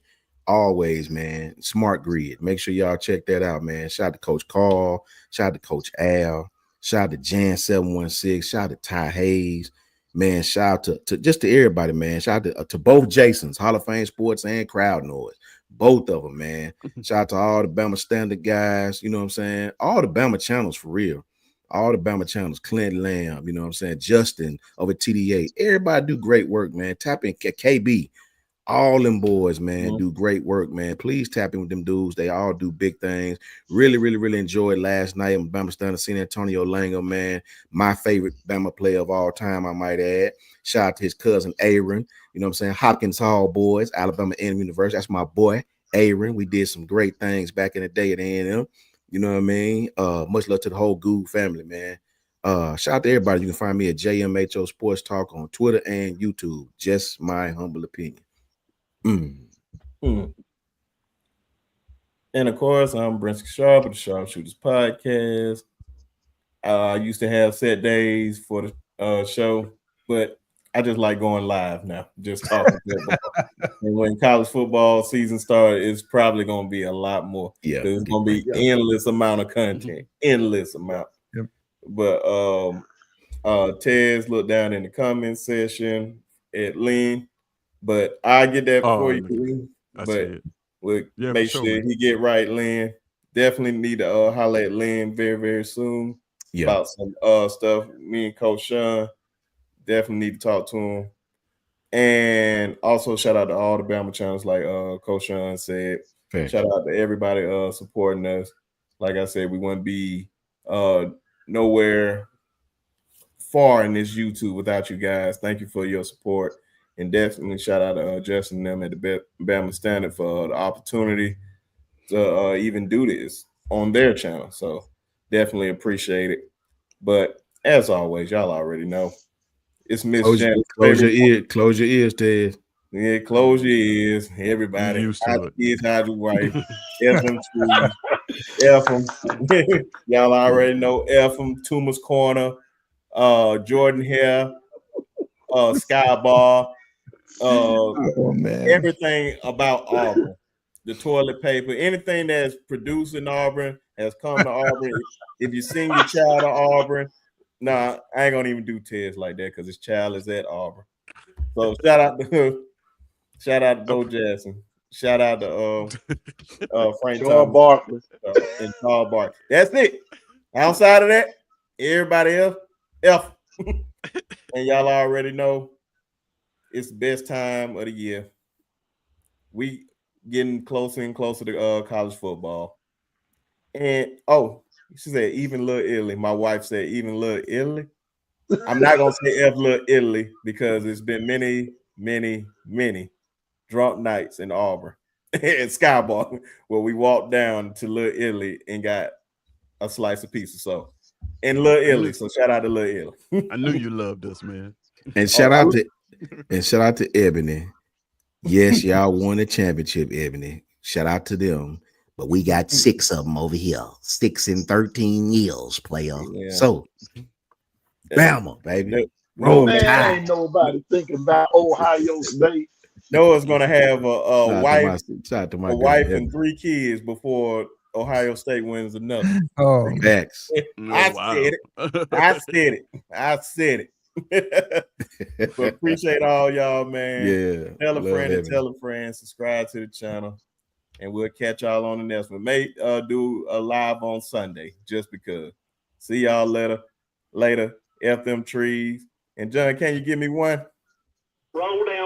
Always, man. Smart Grid. Make sure y'all check that out, man. Shout out to Coach Carl. Shout out to Coach Al. Shout out to Jan716. Shout out to Ty Hayes. Man, shout out to everybody, man. Shout out to both Jasons, Hall of Fame Sports and Crowd Noise. Both of them, man. Shout out to all the Bama Standard guys, you know what I'm saying? All the Bama channels for real. All the Bama channels, Clint Lamb, you know what I'm saying? Justin over TDA. Everybody do great work, man. Tap in KB. All them boys, man, do great work, man. Please tap in with them dudes. They all do big things. Really, really, really enjoyed last night in Bama Standard seeing Antonio Lango, man. My favorite Bama player of all time, I might add. Shout out to his cousin, Aaron. You know what I'm saying? Hopkins Hall boys, Alabama A&M University. That's my boy, Aaron. We did some great things back in the day at A&M. You know what I mean? Much love to the whole Goog family, man. Shout out to everybody. You can find me at JMHO Sports Talk on Twitter and YouTube. Just my humble opinion. And of course, I'm Brinsky Sharp of the Sharpshooters Podcast. I used to have set days for the show, but I just like going live now, just talking football. And when college football season starts, it's probably going to be a lot more. Yeah, it's going to be endless amount of content, endless amount. Yep. But Tez looked down in the comment section at Lynn. But I get that for you. But we'll make sure he get right, Lynn. Definitely need to holler at Lynn very, very soon about some stuff. Me and Coach Sean definitely need to talk to him. And also shout out to all the Bama channels, like Coach Sean said. Shout out to everybody supporting us. Like I said, we wouldn't be nowhere far in this YouTube without you guys. Thank you for your support. And definitely shout out to Justin and them at the Bama Standard for the opportunity to even do this on their channel. So definitely appreciate it. But as always, y'all already know it's Miss Janet. Close your ears, Ted. Yeah, close your ears, everybody. Hide your kids, hide your wife. F them trees. F them. Y'all already know F them. Tuma's Corner. Jordan Hair. Skybar. Everything about Auburn, the toilet paper, anything that's produced in Auburn has come to Auburn. If you send your child to Auburn, I ain't gonna even do tests like that because his child is at Auburn. So shout out to Bo Jackson. Shout out to Frank Charles Barkley and Charles Barkley. That's it. Outside of that, everybody else, F. And y'all already know. It's the best time of the year. we getting closer and closer to college football. And she said even little Italy. My wife said even little Italy. I'm not gonna say F little Italy because it's been many, many, many drunk nights in Auburn and Skybar where we walked down to Little Italy and got a slice of pizza. So in Little Italy. So shout out to Little Italy. I knew you loved us, man. And shout out to Ebony. Yes, y'all won the championship, Ebony. Shout out to them. But we got 6 of them over here. 6 in 13 years, player. Yeah. So Bama, baby. Man, ain't nobody thinking about Ohio State. Noah's gonna have a wife and 3 kids before Ohio State wins another. Oh, Max. I said it. But appreciate all y'all, man. Yeah. Tell a friend and tell a friend. Subscribe to the channel, and we'll catch y'all on the next one. May do a live on Sunday just because. See y'all later. F them trees. And John, can you give me one? Roll that.